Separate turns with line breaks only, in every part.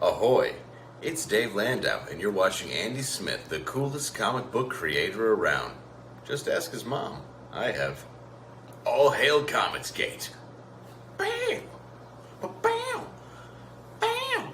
Ahoy! It's Dave Landau, and you're watching Andy Smith, the coolest comic book creator around. Just ask his mom. I have. All hail Comicsgate! Bam! Bam! Bam!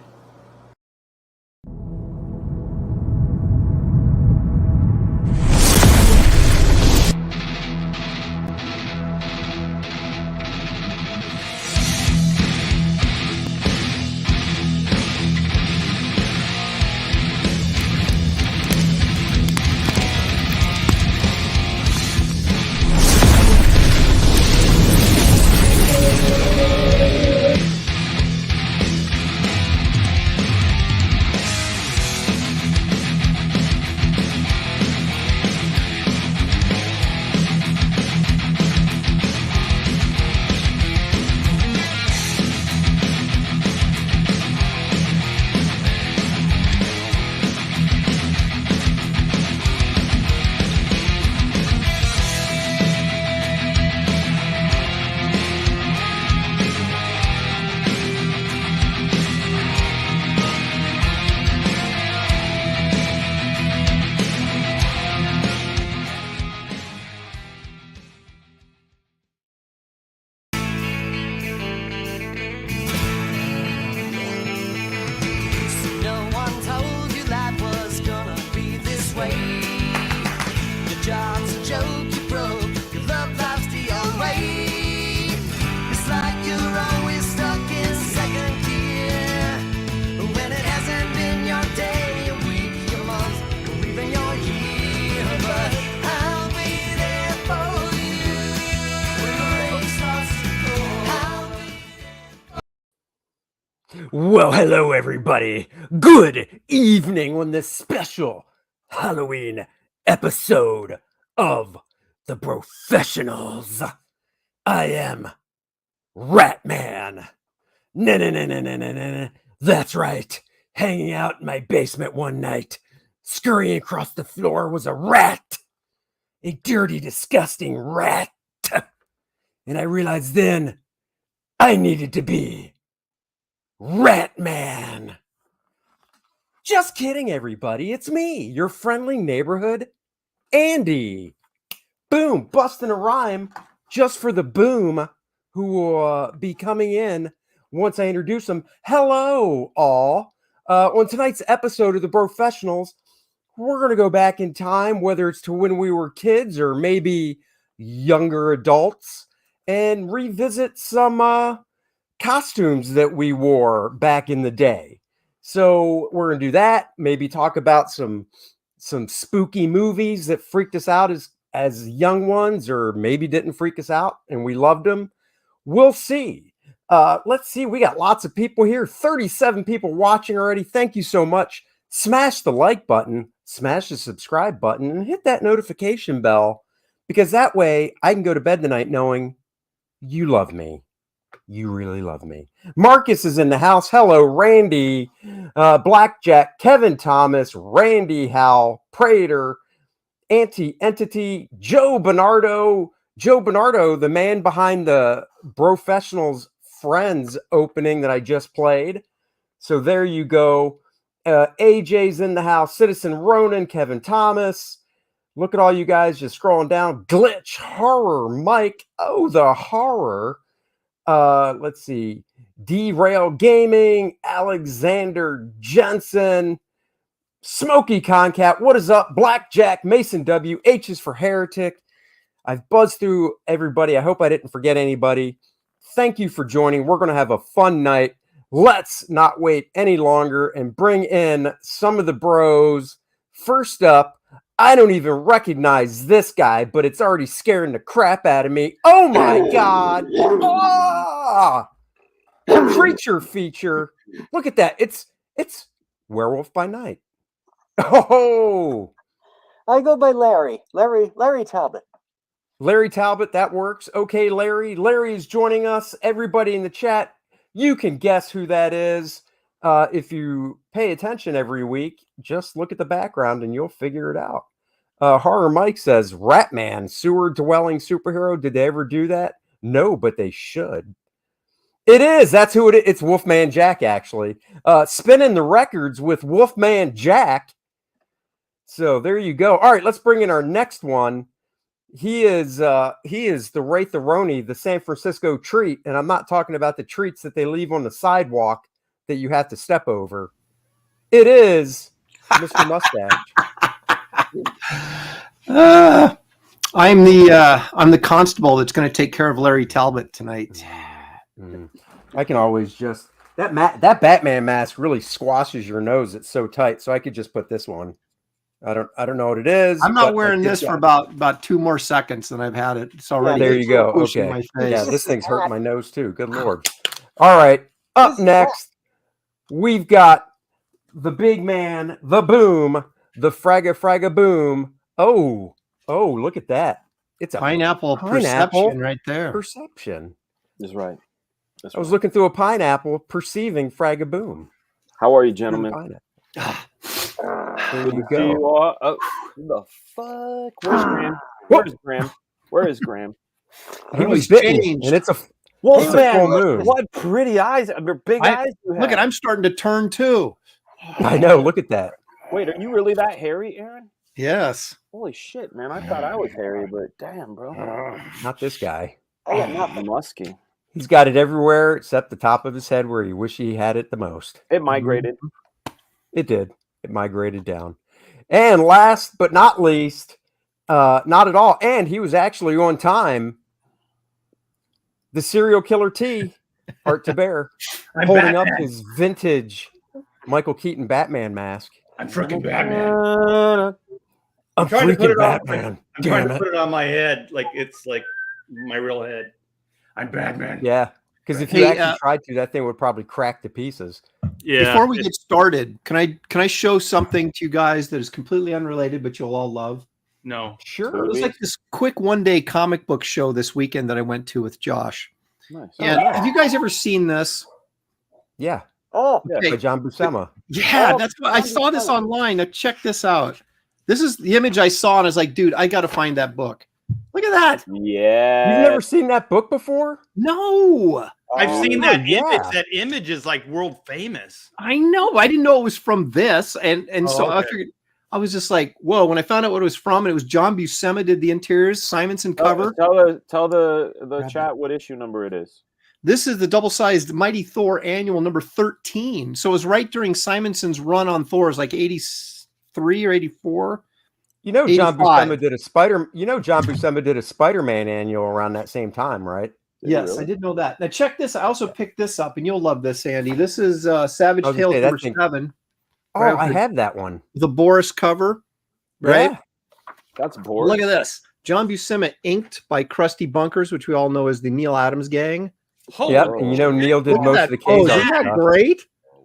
No one told you life was gonna be this way. Your job's a joke, you broke, your love life's the old way. It's like you're always stuck in second gear, when it hasn't been your day, your week, your month, or even your year. But I'll be there for you when the race starts to pour. I'll be
Well, hello, everybody. Good evening on this special Halloween episode of The Professionals. I am Ratman. That's right. Hanging out in my basement one night, scurrying across the floor was a rat. A dirty, disgusting rat. And I realized then I needed to be Ratman. Just kidding, everybody. It's me, your friendly neighborhood Andy. Boom, busting a rhyme just for the boom who will be coming in once I introduce them. Hello, all. On tonight's episode of The Professionals, we're going to go back in time, whether it's to when we were kids or maybe younger adults, and revisit some costumes that we wore back in the day. So we're gonna do that. Maybe talk about some spooky movies that freaked us out as young ones, or maybe didn't freak us out and we loved them. We'll see. Let's see. We got lots of people here. 37 people watching already. Thank you so much. Smash the like button, smash the subscribe button, and hit that notification bell, because that way I can go to bed tonight knowing you love me. You really love me. Marcus is in the house. Hello, Randy, Blackjack, Kevin Thomas, Randy Howell, Prater, Anti-Entity, Joe Bernardo, the man behind the Professionals Friends opening that I just played. So there you go. AJ's in the house. Citizen Ronan, Kevin Thomas. Look at all you guys just scrolling down. Glitch, Horror, Mike. Oh, the horror. Let's see. Derail Gaming, Alexander Jensen, Smoky Concat, what is up? Blackjack, Mason W, H is for Heretic. I've buzzed through everybody. I hope I didn't forget anybody. Thank you for joining. We're going to have a fun night. Let's not wait any longer and bring in some of the bros. First up, I don't even recognize this guy, but it's already scaring the crap out of me. Oh my God. Ah! A creature feature. Look at that. It's Werewolf by Night. Oh,
I go by Larry Talbot.
Larry Talbot, that works. Okay, Larry. Larry is joining us. Everybody in the chat, you can guess who that is. If you pay attention every week, just look at the background and you'll figure it out. Horror Mike says, Ratman, sewer-dwelling superhero. Did they ever do that? No, but they should. It is. That's who it is. It's Wolfman Jack, actually. Spinning the records with Wolfman Jack. So there you go. All right, let's bring in our next one. He is the WRAITH, the San Francisco treat, and I'm not talking about the treats that they leave on the sidewalk that you have to step over. It is Mr. Mustache.
I'm the constable that's going to take care of Larry Talbot tonight.
I can always just that Batman mask really squashes your nose. It's so tight, so I could just put this one. I don't know what it is.
I'm not wearing this for about 2 more seconds than I've had it. It's already
there you go. Okay.
My face.
Yeah, this thing's hurting my nose too. Good Lord. All right. Up next, we've got the big man, the boom, the Fraga boom. Oh, look at that. It's a
pineapple perception right there.
Perception.
That's right.
I was looking through a pineapple, perceiving Fraga boom.
How are you, gentlemen?
There you go.
Oh, the fuck? Where's Graham? Where's Graham? Where is Graham?
He was changed, and it's a full moon.
What pretty eyes! Big eyes. You have.
Look at, I'm starting to turn too.
I know. Look at that.
Wait, are you really that hairy, Aaron?
Yes.
Holy shit, man! I thought I was hairy, but damn, bro.
Not this guy.
I got nothing musky.
He's got it everywhere except the top of his head where he wish he had it the most.
It migrated.
It did. It migrated down. And last but not least, not at all, and he was actually on time, the serial killer T, Art Thibert, holding up his vintage Michael Keaton Batman mask.
I'm freaking Batman.
I'm trying to put it Batman.
I'm trying to put it on my head like it's like my real head. I'm Batman.
Yeah, because if you actually tried to, that thing would probably crack to pieces.
Yeah.
Before we get started, can I show something to you guys that is completely unrelated, but you'll all love?
No.
Sure.
It was like this quick one-day comic book show this weekend that I went to with Josh.
Nice.
And have you guys ever seen this?
Yeah.
Oh,
by John Buscema.
Yeah, that's what I saw this online. Now check this out. This is the image I saw, and I was like, dude, I got to find that book. Look at that.
Yeah.
You've never seen that book before?
No.
I've seen that
yeah.
image. That image is like world famous.
I know. I didn't know it was from this, and so
okay.
I figured. I was just like, whoa! When I found out what it was from, and it was John Buscema did the interiors, Simonson cover.
Tell the chat what issue number it is.
This is the double-sized Mighty Thor annual number 13. So it was right during Simonson's run on Thor. It was like 83 or 84.
You know,
85.
John Buscema did a John Buscema did a Spider-Man annual around that same time, right?
Yes,
really?
I did know that. Now check this. I also picked this up, and you'll love this, Andy. This is Savage Tales number 7.
Oh, I have that one.
The Boris cover, right?
Yeah.
That's Boris.
Look at this. John Buscema inked by Krusty Bunkers, which we all know as the Neil Adams gang.
Holy
Yep, and you know Neil did
Look at
most
that
of the
pose.
K's
Isn't that great?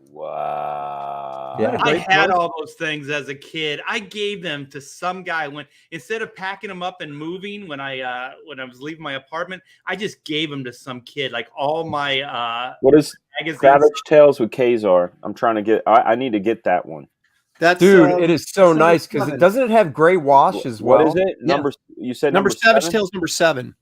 Wow.
Yeah.
I had all those things as a kid. I gave them to some guy when instead of packing them up and moving when I was leaving my apartment, I just gave them to some kid. Like all my
what is
magazines.
Savage Tales with Kazar? I'm trying to get. I need to get that one.
That's
Dude, it is so nice because doesn't it have gray wash as well?
What is it?
Yeah.
Number you said
number Savage
7?
Tales number 7.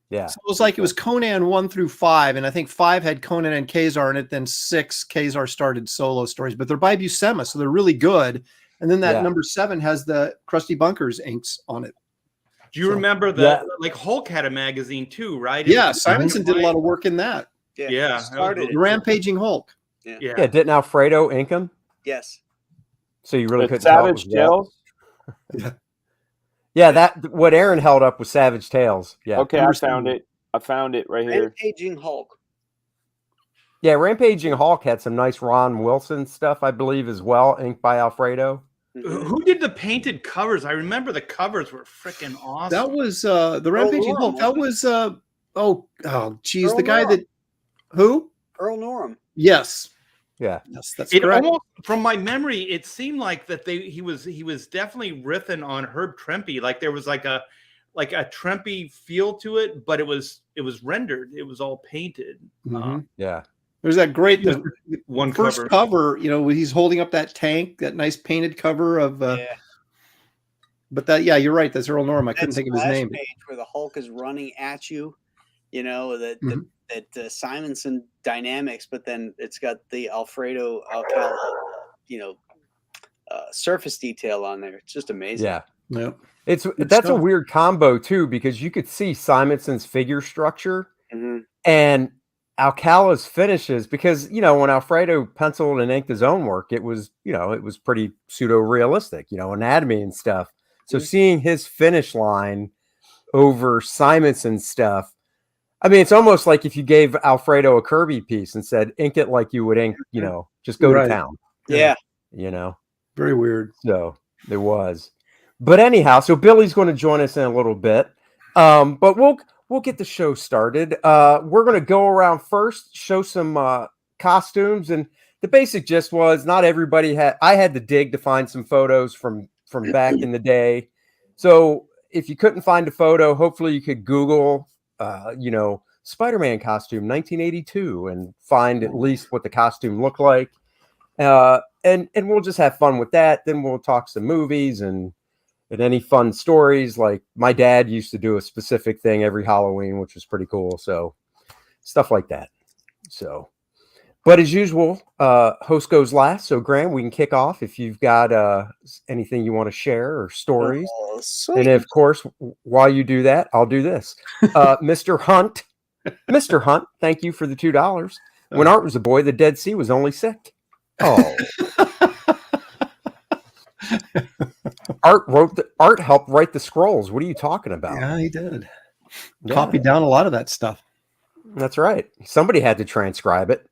Yeah.
So it was like it was Conan 1 through 5, and I think 5 had Conan and Kazar in it. Then 6, Kazar started solo stories, but they're by Buscema, so they're really good. And then that number 7 has the Krusty Bunkers inks on it.
Do you remember like Hulk had a magazine too, right?
Yeah, Simonson did a lot of work in that.
Yeah,
The Rampaging Hulk.
Yeah, didn't Alfredo ink him?
Yes.
So you really
The
couldn't tell it
Savage
was
Tales.
Yeah, that what Aaron held up was Savage Tales. Yeah.
Okay, I found it. I found it right here.
Rampaging Hulk.
Yeah, Rampaging Hulk had some nice Ron Wilson stuff, I believe, as well, inked by Alfredo.
Who did the painted covers? I remember the covers were freaking awesome.
That was the Rampaging Hulk. That was geez, the guy that who?
Earl Norham.
Yes.
Yeah.
Yes, that's
it
correct.
almost, from my memory, it seemed like that he was definitely riffing on Herb Trimpe. Like there was like a Trimpe feel to it, but it was rendered. It was all painted.
Yeah.
There's that great
one
first cover. You know, he's holding up that tank, that nice painted cover of. But that, you're right. That's Earl Norham. I couldn't think of his name.
Page where the Hulk is running at you. You know that that Simonson dynamics, but then it's got the Alfredo Alcala, surface detail on there. It's just amazing.
Yeah.
Yep.
That's a weird combo too, because you could see Simonson's figure structure and Alcala's finishes, because when Alfredo penciled and inked his own work, it was pretty pseudo realistic, anatomy and stuff. So seeing his finish line over Simonson's stuff, I mean, it's almost like if you gave Alfredo a Kirby piece and said ink it like you would ink, just go to town.
Yeah.
Very weird.
So there was. But anyhow, so Billy's going to join us in a little bit. But we'll get the show started. We're going to go around first, show some costumes, and the basic gist was not everybody I had to dig to find some photos from back in the day. So if you couldn't find a photo, hopefully you could Google Spider-Man costume 1982 and find at least what the costume looked like. And we'll just have fun with that. Then we'll talk some movies and any fun stories. Like my dad used to do a specific thing every Halloween, which was pretty cool. So stuff like that. So, but as usual, host goes last. So Graham, we can kick off if you've got anything you want to share or stories. And of course, while you do that, I'll do this. Mr. Hunt, thank you for the $2. When Art was a boy, the Dead Sea was only sick. Oh. Art helped write the scrolls. What are you talking about?
Yeah, he did. Copied down a lot of that stuff.
That's right. Somebody had to transcribe it.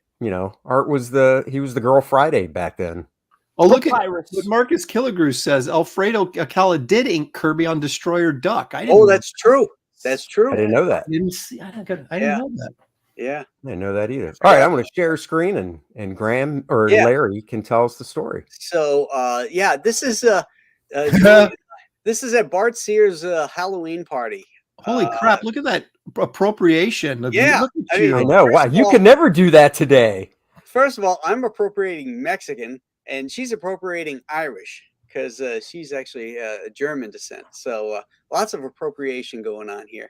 Art was he was the Girl Friday back then.
Oh, look at what Marcus Killigrew says. Alfredo Alcala did ink Kirby on Destroyer Duck.
That's true. That's true.
I didn't know that.
I didn't know that.
Yeah.
I didn't know that either. All right, I'm going to share a screen and Graham or Larry can tell us the story.
So, this is this is at Bart Sears' Halloween party.
Holy crap! Look at that appropriation. Look at you.
I know. Wow, you can never do that today.
First of all, I'm appropriating Mexican, and she's appropriating Irish because she's actually German descent. So lots of appropriation going on here.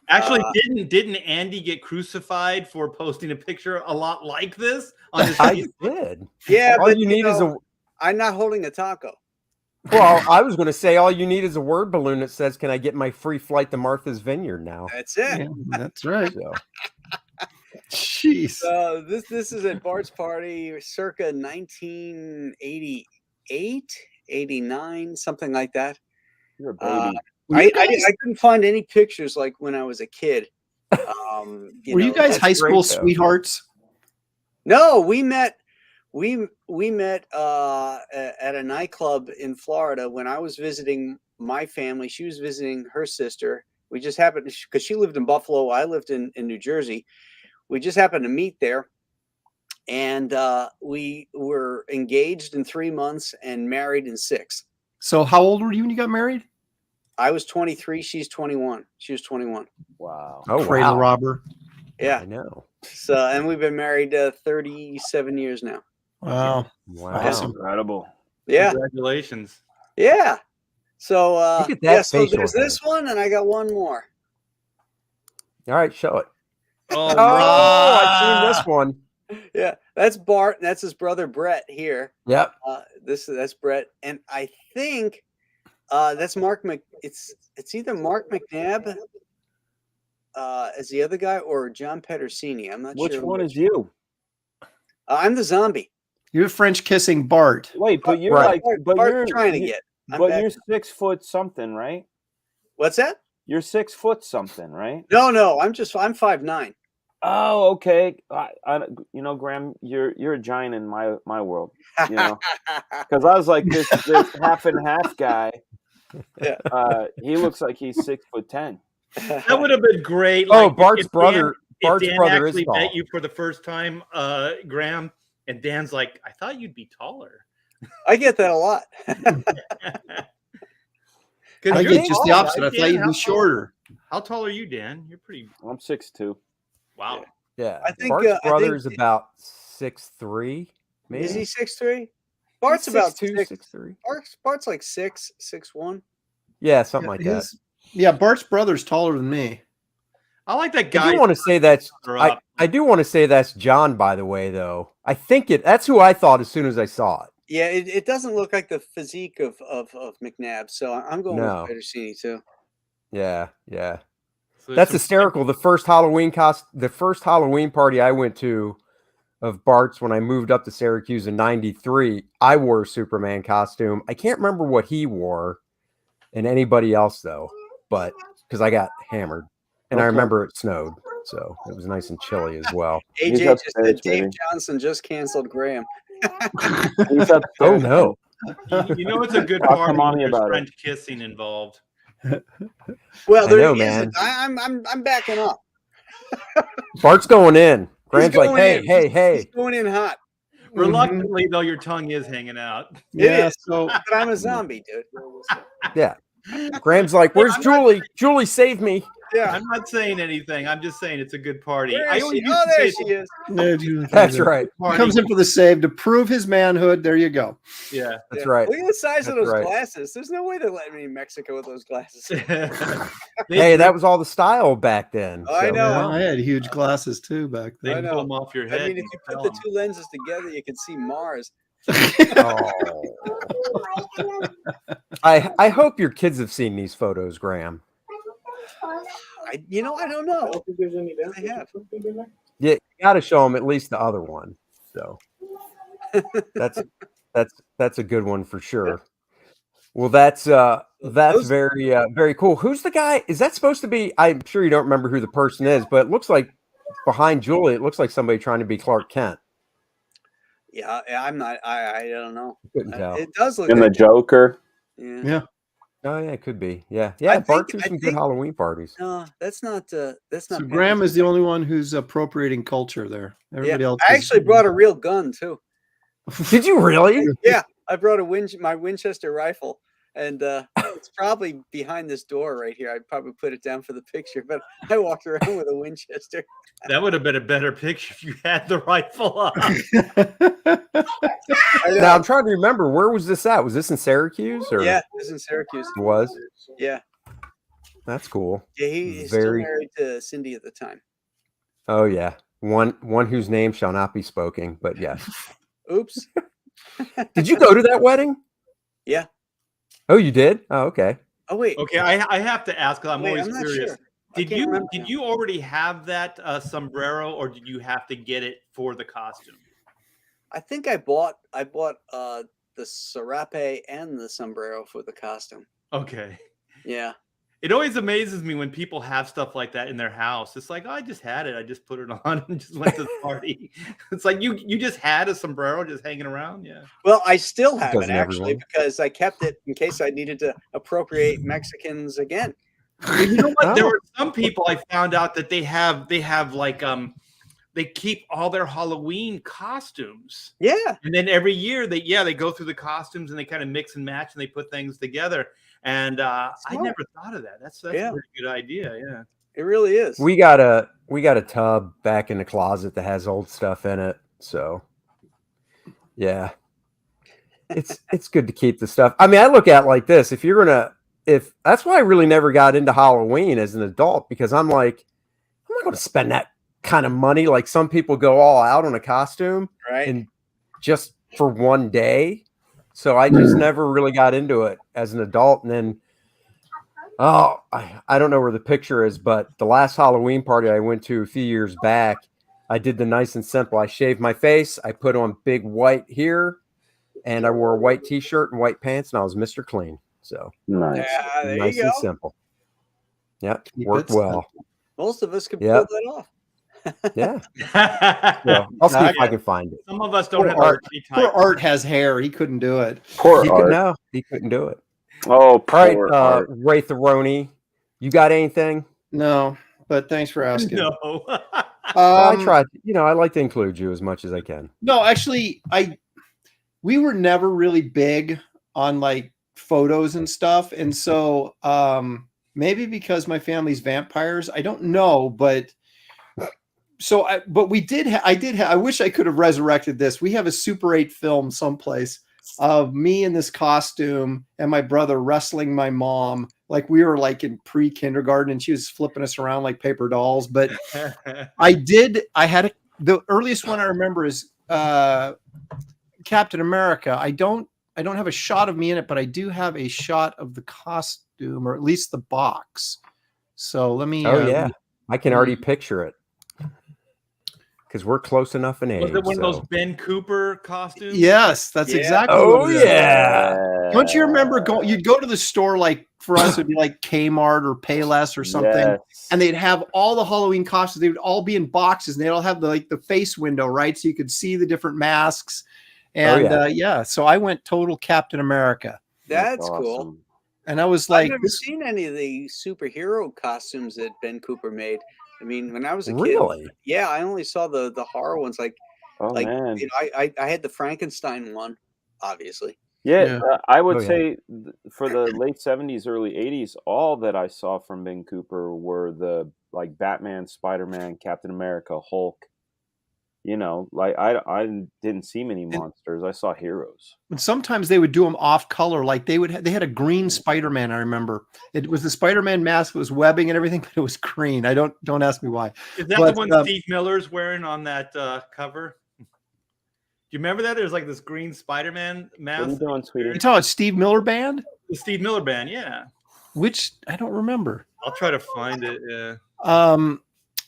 Actually, didn't Andy get crucified for posting a picture a lot like this on his
I did.
Yeah,
all
but
you need is
I'm not holding a taco.
Well, I was going to say all you need is a word balloon that says, "Can I get my free flight to Martha's Vineyard now?"
That's it.
Yeah, that's right.
So.
Jeez.
This is at Bart's party, circa 1988, 89, something like that.
You're a baby.
I couldn't find any pictures like when I was a kid.
Were you guys high school sweethearts?
No, we met at a nightclub in Florida when I was visiting my family. She was visiting her sister. We just happened because she lived in Buffalo. I lived in New Jersey. We just happened to meet there, and we were engaged in 3 months and married in 6.
So how old were you when you got married?
I was 23. She's 21. She was 21.
Wow.
Oh,
Cradle robber.
Yeah, I know.
So, and we've been married 37 years now.
Wow.
That's incredible.
Yeah.
Congratulations.
Yeah. So,
Look at that
so there's this one, and I got one more.
All right, show it.
Oh,
I've seen this one.
Yeah, that's Bart. And that's his brother Brett here.
Yep.
That's Brett, and I think that's Mark It's either Mark McNabb as the other guy or John Pedersini. I'm not sure.
Which one is you?
I'm the zombie.
You're French kissing Bart.
Wait, but you're
Right.
but
Bart's
you're
trying to get.
But you're 6 foot something, right?
What's that?
You're 6 foot something, right?
No. I'm 5'9".
Oh, okay. Graham, you're a giant in my world. Because I was like this half and half guy.
Yeah.
He looks like he's 6'10".
That would have been great.
Oh,
like,
Bart's
if
brother. Bart's
Dan
brother
actually
is tall.
met you for the first time, Graham, and Dan's like, I thought you'd be taller.
I get that a lot.
I get just the opposite. I thought you'd be shorter.
How tall are you, Dan? You're pretty.
I'm 6'2".
Wow.
Yeah,
I think,
Bart's
I
brother
think-
is about 6'3". Maybe
Is he 6'3"? Bart's about
6'2",
6.
6'3".
Bart's like 6'1".
Yeah, something like that.
Yeah, Bart's brother's taller than me.
I like that
I
guy.
do want to say that's
up.
I do want to say that's John, by the way, though. I think that's who I thought as soon as I saw it.
Yeah, it doesn't look like the physique of McNabb, so I'm going
No.
with Pedersini too.
Yeah, yeah.
So
That's
some-
hysterical. The first Halloween party I went to of Bart's when I moved up to Syracuse in '93, I wore a Superman costume. I can't remember what he wore and anybody else though, but because I got hammered. And I
Okay.
remember it snowed, so it was nice and chilly as well.
He's
AJ just said
upstairs,
Dave
baby.
Johnson just canceled Graham.
He's upstairs.
Oh no.
you know it's a good
Talk to
party
mommy
when there's
about it.
French kissing involved.
Well,
I
there
know,
he
man.
isn't. I'm backing up.
Bart's going in. Graham's like,
going
hey,
in.
hey, hey.
He's going in hot.
Reluctantly, though, your tongue is hanging out.
Yeah.
is.
So
But I'm a zombie, dude.
Yeah. Graham's like, where's Julie? Julie, save me.
Yeah.
I'm not saying anything. I'm just saying it's a good party.
Where
I
is
always
she?
used
Oh,
to say
there
it's
she is.
no, Julie,
That's right.
a party.
Comes in for the save to prove his manhood. There you go.
Yeah.
That's
Yeah.
right.
Look at the size of
That's
those
right.
glasses. There's no way they're letting me in Mexico with those glasses.
Hey, that was all the style back then.
I know.
Yeah, I had huge glasses too back
They
I
then.
can
know.
pull them off your head.
I mean, if
and
you
tell
put the
'em.
two lenses together, you can see Mars.
Oh. I hope your kids have seen these photos, Graham.
I don't know. They have.
Yeah, you got to show them at least the other one. So that's a good one for sure. Well, that's very cool. Who's the guy? Is that supposed to be? I'm sure you don't remember who the person is, but it looks like behind Julie, it looks like somebody trying to be Clark Kent.
Yeah, I'm not. I don't know.
Couldn't tell.
It does look
And the
like.
Joker.
Yeah.
Yeah.
Oh yeah, it could be. Yeah,
I
Bart
think-
threw
I
some good
think-
Halloween parties.
No, that's not. That's not.
So Graham is the only one who's appropriating culture there. Everybody
Yeah,
else.
I
is-
actually brought a real gun too.
Did you really?
Yeah, I brought my Winchester rifle, and it's probably behind this door right here. I'd probably put it down for the picture, but I walked around with a Winchester.
That would have been a better picture if you had the rifle up.
Now I'm trying to remember, where was this at? Was this in Syracuse or?
Yeah, it was in Syracuse.
It was.
Yeah,
That's cool.
yeah. He's still
Very-
married to Cindy at the time.
Oh yeah, one whose name shall not be spoken. But yeah,
Oops.
did you go to that wedding?
Yeah.
Oh, you did? Oh, okay.
Oh wait.
Okay, I have to ask because I'm
Wait,
always
I'm not
curious.
sure. I can't remember
Did
now.
you already have that sombrero, or did you have to get it for the costume?
I think I bought the serape and the sombrero for the costume.
Okay.
Yeah.
It always amazes me when people have stuff like that in their house. It's like, oh, I just had it. I just put it on and just went to the party. It's like you just had a sombrero just hanging around. Yeah.
Well, I still have it
Doesn't
actually
everyone?
because I kept it in case I needed to appropriate Mexicans again.
You know what? There
Oh.
were some people I found out that they have like they keep all their Halloween costumes.
Yeah.
And then every year they go through the costumes and they kind of mix and match and they put things together. And I
Smart.
never thought of that. That's
Yeah.
a pretty good idea. Yeah.
It really is.
We got a tub back in the closet that has old stuff in it. So yeah, it's good to keep the stuff. I mean, I look at it like this: if that's why I really never got into Halloween as an adult, because I'm like, I'm not going to spend that kind of money. Like some people go all out on a costume
right.
and just for one day. So I just never really got into it as an adult. And then, I don't know where the picture is, but the last Halloween party I went to a few years back, I did the nice and simple. I shaved my face. I put on big white here, and I wore a white t-shirt and white pants, and I was Mr. Clean. So
Nice.
Yeah, there
nice
you go.
and simple. Yep,
Keep
worked
it
well.
Most of us could
Yeah.
pull that off.
Yeah, so I'll see if I can find it.
Some of us don't
Poor
have
Art.
pretty
Poor
tight.
Art has hair. He couldn't do it.
Poor
He
Art.
couldn't do it.
Oh,
All right,
poor Art.
Wraitharoni, you got anything?
No, but thanks for asking.
No.
Well, I
Um,
tried. I like to include you as much as I can.
No, actually, we were never really big on like photos and stuff, and so maybe because my family's vampires, I don't know, but we did. I wish I could have resurrected this. We have a Super 8 film someplace of me in this costume and my brother wrestling my mom like we were like in pre-kindergarten, and she was flipping us around like paper dolls. But I had the earliest one I remember is Captain America. I don't have a shot of me in it, but I do have a shot of the costume, or at least the box. So let me.
Oh yeah, I can already picture it because we're close enough in age.
Was it one of those Ben Cooper costumes?
Yes, that's exactly.
Oh
what it is.
yeah.
Don't you remember you'd go to the store, like for us it'd be like Kmart or Payless or something,
Yes.
and they'd have all the Halloween costumes. They would all be in boxes, and they'd all have the face window, right? So you could see the different masks. And so I went total Captain America.
That's
awesome.
cool.
And I was
I've
like,
never seen any of the superhero costumes that Ben Cooper made. I mean, when I was a kid,
Really?
yeah, I only saw the horror ones. Like,
Oh man.
you know, I had the Frankenstein one, obviously.
Yeah, I would
Oh, yeah.
say for the late 70s, early 80s, all that I saw from Ben Cooper were the like Batman, Spider-Man, Captain America, Hulk. You know, like I didn't see many monsters. I saw heroes.
and sometimes they would do them off color. Like they had a green Spider-Man. I remember it was the Spider-Man mask. It was webbing and everything, but it was green. Don't ask me why.
Is that
But,
the one Steve Miller's wearing on that cover? Do you remember that? There's like this green Spider-Man
What are
mask.
you doing, sweetie?
You talking about Steve Miller Band?
The Steve Miller Band, yeah.
Which I don't remember.
I'll try to find it. Yeah.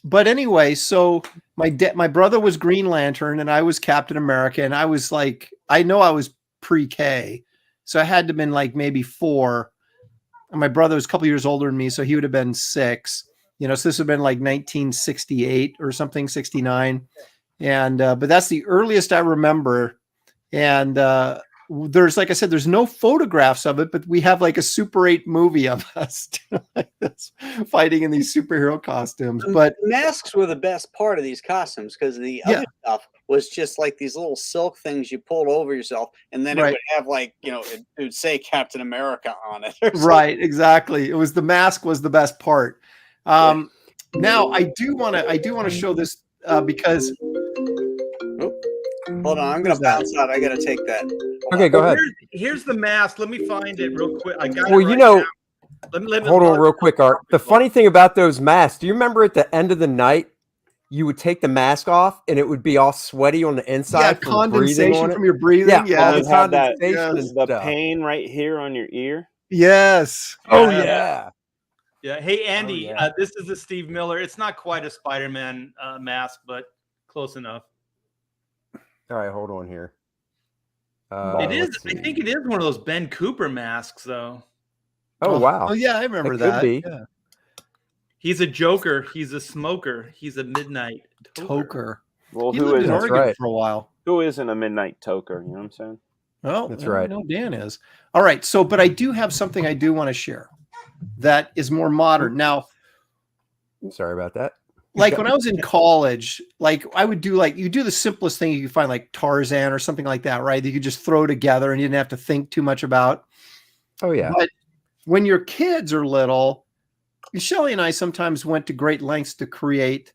But anyway, so my brother was Green Lantern and I was Captain America, and I was like, I know I was pre-K, so I had to have been like maybe 4. And my brother was a couple years older than me, so he would have been 6. You know, so this would have been like 1968 or something, 69. And but that's the earliest I remember. And there's, like I said, there's no photographs of it, but we have like a Super 8 movie of us like this, fighting in these superhero costumes. But
the masks were the best part of these costumes, because the other stuff was just like these little silk things you pulled over yourself, and then it would have like, you know, it would say Captain America on it.
Right, exactly. It was the mask was the best part. Now I do want to show this because.
Hold on, I'm gonna bounce out. I gotta take that.
Okay, go ahead.
Here's the mask. Let me find it real quick. I got
Well,
it right
you know,
now. Let me
hold on real quick, Art. The funny thing about those masks, do you remember at the end of the night, you would take the mask off and it would be all sweaty on the inside from breathing on
condensation
it?
from your breathing.
Yeah, all
You
the
have that
condensation and
the
stuff.
pain right here on your ear.
Yes.
Oh yeah.
Yeah. Hey, Andy,
yeah.
this is the Steve Miller. It's not quite a Spider-Man mask, but close enough.
All right, hold on here.
It is.
let's
I
see.
think it is one of those Ben Cooper masks, though.
Oh wow.
Oh yeah, I remember
It could
that.
be.
Yeah.
He's a joker. He's a smoker. He's a midnight toker.
Toker.
Well,
He
who
lived in
isn't?
That's
Oregon
right.
for a while.
Who isn't a midnight toker? You know what I'm saying?
Oh,
That's
yeah,
right.
I know Dan is. All right. So, but I do have something I do want to share that is more modern. Now,
Sorry about that.
like when I was in college, like I would do like you do the simplest thing you could find, like Tarzan or something like that, right? That you could just throw together and you didn't have to think too much about.
Oh yeah.
But when your kids are little, Shelley and I sometimes went to great lengths to create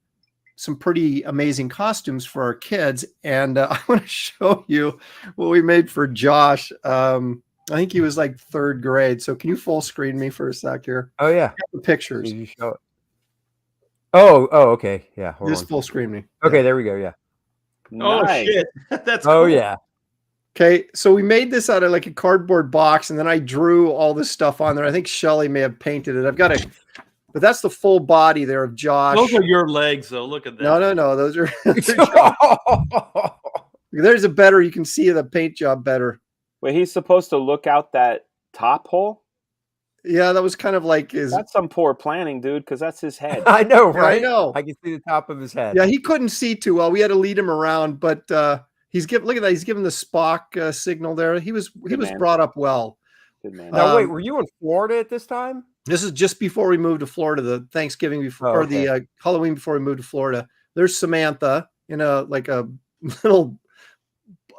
some pretty amazing costumes for our kids. And I want to show you what we made for Josh. I think he was like 3rd grade. So can you full screen me for a sec here?
Oh yeah.
The pictures.
Did you show it? Oh, okay. Yeah. Hold
Just
on.
full screen me.
Okay, there we go. Yeah.
Oh
Nice.
shit! That's
Oh
cool.
yeah.
Okay, so we made this out of like a cardboard box, and then I drew all this stuff on there. I think Shelley may have painted it. I've got a, but that's the full body there of Josh.
Those are your legs, though. Look at that.
No. Those are. There's a better. You can see the paint job better.
Wait, he's supposed to look out that top hole?
Yeah, that was kind of like his.
That's some poor planning, dude, because that's his head.
I know,
Yeah,
right?
I know.
I can see the top of his head.
Yeah, he couldn't see too well. We had to lead him around, but he's giving. Look at that. He's giving the Spock signal there. He was
man.
brought up well.
Good man.
Now wait,
Um,
were you in Florida at this time?
This is just before we moved to Florida. The Thanksgiving before,
Oh,
or
okay.
the Halloween before we moved to Florida. There's Samantha in a like a little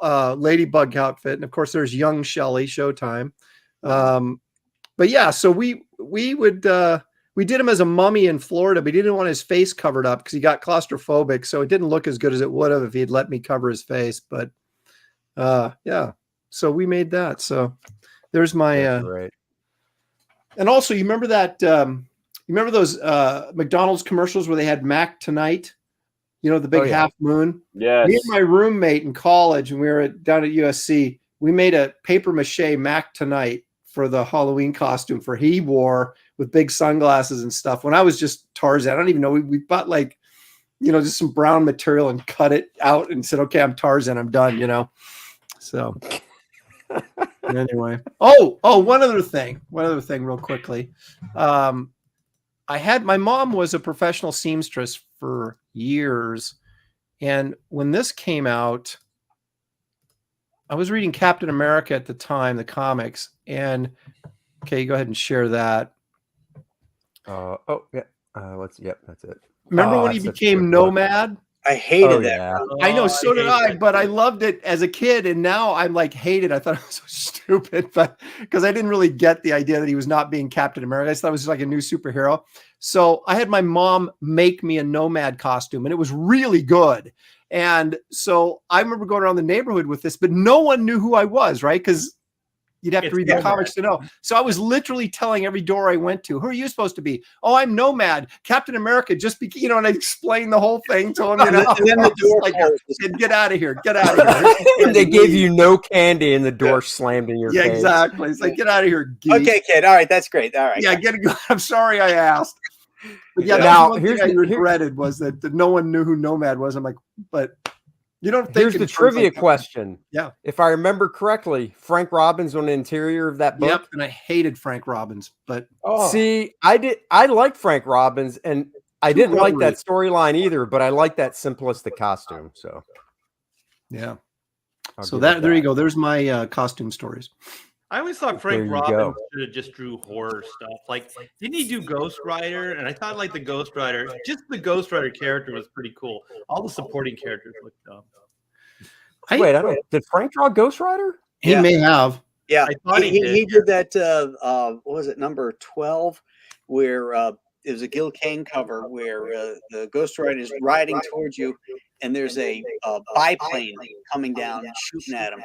ladybug outfit, and of course there's young Shelley. Showtime. But yeah, so we would we did him as a mummy in Florida, but he didn't want his face covered up because he got claustrophobic. So it didn't look as good as it would have if he had let me cover his face. But yeah, so we made that. So there's my
That's right.
And also, you remember that? You remember those McDonald's commercials where they had Mac Tonight? You know, the big half moon.
Yes.
Me and my roommate in college, and we were down at USC. We made a paper mache Mac Tonight for the Halloween costume for he wore with big sunglasses and stuff. When I was just Tarzan, I don't even know. We bought like, just some brown material and cut it out and said, "Okay, I'm Tarzan. I'm done." So. Anyway, one other thing real quickly. My mom was a professional seamstress for years, and when this came out, I was reading Captain America at the time, the comics, and okay, go ahead and share that.
That's it.
Remember when he became Nomad?
I hated that.
Yeah.
I know, so did I, but I loved it as a kid, and now I'm like hate it. I thought it was so stupid, but because I didn't really get the idea that he was not being Captain America. I just thought it was like a new superhero. So I had my mom make me a Nomad costume, and it was really good. And so I remember going around the neighborhood with this, but no one knew who I was, right? Because you'd have to read the comics to know. So I was literally telling every door I went to, "Who are you supposed to be?" "Oh, I'm Nomad. Captain America just be," and I explained the whole thing to him.
And then the door
said, "Get out of here. Get out of here."
And they gave you no candy and the door slammed in your face.
Yeah, exactly. It's like, "Get out of here, geek."
Okay, kid. All right. That's great. All right.
Yeah, I'm sorry I asked. But yeah,
now
here's I regretted was that no one knew who Nomad was. I'm like, but you don't think
here's the trivia question.
Yeah.
If I remember correctly, Frank Robbins on the interior of that book.
Yep, and I hated Frank Robbins, but
see, I liked Frank Robbins, and I didn't like that storyline either, but I like that simplistic costume. So
yeah. So there you go. There's my costume stories.
I always thought Frank Robbins should have just drew horror stuff. Like, didn't he do Ghost Rider? And I thought like the Ghost Rider character was pretty cool. All the supporting characters looked dumb.
Did Frank draw Ghost Rider?
He may have.
Yeah,
I thought
he did that. What was it, number 12, where it was a Gil Kane cover where the Ghost Rider is riding towards you, and there's a biplane coming down and shooting at him.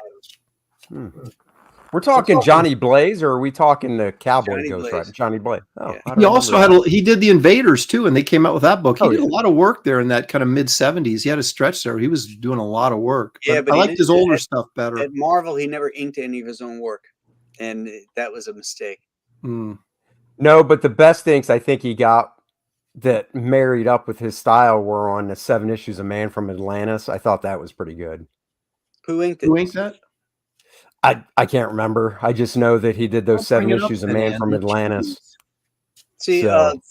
We're talking Johnny Blaze, or are we talking the Cowboy
Johnny
Ghost
Blaze.
Rider? Johnny Blaze. Oh,
Yeah.
He also he did the Invaders too, and they came out with that book. He did a lot of work there in that kind of mid 70s. He had a stretch there. He was doing a lot of work.
Yeah, but
I liked his older stuff better.
At Marvel, he never inked any of his own work, and that was a mistake.
No, but the best things I think he got that married up with his style were on the 7 issues of Man from Atlantis. I thought that was pretty good.
Who inked it?
Who inked that?
I can't remember. I just know that he did those 7 issues of Man from Atlantis.
See,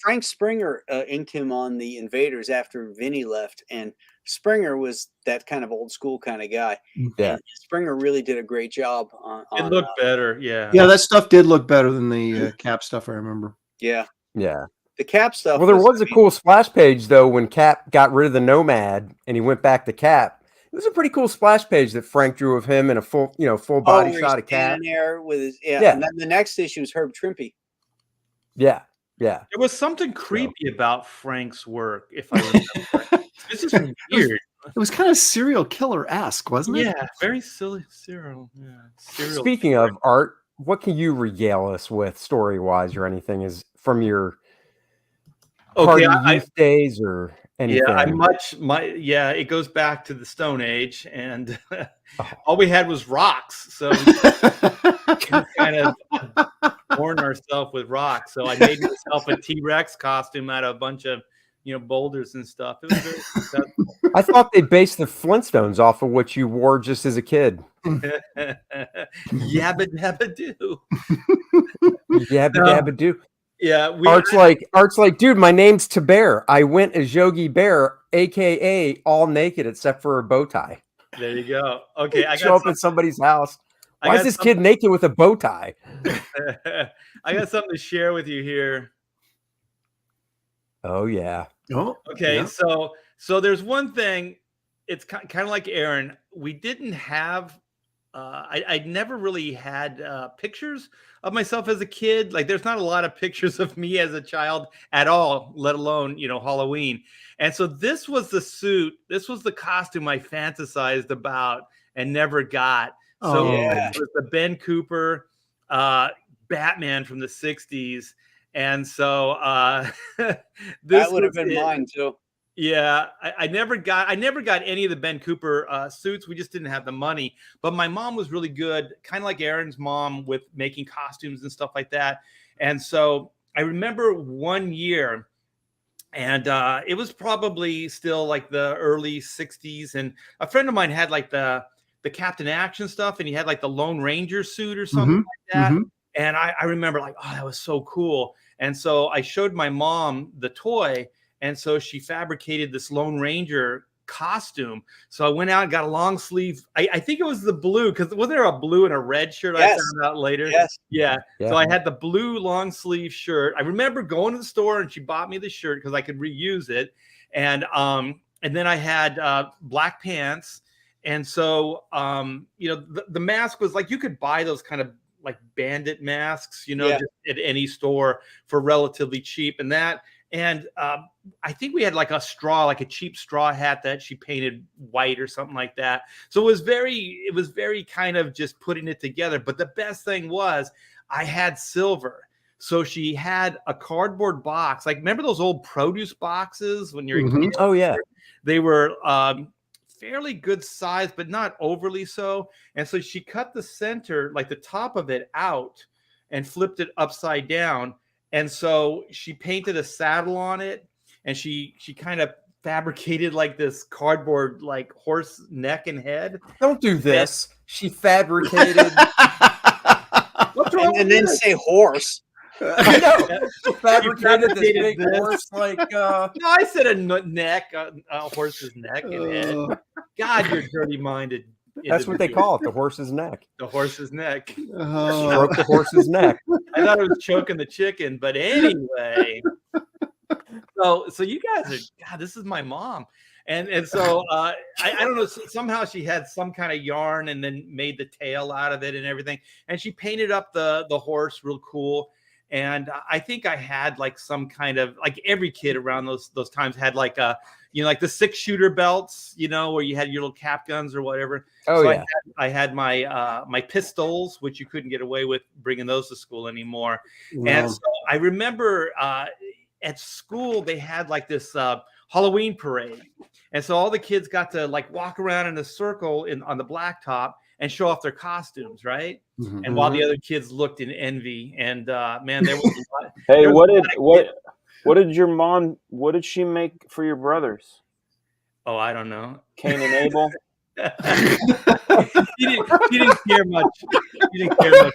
Frank Springer inked him on the Invaders after Vinny left, and Springer was that kind of old school kind of guy.
Yeah,
and Springer really did a great job on
It looked better, yeah.
Yeah, that stuff did look better than the Cap stuff. I remember.
Yeah,
the
Cap stuff.
Well, there was a cool splash page though when Cap got rid of the Nomad and he went back to Cap. It was a pretty cool splash page that Frank drew of him in a full body shot of Cap.
There with his, and then the next issue is Herb Trimpe.
Yeah.
There was something creepy about Frank's work, if I remember. This is weird.
It was kind of serial killer-esque, wasn't it?
Yeah, very silly serial. Yeah,
Speaking of art, what can you regale us with story-wise or anything is from your party youth days or anything?
Yeah, it goes back to the Stone Age, and all we had was rocks. So we kind of born ourselves with rocks. So I made myself a T-Rex costume out of a bunch of boulders and stuff. It was very successful.
I thought they based the Flintstones off of what you wore just as a kid.
Yabba dabba do.
Yabba dabba do.
Yeah,
Art's like, dude, my name's Thibert. I went as Yogi Bear, aka all naked except for a bow tie.
There you go. Okay, I
show up at somebody's house. Why is this kid naked with a bow tie?
I got something to share with you here.
Oh yeah.
Oh,
okay.
Yeah.
So there's one thing. It's kind of like Aaron. We didn't have. I never really had pictures of myself as a kid. Like, there's not a lot of pictures of me as a child at all, let alone Halloween. And so this was the suit. This was the costume I fantasized about and never got. So it was the Ben Cooper Batman from the 60s. And so
That
this
would have
was
been
it.
mine too.
Yeah, I never got any of the Ben Cooper suits. We just didn't have the money. But my mom was really good, kind of like Aaron's mom, with making costumes and stuff like that. And so I remember one year, and it was probably still like the early 60s, and a friend of mine had like the Captain Action stuff, and he had like the Lone Ranger suit or something like that. And I remember like, oh, that was so cool. And so I showed my mom the toy, and so she fabricated this Lone Ranger costume. So I went out and got a long sleeve. I think it was the blue, because wasn't there a blue and a red shirt?
Yes.
I found out later.
Yes.
Yeah.
Yeah.
So I had the blue long sleeve shirt. I remember going to the store and she bought me the shirt because I could reuse it. And then I had black pants. And so you know, the mask was like, you could buy those kind of like bandit masks, you know,
Yeah.
just at any store for relatively cheap. And that, and I think we had like a straw, like a cheap straw hat that she painted white or something like that. So it was very kind of just putting it together. But the best thing was I had silver. So she had a cardboard box. Like, remember those old produce boxes when you're a kid?
Oh yeah.
They were fairly good size, but not overly so. And so she cut the center, like the top of it, out and flipped it upside down. And so she painted a saddle on it, and she kind of fabricated like this cardboard like horse neck and head.
Don't do this. She fabricated.
What's wrong
And
with
then
this?
say horse.
I know. She fabricated this
fabricated
big
this.
horse like.
No, I said a neck, a horse's neck and head. God, you're dirty-minded.
That's what they
individual.
call it, the horse's neck.
The horse's neck.
Stroke the horse's neck.
I thought it was choking the chicken, but anyway. So you guys are, God, this is my mom. And so I don't know, somehow she had some kind of yarn and then made the tail out of it and everything. And she painted up the horse real cool. And I think I had like some kind of, like every kid around those times had like a, you know, like the 6-shooter belts, you know, where you had your little cap guns or whatever.
Oh
So
yeah.
I had my my pistols, which you couldn't get away with bringing those to school anymore. And so I remember at school they had like this Halloween parade, and so all the kids got to like walk around in a circle on the blacktop and show off their costumes, right? And while the other kids looked in envy, and man, there was a lot.
Hey,
there was
what did your mom? What did she make for your brothers?
Oh, I don't know.
Cain and Abel.
He didn't care much. He didn't care much.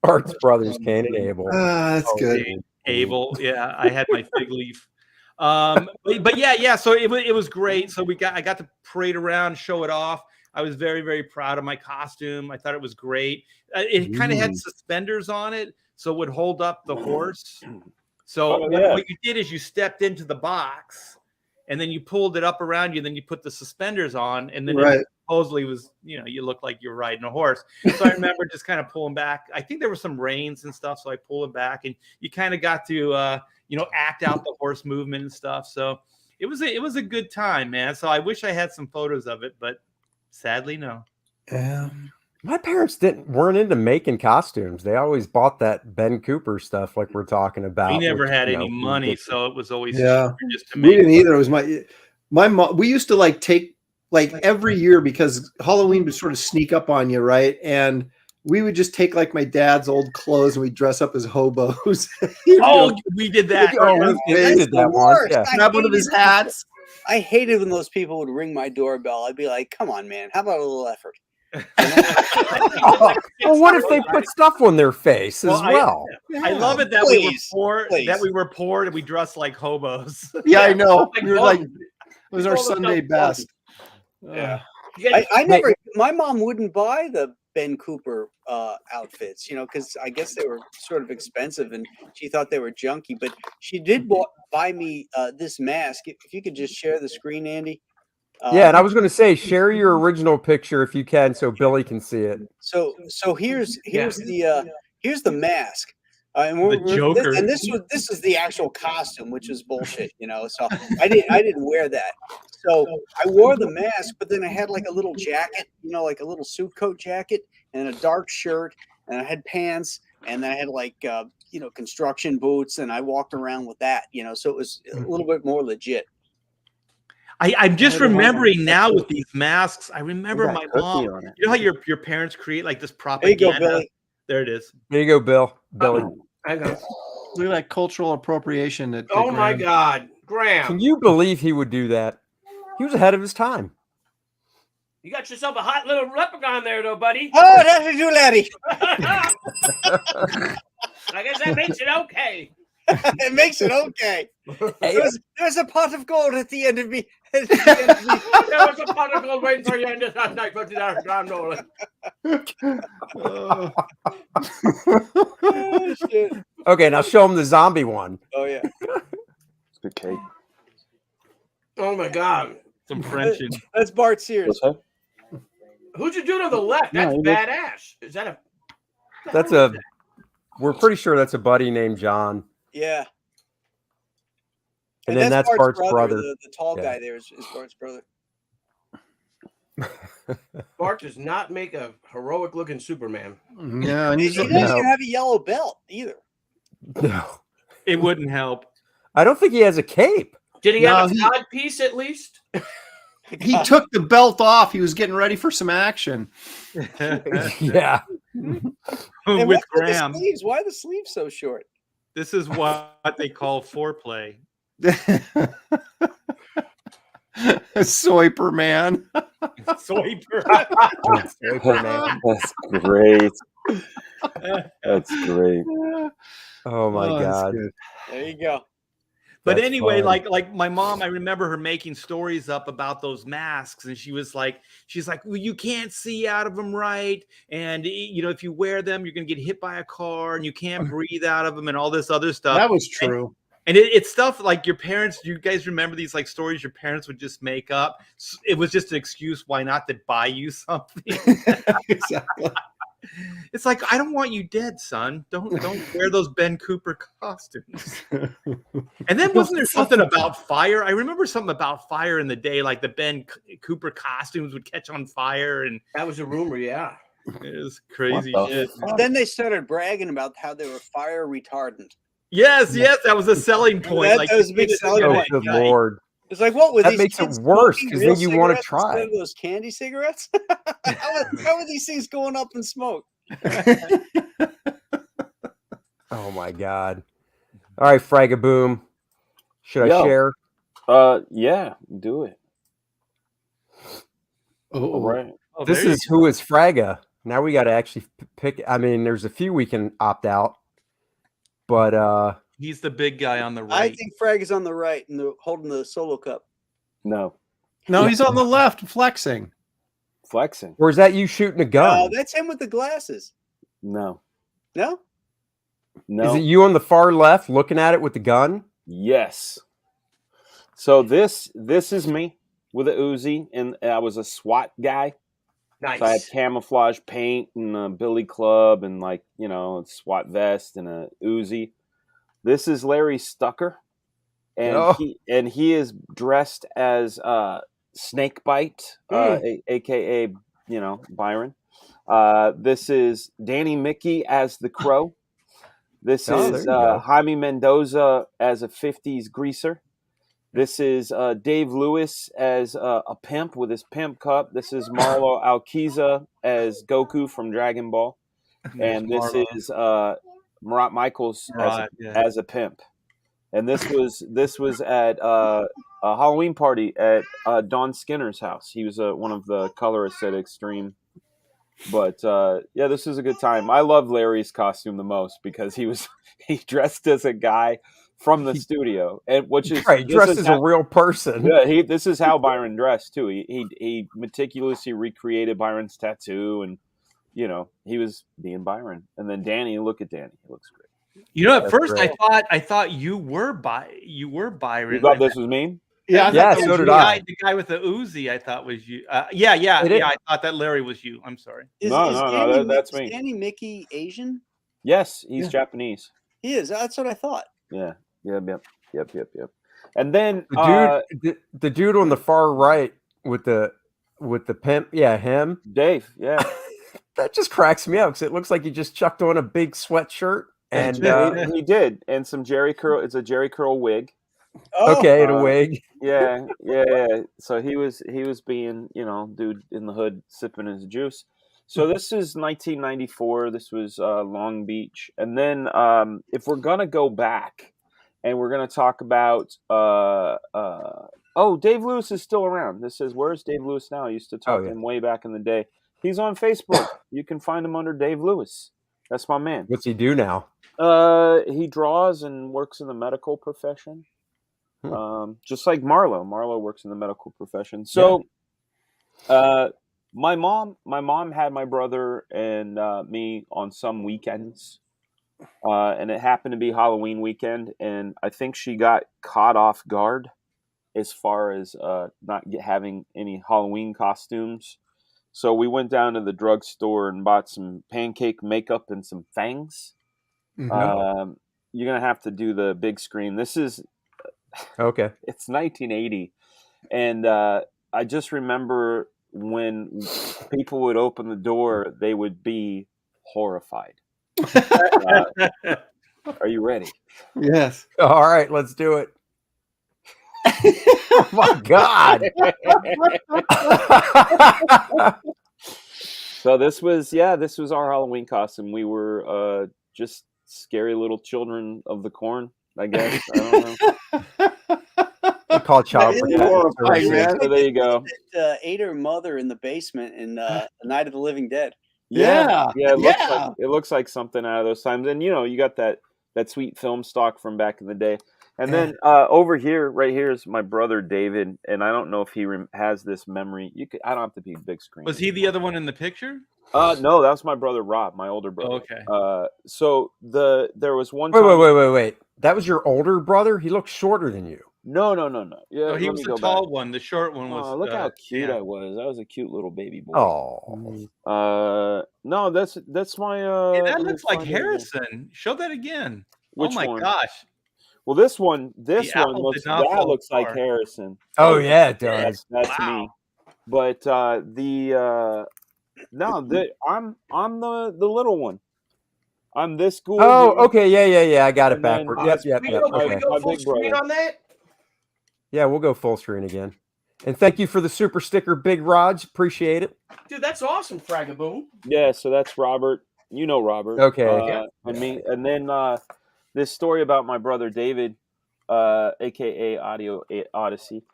Art's brothers, Cain and Abel.
That's good.
Abel, yeah, I had my fig leaf. But yeah. So it was great. So I got to parade around, show it off. I was very, very proud of my costume. I thought it was great. It kind of had suspenders on it, so it would hold up the horse. So what you did is you stepped into the box, and then you pulled it up around you. Then you put the suspenders on, and then it supposedly was, you know, you looked like you were riding a horse. So I remember just kind of pulling back. I think there were some reins and stuff, so I pulled it back, and you kind of got to you know, act out the horse movement and stuff. So it was a good time, man. So I wish I had some photos of it, but sadly, no.
My parents weren't into making costumes. They always bought that Ben Cooper stuff, like we're talking about.
We never
which,
had
you
any
know,
money, so it was always just to
We
make.
didn't either. It was my mom. We used to like take like every year, because Halloween would sort of sneak up on you, right? And we would just take like my dad's old clothes and we'd dress up as hobos.
Oh, we did that.
Oh, we did that once. Yeah.
Grab one of his hats.
I hated when those people would ring my doorbell. I'd be like, come on, man. How about a little effort?
Well, what if they put stuff on their face as well?
I love it that
Please,
we were poor.
please.
That we were poor and we dressed like hobos.
Yeah, I know.
Like
We were like, it
bugs.
was our
All the
Sunday
stuff
best.
Yeah.
I never, my mom wouldn't buy the Ben Cooper outfits, you know, because I guess they were sort of expensive and she thought they were junky. But she did buy me this mask. If you could just share the screen, Andy.
Yeah, and I was going to say, share your original picture if you can, so Billy can see it.
So here's the mask.
The Joker.
This is the actual costume, which is bullshit, you know. So I didn't wear that. So I wore the mask, but then I had like a little jacket, you know, like a little suit coat jacket, and a dark shirt, and I had pants, and then I had like you know, construction boots, and I walked around with that, you know. So it was a little bit more legit.
I'm just remembering now with these masks. I remember
got
my
cookie
mom.
on it.
You know how your parents create like this
There you
propaganda.
go, Billy.
There it is.
There you go, Billy.
I go.
Look at that cultural appropriation. That
Oh my
Graham-
God, Graham!
Can you believe he would do that? He was ahead of his time.
You got yourself a hot little leprechaun there, though, buddy.
Oh, that's a Hilarity.
I guess that makes it okay.
It makes it okay. There's a pot of gold at the end of me.
There was a pot of gold waiting for you in this last night, but Nolan.
Oh, shit.
Okay, now show him the zombie one.
Oh yeah.
It's good cake.
Oh my God!
Some French. And
That's Bart Sears.
What's that?
Who'd you do to the left? That's
No, you did.
badass. Is that a?
That's a. We're pretty sure that's a buddy named John.
Yeah.
And then that's Bart's brother.
The tall
Yeah.
guy there is Bart's brother.
Bart does not make a heroic looking Superman.
No, and
He
he's
doesn't even have a yellow belt either.
No,
it wouldn't help.
I don't think he has a cape.
Did he
No,
have a
he-
cod piece at least?
he took the belt off. He was getting ready for some action.
Yeah.
And
With
what are the
Graham.
sleeves? Why are the sleeves so short?
This is what they call foreplay.
Soiper man.
Soiper.
Man.
That's great. That's great.
Oh my
Oh, that's
God.
good.
There you go.
But
That's
anyway,
fun.
like my mom, I remember her making stories up about those masks, and she's like, well, you can't see out of them right, and you know, if you wear them, you're gonna get hit by a car, and you can't breathe out of them, and all this other stuff.
That was true.
And it's stuff like your parents. You guys remember these like stories your parents would just make up? It was just an excuse why not to buy you something.
Exactly.
It's like, I don't want you dead, son. Don't wear those Ben Cooper costumes. And then wasn't there something about fire? I remember something about fire in the day, like the Ben Cooper costumes would catch on fire, and
That was a rumor, yeah.
it was crazy
What the
shit.
But then they started bragging about how they were fire retardant.
Yes, that was a selling point.
That
like,
was a big selling
Oh,
point.
good Lord.
It's like, what were
That
these
makes it
kids
worse,
smoking
'cause
real
then you wanna
cigarettes
try.
instead of those candy cigarettes? how are these things going up in smoke?
Oh my God. All right, Fraga Boom. Should I
Yo.
share?
Yeah, do it. All
Oh,
right.
oh,
This
there you
is Who is Fraga. Now we got to actually pick. I mean, there's a few we can opt out, but
go. He's the big guy on the
I
right.
think Frag is on the right and holding the solo cup.
No.
no, he's on the left flexing.
Flexing.
or is that you shooting a
Oh,
gun?
that's him with the glasses.
No.
No?
No.
Is it you on the far left looking at it with the gun?
Yes. So this is me with a Uzi, and I was a SWAT guy.
Nice.
So I had camouflage paint and a billy club and a SWAT vest and a Uzi. This is Larry Stucker, and
Oh.
he is dressed as Snakebite, aka Byron. This is Danny Mickey as the Crow. This
Oh, there
is
you go.
Jaime Mendoza as a 50s greaser. This is Dave Lewis as a pimp with his pimp cup. This is Marlo Alquiza as Goku from Dragon Ball. And this
Marlo.
is Marat Michaels
Marat,
as a pimp. And this was at a Halloween party at Don Skinner's house. He was one of the colorists at Extreme. But this is a good time. I love Larry's costume the most because he dressed as a guy from the studio, and which is
Right,
this
dressed
is
as
how-
a real person.
Yeah, this is how Byron dressed too. He meticulously recreated Byron's tattoo, and he was being Byron. And then Danny, look at Danny, he looks great.
You know, at
That's
first
great.
I thought you were Byron.
You thought this was me?
Yeah,
Yeah,
The
so did
guy,
I.
the guy with the Uzi, I thought was you.
It is.
I thought that Larry was you. I'm sorry.
No, that's me.
Is Danny Mickey Asian?
Yes, he's Japanese.
He is. That's what I thought.
Yeah. Yep. And then
The dude on the far right with the pimp, yeah, him.
Dave, yeah.
That just cracks me up because it looks like he just chucked on a big sweatshirt and
he did, and some Jerry curl. It's a Jerry curl wig.
Oh,
okay, and a wig.
Yeah. So he was being, dude in the hood sipping his juice. So this is 1994. This was Long Beach, and then if we're gonna go back, and we're gonna talk about Dave Lewis is still around. This says, where's Dave Lewis now? I used to talk to him way back in the day. He's on Facebook. You can find him under Dave Lewis. That's my man.
What's he do now?
He draws and works in the medical profession. Just like Marlo. Marlo works in the medical profession. So, my mom had my brother and me on some weekends, and it happened to be Halloween weekend, and I think she got caught off guard as far as not having any Halloween costumes. So we went down to the drugstore and bought some pancake makeup and some fangs.
Mm-hmm.
You're gonna have to do the big screen. This is
okay.
It's 1980, and I just remember when people would open the door, they would be horrified. Are you ready?
Yes.
All right, let's do it. Oh my God.
So this was our Halloween costume. We were just scary little children of the corn, I guess. I don't know.
They call it child
horrifying, man.
So there you go.
Ate her mother in the basement in Night of the Living Dead.
Yeah.
It looks like something out of those times. And you got that sweet film stock from back in the day. And then over here, right here, is my brother David, and I don't know if he has this memory. I don't have to be big screen.
Was he the other one in the picture?
No, that was my brother Rob, my older brother.
Oh, okay.
So there was one time.
Wait. That was your older brher? He looked shorter than you.
No. Yeah,
Oh, he was the tall one. The short one was.
Oh, look how cute I was. I was a cute little baby boy.
Oh.
No, that's my.
That looks like Harrison. Show that again.
Which
oh my
one?
gosh.
Well, this one looks like Harrison.
Oh yeah, it does.
That's me. But I'm the little one. I'm this cool.
Oh, okay, yeah. I got it backward. Yep.
We go full screen on that?
Yeah, we'll go full screen again. And thank you for the super sticker, Big Rods. Appreciate it.
Dude, that's awesome, Fraga Boom.
Yeah, so that's Robert. You know Robert.
Okay.
And me, and then this story about my brother David, aka Audio Odyssey.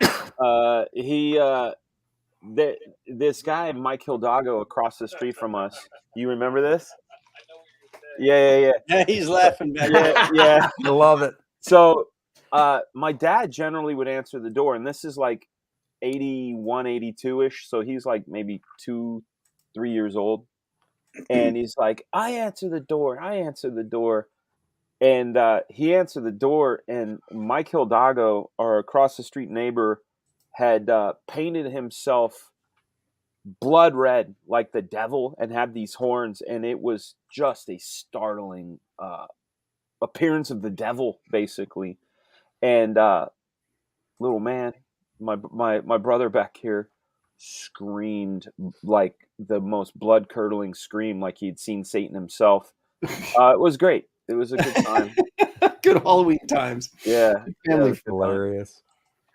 This guy Mike Hildago across the street from us. You remember this? Yeah.
Yeah, he's laughing back.
Yeah.
I love it.
So my dad generally would answer the door, and this is like 81, 82-ish. So he's like maybe 2-3 years old. And he's like, I answer the door. And he answered the door, and Mike Hildago, our across the street neighbor, had painted himself blood red like the devil and had these horns, and it was just a startling appearance of the devil, basically. And little man, my brother back here screamed like the most blood-curdling scream, like he'd seen Satan himself. It was great. It was a good time.
Good Halloween times.
Yeah.
Family
hilarious.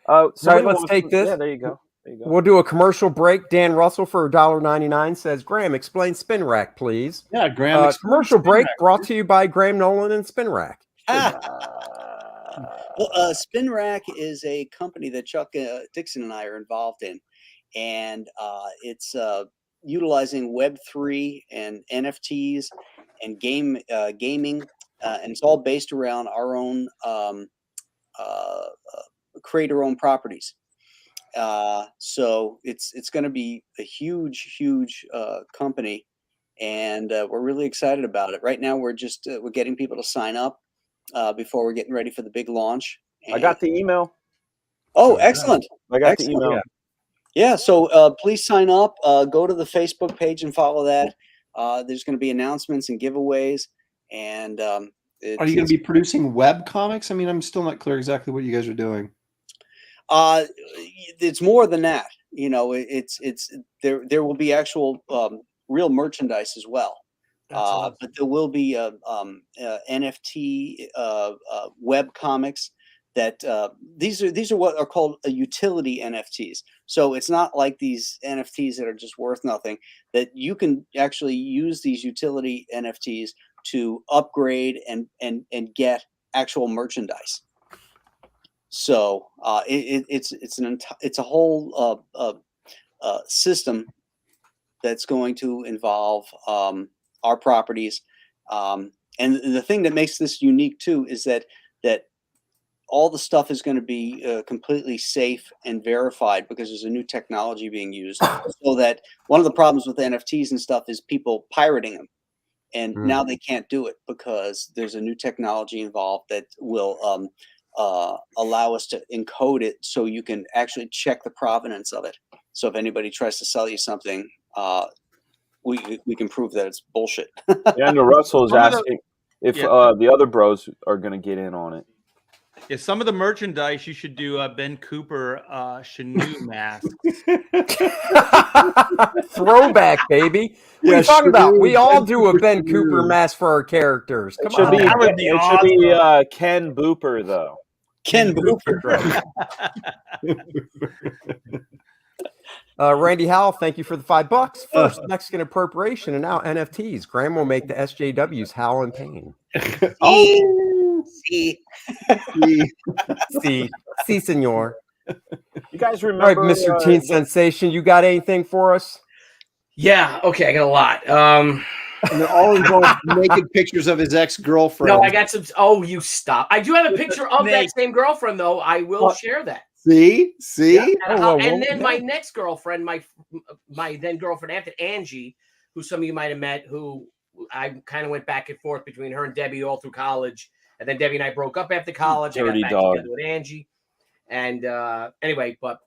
So
right, let's take this.
Yeah, there you go.
We'll do a commercial break. Dan Russell for $1.99 says, Graham, explain Spin Rack, please.
Yeah, Graham.
Commercial break brought to you by Graham Nolan and Spin Rack.
Well, Spin Rack is a company that Chuck Dixon and I are involved in, and it's utilizing Web3 and NFTs and gaming, and it's all based around our own create our own properties. So it's going to be a huge company, and we're really excited about it. Right now, we're getting people to sign up before we're getting ready for the big launch.
I got the email.
Oh, excellent!
I got the email.
Yeah. So please sign up. Go to the Facebook page and follow that. There's going to be announcements and giveaways, and
Are you going to be producing web comics? I mean, I'm still not clear exactly what you guys are doing.
It's more than that. You know, it's there will be actual real merchandise as well.
Awesome.
But there will be NFT web comics that these are what are called utility NFTs. So it's not like these NFTs that are just worth nothing, that you can actually use these utility NFTs to upgrade and get actual merchandise. So it's a whole system that's going to involve our properties, and the thing that makes this unique too is that all the stuff is going to be completely safe and verified, because there's a new technology being used. So that one of the problems with NFTs and stuff is people pirating them, and now they can't do it because there's a new technology involved that will allow us to encode it so you can actually check the provenance of it. So if anybody tries to sell you something, we can prove that it's bullshit.
And Russell is asking if the other bros are going to get in on it.
Yeah, some of the merchandise you should do Ben Cooper Chenu mask.
Throwback, baby. What are you talking about? We all do a Ben Cooper mask for our characters. Come on.
That would be awesome.
Should be Ken Booper, though.
Ken Booper.
Randy Howell, thank you for the $5. First, Mexican appropriation, and now NFTs. Graham will make the SJWs howl in pain.
See,
senor.
You guys
All
remember?
right, Mr. Teen Sensation, you got anything for us?
Yeah. Okay, I got a lot.
And they're all involved naked pictures of his ex-girlfriend.
No, I got some. Oh, you stop! I do have a picture of that same girlfriend, though. I will share that.
See.
Yeah, and then my next girlfriend, my then girlfriend after, Angie, who some of you might have met, who I kind of went back and forth between her and Debbie all through college, and then Debbie and I broke up after college. I got back together with Angie, and anyway, but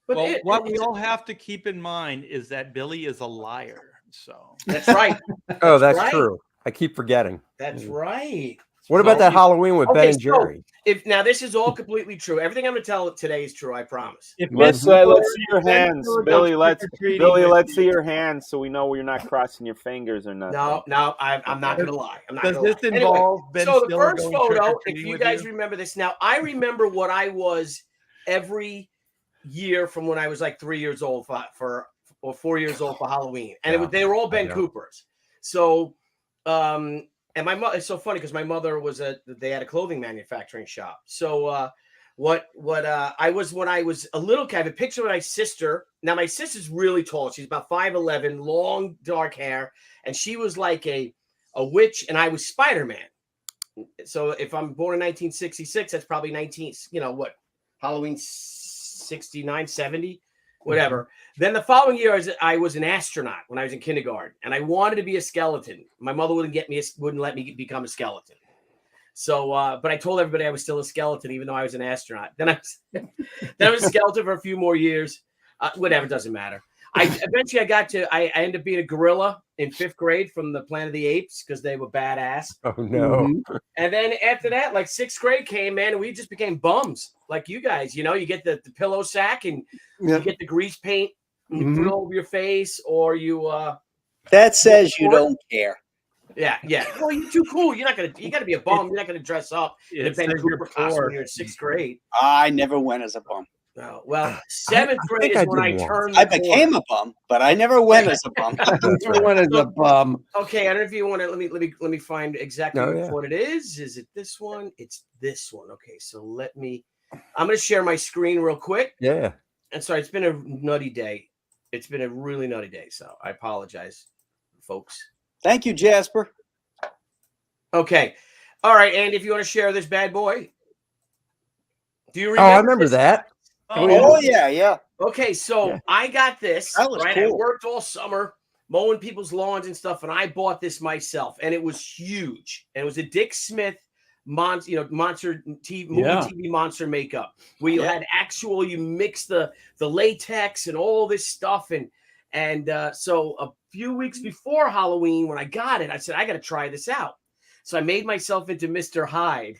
what we all have to keep in mind is that Billy is a liar. So
that's right.
That's right. True. I keep forgetting.
That's right.
What about that Halloween with Ben and Jerry?
If now this is all completely true. Everything I'm going to tell today is true. I promise.
Let's see your hands, Billy. Let's see your hands so we know you're not crossing your fingers or nothing.
No, I'm not going to lie. I'm not
Does
gonna
this
lie.
involve Ben?
So the first
going
photo, if
trick-or-treating
you
with
guys remember this, now I remember what I was every year from when I was like 3 years old or 4 years old for Halloween, and they were all Ben Coopers. So, and my mother, it's so funny because my mother they had a clothing manufacturing shop. So, what I was when I was a little kid, I have a picture of my sister. Now my sister's really tall. She's about 5'11", long dark hair, and she was like a witch, and I was Spider-Man. So if I'm born in 1966, that's probably Halloween 69, 70. Whatever. Then the following year, I was an astronaut when I was in kindergarten, and I wanted to be a skeleton. My mother wouldn't let me become a skeleton. So, but I told everybody I was still a skeleton, even though I was an astronaut. Then I was a skeleton for a few more years. Whatever, doesn't matter. Eventually I ended up being a gorilla in 5th grade from the Planet of the Apes because they were badass.
Oh no!
And then after that, like 6th grade came, man, and we just became bums like you guys. You know, you get the pillow sack and you get the grease paint and you put it over your face, or you.
That says you don't care.
Yeah. Well, you're too cool. You got to be a bum. You're not going to dress up in a Ben Cooper costume when you're in 6th grade.
I never went as a bum.
No, well, 7th grade is when I turned.
I became a bum, but I never went as a bum.
Never went as a bum.
Okay, I don't know if you want to. Let me find exactly what it is. Is it this one? It's this one. Okay, so I'm going to share my screen real quick.
Yeah.
And sorry, it's been a nutty day. It's been a really nutty day, so I apologize, folks.
Thank you, Jasper.
Okay, all right, Andy, if you want to share this bad boy. Do you remember?
Oh, I remember that.
Oh yeah.
Okay, so I got this.
That was
right.
cool.
I worked all summer mowing people's lawns and stuff, and I bought this myself, and it was huge. And it was a Dick Smith monster TV monster makeup, where you had you mix the latex and all this stuff, and so a few weeks before Halloween, when I got it, I said I got to try this out. So I made myself into Mr. Hyde.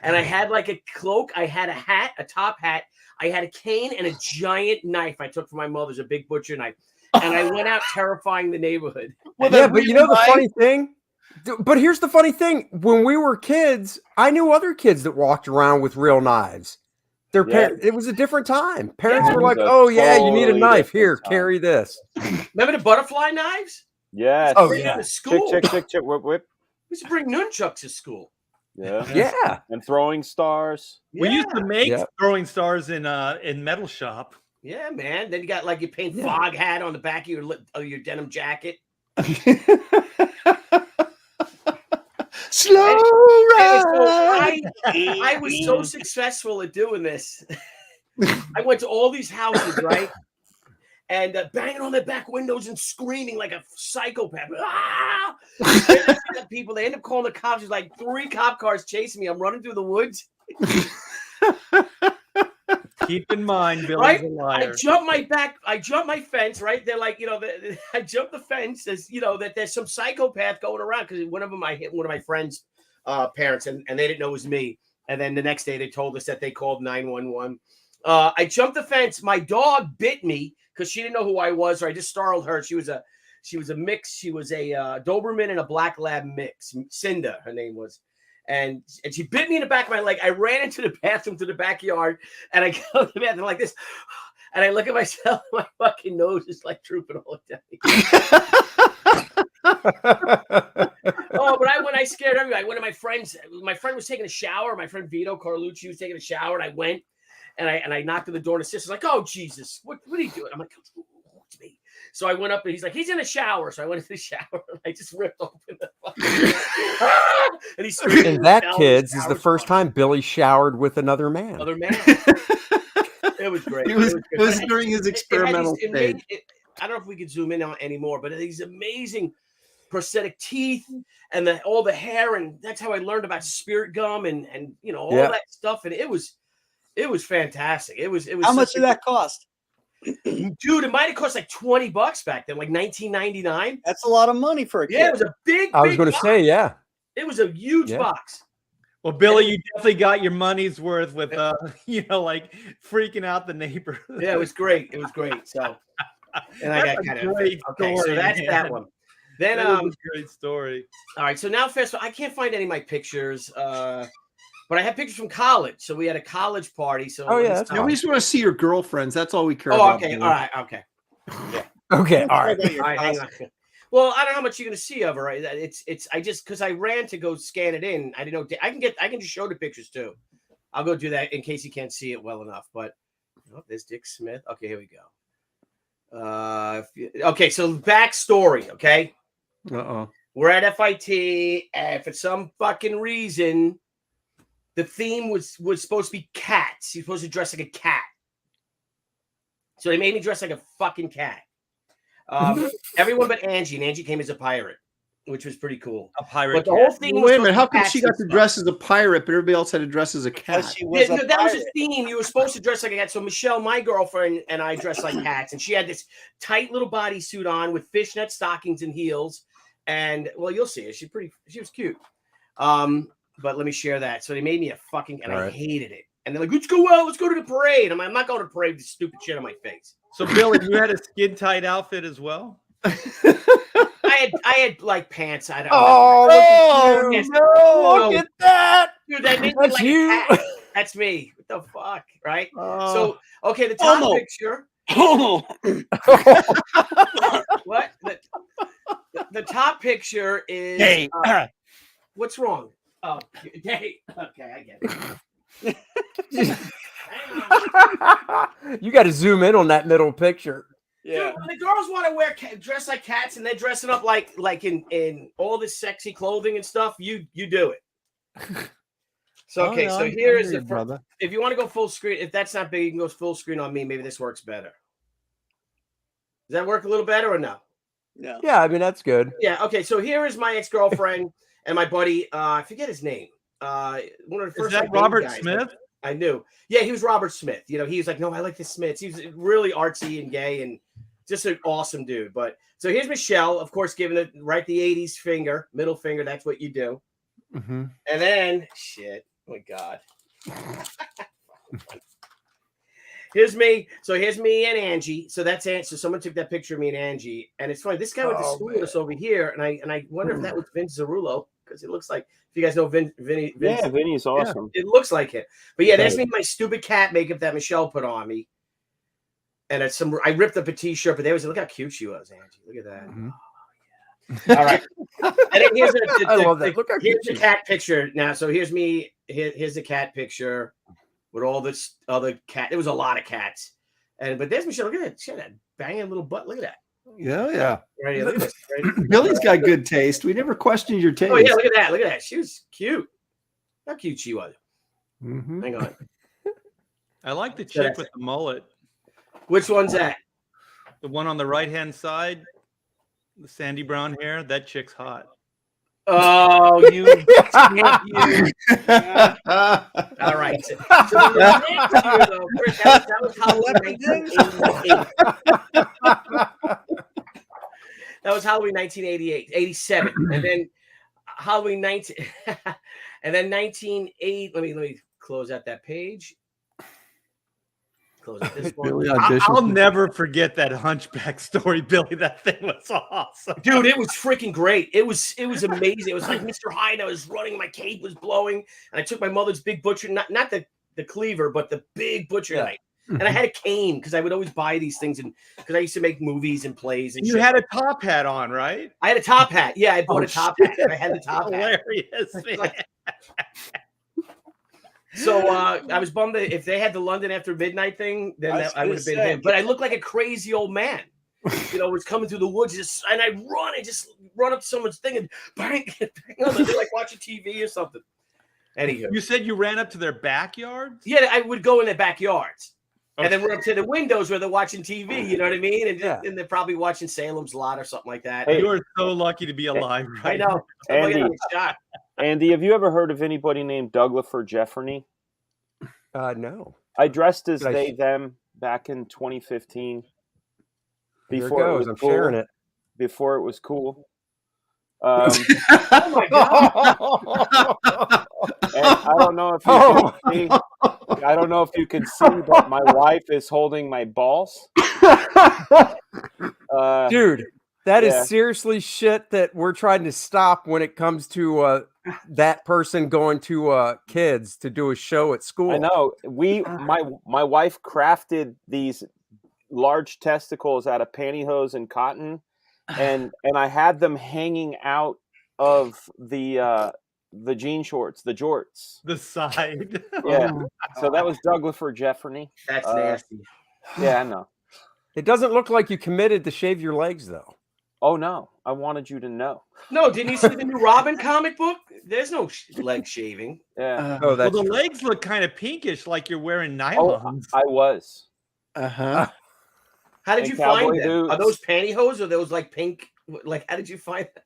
And I had like a cloak. I had a hat, a top hat. I had a cane and a giant knife I took from my mother's, a big butcher knife. And I went out terrifying the neighborhood.
Well, yeah, but you know the funny thing? But here's the funny thing. When we were kids, I knew other kids that walked around with real knives. Their parents, it was a different time. Parents were like, "Oh yeah, you need a knife. Here, carry this."
Remember the butterfly knives?
Yes.
Oh
Bring them
yeah.
to school.
Chick, whip, whip.
We used to bring nunchucks to school.
Yeah.
Yeah.
And throwing stars.
We used to make
Yep.
throwing stars in metal shop.
Yeah, man. Then you got like your paint fog hat on the back of your denim jacket.
Slow ride.
I was so successful at doing this. I went to all these houses, right? And banging on their back windows and screaming like a psychopath. Ah! People, they end up calling the cops. There's like 3 cop cars chasing me. I'm running through the woods.
Keep in mind, Billy's
Right?
a liar.
I jumped my fence, right? They're like, I jumped the fence. There's, that there's some psychopath going around because one of them I hit one of my friends' parents and they didn't know it was me. And then the next day they told us that they called 911. I jumped the fence. My dog bit me because she didn't know who I was, or I just startled her. She was a mix. She was a Doberman and a black lab mix. Cinda, her name was. And she bit me in the back of my leg. I ran into the bathroom to the backyard, and I go to the bathroom like this, and I look at myself. My fucking nose is like drooping all the time. When I scared everybody. One of my friends, my friend was taking a shower. My friend Vito Carlucci was taking a shower, and I went, and I knocked on the door, and the sister's like, "Oh Jesus, what are you doing?" I'm like, "Oh, it's me." So I went up and he's like, "He's in the shower." So I went into the shower and I just ripped open the fucking and he's screaming.
And that, kids, is the first time Billy showered with another man.
Another man. It was great.
It was during his experimental stage.
I don't know if we could zoom in on anymore, but these amazing prosthetic teeth and all the hair, and that's how I learned about spirit gum and all that stuff. And it was fantastic. It was.
How much did that cost?
Dude, it might have cost like $20 back then, like 1999.
That's a lot of money for a kid.
Yeah, it was a big.
I was going to say, yeah.
It was a huge box.
Well, Billy, you definitely got your money's worth with, like freaking out the neighborhood.
Yeah, it was great. It was great. So, and I got kind of
great
okay.
story,
So that's
man.
that one. Then,
That was a great story.
all right. So now, first, I can't find any of my pictures. But I have pictures from college. So we had a college party. So
Oh, yeah, that's
Yeah, we just want to see your girlfriends. That's all we care
Oh,
about.
okay.
Billy.
All right. Okay.
Okay, all right.
All right. Hang on. Well, I don't know how much you're going to see of her. Right? It's. I just because I ran to go scan it in. I didn't know. I can just show the pictures too. I'll go do that in case you can't see it well enough. But there's Dick Smith. Okay, here we go. Okay, so backstory. Okay, we're at FIT, and for some fucking reason, the theme was supposed to be cats. You're supposed to dress like a cat. So they made me dress like a fucking cat. Everyone but Angie, and Angie came as a pirate, which was pretty cool.
A pirate.
But the whole thing was
Wait a minute. How come
cats
she got
and
to
stuff.
dress as a pirate, but everybody else had to dress as a cat?
Because she was a
That was a
pirate.
theme. You were supposed to dress like a cat. So Michelle, my girlfriend, and I dressed like cats, and she had this tight little bodysuit on with fishnet stockings and heels. And well, you'll see her. She was cute. But let me share that. So they made me a fucking, and I hated it. And they're like, let's go out. Let's go to the parade. I'm not going to the parade with this stupid shit on my face.
So, Billy, you had a skin tight outfit as well?
I had like pants. I don't
Oh,
know.
look at that.
Dude, that made me
That's
like
you.
a cat. That's me. What the fuck, right?
Oh.
So, okay, the top
Homo.
picture. What? The top picture is.
Hey.
What's wrong? Oh, hey. Okay, I get it.
You got to zoom in on that middle picture.
Dude, when the girls want to dress like cats and they're dressing up like in all this sexy clothing and stuff, you do it. So okay, so here is the
brother.
if you want to go full screen, if that's not big, you can go full screen on me. Maybe this works better. Does that work a little better or no?
No.
Yeah, I mean, that's good.
Yeah. Okay. So here is my ex-girlfriend and my buddy. I forget his name. One of the first.
Is that Robert Smith?
I knew. Yeah, he was Robert Smith. He was like, no, I like the Smiths. He was really artsy and gay, and just an awesome dude. But so here's Michelle, of course, giving it right the 80s finger, middle finger. That's what you do.
Mm-hmm.
And then shit. Oh my God. Here's me. So here's me and Angie. So that's it. So someone took that picture of me and Angie. And it's funny. This guy went to school with us over here. And I wonder if that was Vince Zarullo, because it looks like, if you guys know Vinny.
Yeah, Vinny's awesome.
It looks like him. But yeah, there's me my stupid cat makeup that Michelle put on me. And it's I ripped up a t-shirt, but they was, look how cute she was, Angie. Look at that.
Mm-hmm.
Oh, yeah. All right. And then here's
I love that. Look how
here's
cute
the cat picture. Now, so here's me. Here's the cat picture with all this other cat. There was a lot of cats. But there's Michelle. Look at that. She had that banging little butt. Look at that.
Yeah.
Right here. Look at this. Right?
Billy's got good taste. We never questioned your taste.
Oh, yeah. Look at that. Look at that. She was cute. How cute she was.
Mm-hmm.
Hang on.
I like the chick with the mullet.
Which one's that?
The one on the right-hand side, the sandy brown hair. That chick's hot.
Oh, you. You. All right. So the next year, though, that was Halloween 1988. That was Halloween 87. And then Halloween 19 and then 1980. Let me close out that page. Close out this one.
I'll never forget that Hunchback story, Billy. That thing was awesome.
Dude, it was freaking great. It was amazing. It was like Mr. Hyde. I was running, my cape was blowing, and I took my mother's big butcher, not the cleaver, but the big butcher knife. And I had a cane because I would always buy these things, and because I used to make movies and plays. And
you had a top hat on, right?
I had a top hat. Yeah, I bought a top hat. I had the top hat.
Hilarious, man.
So I was bummed that if they had the London After Midnight thing, then I would have been him. But I looked like a crazy old man. Was coming through the woods, and I just run up to someone's thing and bang, they're like watching TV or something. Anywho,
you said you ran up to their backyards?
Yeah, I would go in their backyards. And then we're up to the windows where they're watching TV, you know what I mean? And they're probably watching Salem's Lot or something like that.
Hey, you are so lucky to be alive right
I know.
Andy, have you ever heard of anybody named Douglafer Jefferney?
No.
I dressed as them back in 2015. Before
I'm sharing it.
Before it was cool.
Oh my God.
And I don't know if you can see. I don't know if you can see, but my wife is holding my balls.
Dude, that is seriously shit that we're trying to stop when it comes to that person going to kids to do a show at school.
I know. My wife crafted these large testicles out of pantyhose and cotton, and I had them hanging out of the jean shorts, the jorts.
The side.
Yeah. So that was Douglafer Jefferney.
That's nasty.
Yeah, I know.
It doesn't look like you committed to shave your legs, though.
Oh, no. I wanted you to know.
No, didn't you see the new Robin comic book? There's no leg shaving.
Yeah.
Oh, that's
well, the legs look kind of pinkish, like you're wearing nylons.
I was.
Uh-huh.
How did you find them? Boots. Are those pantyhose or those like pink? Like, how did you find them?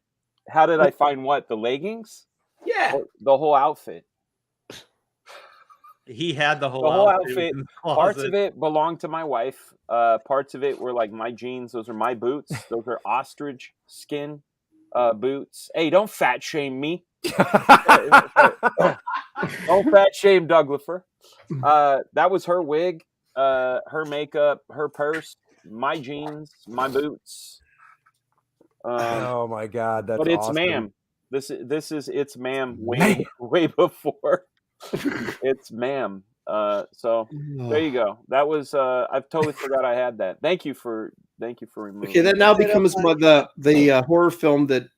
How did I find what? The leggings?
Yeah.
The whole outfit.
He had the whole
outfit. Parts of it belonged to my wife. Parts of it were like my jeans. Those are my boots. Those are ostrich skin boots. Hey, don't fat shame me. Don't fat shame Douglafer. That was her wig, her makeup, her purse, my jeans, my boots.
Oh my God, that's
but it's
awesome.
ma'am. This is it's ma'am way before it's ma'am. So there you go. That was I've totally forgot I had that. Thank you for removing.
Okay, that now becomes the horror film that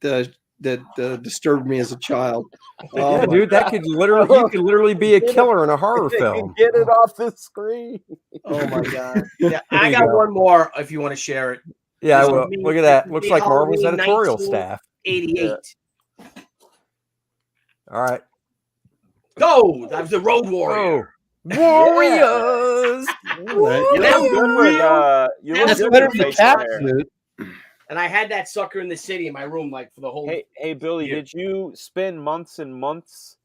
disturbed me as a child.
Yeah, dude, that could literally be a killer in a horror film.
Get it off the screen.
Oh my God. Yeah, I got one more if you want to share it.
Yeah, I will. Look at that. Looks like Marvel's editorial staff.
88.
Yeah. All right.
Go! That was the Road Warrior.
Warriors.
That's better than cat food.
And I had that sucker in the city in my room, like for the whole.
Hey, Billy, did you spend months and months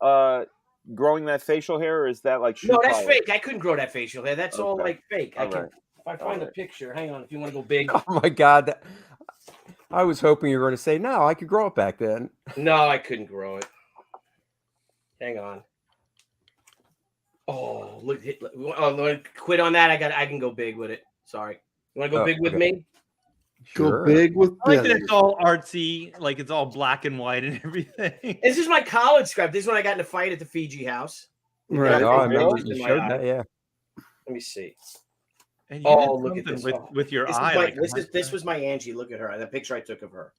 growing that facial hair, or is that like?
No, that's fake. I couldn't grow that facial hair. That's all like fake. If I find a picture, hang on. If you want to go big.
Oh my God. I was hoping you were going to say, no, I could grow it back then.
No, I couldn't grow it. Hang on. Oh, look! Oh, quit on that. I can go big with it. Sorry. You want to go big with me?
Sure.
Go big with
I like that
Billy.
it's all artsy, like it's all black and white and everything.
This is my college script. This is when I got in a fight at the Fiji house.
Right.
Oh, I remember
Pictures
you
in my
showed
eye.
that, yeah.
Let me see.
And you
Oh,
did
look at
something
this.
with your
This is
eye.
my-
like,
this was my Angie. Look at her. That picture I took of her.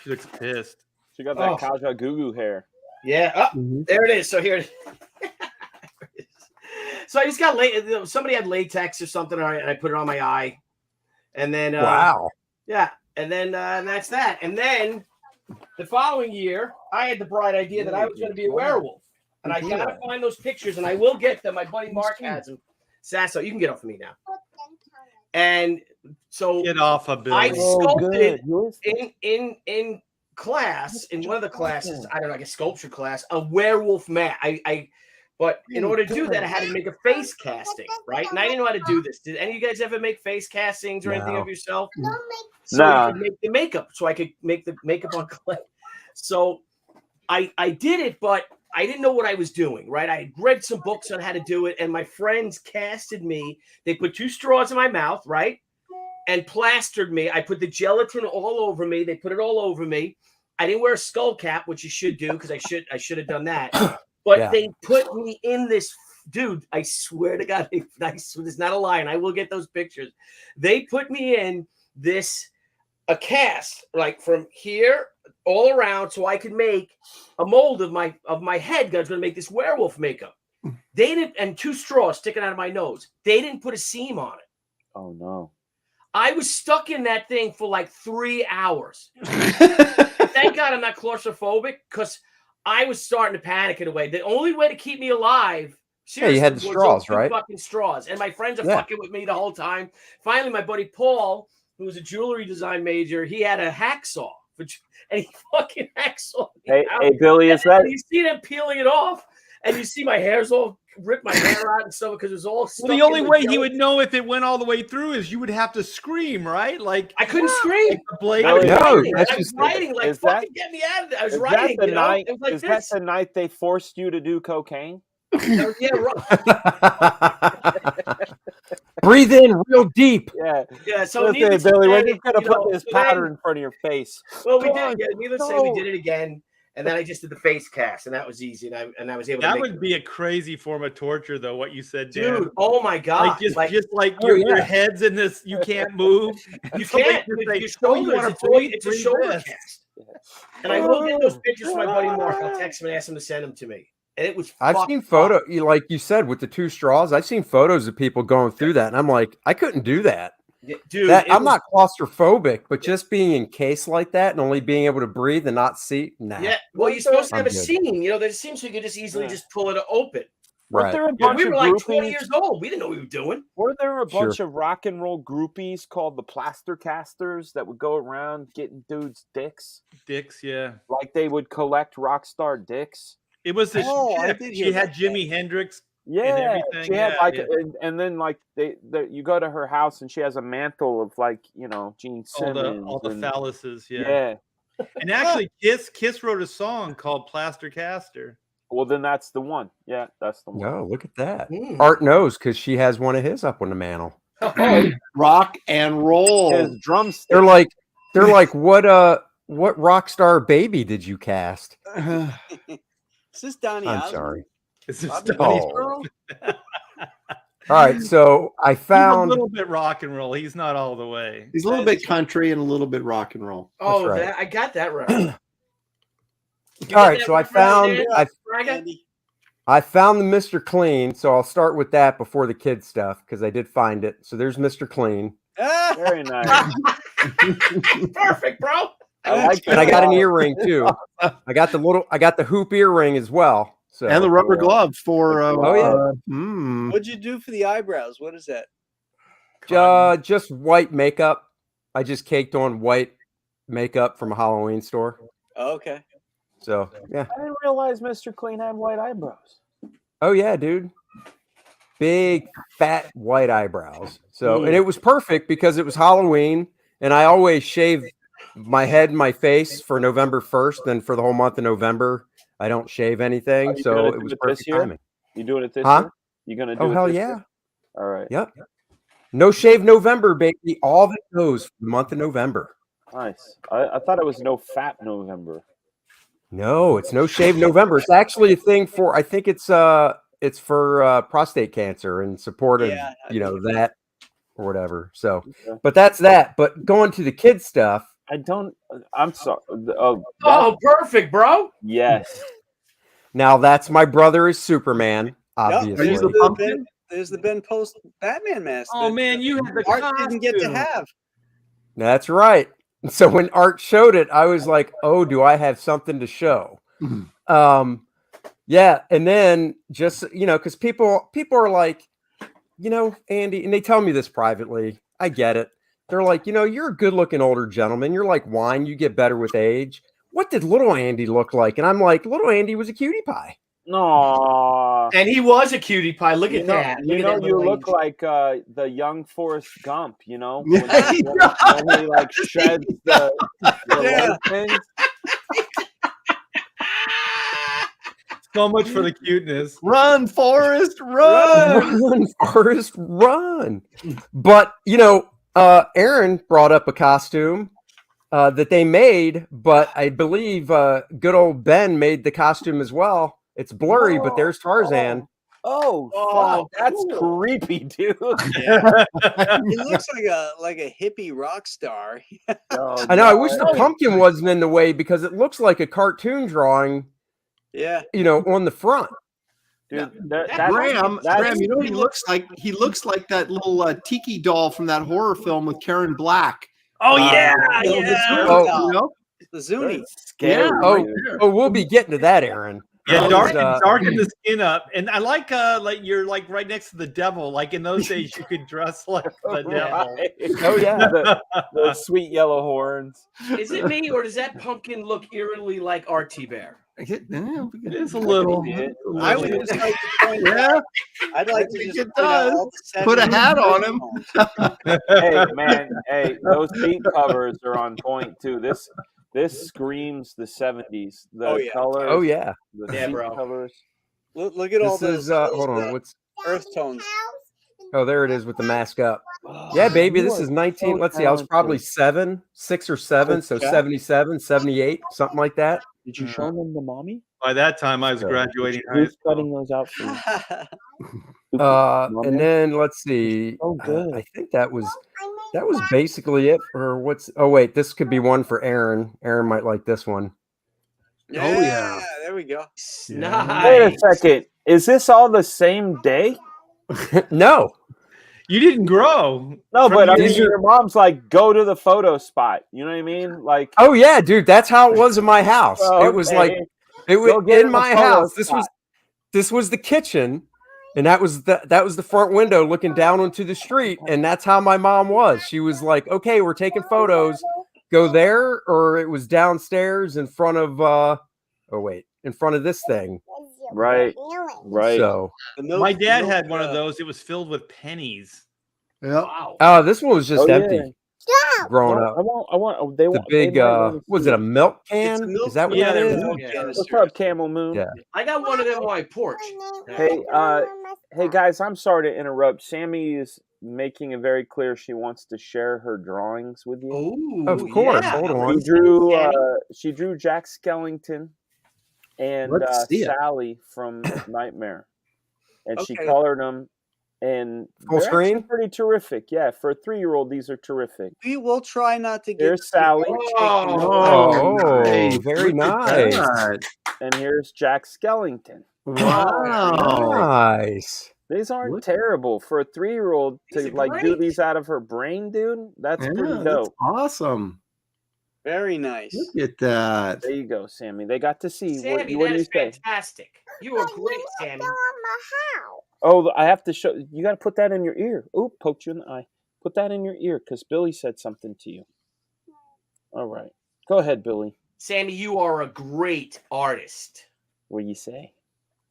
she looks pissed.
She got that
Oh.
Kaja Gugu hair.
Yeah. Oh,
Mhm.
there it is. So here it is. So I just got somebody had latex or something, and I put it on my eye, and then
Wow.
yeah, and then that's that. And then the following year, I had the bright idea that I was going to be a werewolf, and I gotta find those pictures, and I will get them. My buddy Mark has them. Sasso, you can get off of me now. And so
Get off of Billy.
I sculpted
Who is
in class, in one of the classes, I don't know, like a sculpture class, a werewolf man. But in order to do that, I had to make a face casting, right? And I didn't know how to do this. Did any of you guys ever make face castings or anything
No.
of yourself? So
Nah.
you could make the makeup, so I could make the makeup on clay. So I did it, but I didn't know what I was doing, right? I read some books on how to do it, and my friends casted me. They put 2 straws in my mouth, right? And plastered me. I put the gelatin all over me. They put it all over me. I didn't wear a skull cap, which you should do because I should have done that. But
Yeah.
they put me in this, dude. I swear to God, this is not a lie, and I will get those pictures. They put me in a cast, like from here all around, so I could make a mold of my head. I was going to make this werewolf makeup. They didn't, and 2 straws sticking out of my nose. They didn't put a seam on it.
Oh no.
I was stuck in that thing for like 3 hours. Thank God I'm not claustrophobic because I was starting to panic in a way. The only way to keep me alive,
Yeah, you had the
was those
straws,
2
right?
fucking straws. And my friends are
Yeah.
fucking with me the whole time. Finally, my buddy Paul, who was a jewelry design major, he had a hacksaw. And he fucking hacksawed me
Hey,
out.
hey, Billy, is that
And you see them peeling it off, and you see my hair's all ripped my hair out and stuff because it was all stuck.
Well, the only
in
way he
gelatin.
would know if it went all the way through is you would have to scream, right? Like
I couldn't scream.
like the blade.
I was
No,
writing.
that's
I was
just-
writing like
is that-
fucking get me out of there. I was
is
writing.
that the
You know?
night?
It was like
Is
this.
that the night they forced you to do cocaine?
Yeah, right.
Breathe in real deep.
Yeah.
Yeah. So
Listen,
needless to
Billy, we're
say,
just gonna
you know,
put this
so then-
powder in front of your face.
Well, we
Come
did.
on,
Yeah, needless to say, we
go.
did it again, and then I just did the face cast, and that was easy, and I was able
That
to make
would be a crazy form of torture, though. What you said, Dan.
dude. Oh my god!
Like just like
Oh,
your
yeah.
head's in this, you can't move.
you
Somebody
can't.
just
Your
say, "Oh, you
shoulders.
wanna
It's,
breathe?
it's a
Breathe
shoulder
this."
cast. And I will get those pictures to my buddy Mark. I'll text him and ask him to send them to me. And it was.
I've
fucked
seen
up.
like you said, with the 2 straws. I've seen photos of people going through that, and I'm like, I couldn't do that.
Yeah, dude.
That
it
I'm
was-
not claustrophobic, but just being encased like that and only being able to breathe and not see, nah.
Yeah. Well, you're supposed to have
I'm
a
good.
seam. You know, there's a seam, so you could just easily just pull it open.
Weren't
Right.
there a
Yeah,
bunch
we
of
were like 20
groupies?
years old. We didn't know what we were doing.
Were there a bunch
Sure.
of rock and roll groupies called the plaster casters that would go around getting dudes' dicks?
Dicks, yeah.
Like they would collect rock star dicks?
It was this.
Oh, I
chick.
did
She
hear
had
about
Jimi Hendrix.
Yeah,
everything,
she had
yeah,
like,
yeah.
and then like you go to her house and she has a mantle of like Gene Simmons,
All the
and-
phalluses, yeah.
yeah.
And actually, Kiss wrote a song called Plaster Caster.
Well, then that's the one. Yeah, that's the one.
No, look at that.
Hmm.
Art knows because she has one of his up on the mantle.
Rock and roll.
His drumstick.
They're like, what rock star baby did you cast?
Is this Donnie
I'm
Osmond?
sorry.
Is this
Bobby
Donnie's
Oh.
Girl?
All right, so I
He's a
found
little bit rock and roll. He's not all the way.
He's a little bit country and a little bit rock and roll.
Oh,
right.
I got that right.
all right, so I found
Andy.
I found the Mr. Clean, so I'll start with that before the kid stuff because I did find it. So there's Mr. Clean,
Ah!
Very nice.
Perfect, bro.
I like
and I got an earring too. I got the hoop earring as well. So
And the rubber glove for
What'd you do for the eyebrows? What is that?
just white makeup. I just caked on white makeup from a Halloween store.
Oh, okay.
So yeah.
I didn't realize Mr. Clean had white eyebrows.
Oh yeah, dude. big fat white eyebrows. So and it was perfect because it was Halloween, and I always shave my head and my face for November 1st. Then for the whole month of November, I don't shave anything.
Are you
So
gonna
it
do
was
it this
perfect
year?
timing.
You doing it this
Huh?
year? You gonna do
Oh
it
hell
this
yeah!
year? All right.
Yep. No shave November, baby. All that goes for the month of November.
Nice. I thought it was no fat November.
No, it's no shave November. It's actually a thing for. I think it's for prostate cancer and support of
Yeah, I think
that or whatever. So,
Okay.
but that's that. But going to the kid stuff.
I don't. I'm sorry. Oh,
Oh, perfect, bro.
yes.
Now that's my brother is Superman.
Yep,
Obviously,
Are you the pumpkin?
There's the Ben Post Batman mask.
Oh
that
man, you had the
Art
costume.
didn't get to have.
that's right. So when Art showed it, I was like, "Oh, do I have something to show?" Yeah, and then just because people are like, Andy, and they tell me this privately. I get it. They're like, you're a good-looking older gentleman. You're like wine. You get better with age. What did little Andy look like? And I'm like, little Andy was a cutie pie.
No.
And he was a cutie pie. Look at that.
You
Look
know,
at that
you
little
look
angel.
like the young Forrest Gump. You know,
Yeah,
when he like sheds the leg things.
So much for the cuteness.
Run, Forrest, run!
Run, Forrest, run. But Aaron brought up a costume that they made, but I believe good old Ben made the costume as well. It's blurry, but there's Tarzan.
Oh, fuck, that's creepy, dude.
Yeah, he looks like a hippie rock star.
Oh,
I know. I wish
no.
the pumpkin wasn't in the way because it looks like a cartoon drawing.
Yeah,
On the front.
Dude,
Graham,
that's-
you know what he looks like? He looks like that little tiki doll from that horror film with Karen Black.
Oh yeah,
The Zuni,
Oh,
you know?
the Zuni.
scary.
Oh,
dude.
oh, we'll be getting to that, Aaron.
yeah.
That
Darken
was,
the skin up, and I like you're like right next to the devil. Like in those days, you could dress like the devil.
Right.
Oh yeah.
The sweet yellow horns.
Is it me or does that pumpkin look eerily like Artie Bear?
It is a little.
I would just like to point out. I'd like to just
it
point out
does.
all the
Put a
70s
hat on him.
tones.
Hey man, hey, those beat covers are on point too. This screams the 70s. The
Oh, yeah.
colors.
Oh yeah.
The
Yeah,
beat
bro.
covers.
Look at all
This
those.
is hold on. What's
earth tones?
oh there it is with the mask up. Yeah, baby. This is 19. Let's see. I was probably 6 or 7, so 77, 78, something like that.
Did you show them to mommy?
By that time, I was graduating high
Who's
school.
cutting those out for you?
And then let's see.
Oh, good.
I think that was basically it for what's. Oh wait, this could be one for Aaron. Aaron might like this one.
Yeah, there we go.
Nice.
Wait a second. Is this all the same day?
No.
You didn't grow.
No, but I mean,
These are-
your mom's like, go to the photo spot. You know what I mean? Like,
Oh yeah, dude. That's how it was in my house.
Oh,
It was
okay.
like it
Go
was
get
in
him a
my
photo
house.
spot.
This was the kitchen, and that was the front window looking down onto the street, and that's how my mom was. She was like, "Okay, we're taking photos. Go there," or it was downstairs in front of in front of this thing.
right, right.
So,
My dad had one of those. It was filled with pennies.
Yeah.
Wow.
this one was just
Oh,
empty.
yeah.
Growing
I
up,
want. They
the
want.
big
they might wanna
was
see
it a milk can?
It's a milk
Is that what
yeah,
that
there
is?
was
Yeah.
canister.
What's up, Camel Moon?
Yeah.
I got one of them on my porch.
Hey guys, I'm sorry to interrupt. Sammy is making it very clear she wants to share her drawings with you.
Ooh,
Of course.
yeah.
Hold
She
on.
drew.
Sammy?
She drew Jack Skellington and
Let's see it.
Sally from Nightmare, and she
Okay.
colored them. And
Full
they're actually
screen?
pretty terrific. Yeah, for a 3-year-old, these are terrific.
We will try not to get.
Here's Sally.
Oh,
nice.
very
Look at
nice.
that.
And here's Jack Skellington.
Wow.
Nice.
These aren't
Look-
terrible for a 3-year-old
These
to
are
like do
great.
these out of her brain, dude. That's
Yeah,
pretty
that's
dope.
awesome.
Very nice.
Look at that.
There you go, Sammy. They got to see.
Sammy,
what
that
do you
is
say?
fantastic. You are great, Sammy.
Oh, I have to show. You got to put that in your ear. Oop, poked you in the eye. Put that in your ear because Billy said something to you. All right, go ahead, Billy.
Sammy, you are a great artist.
What do you say?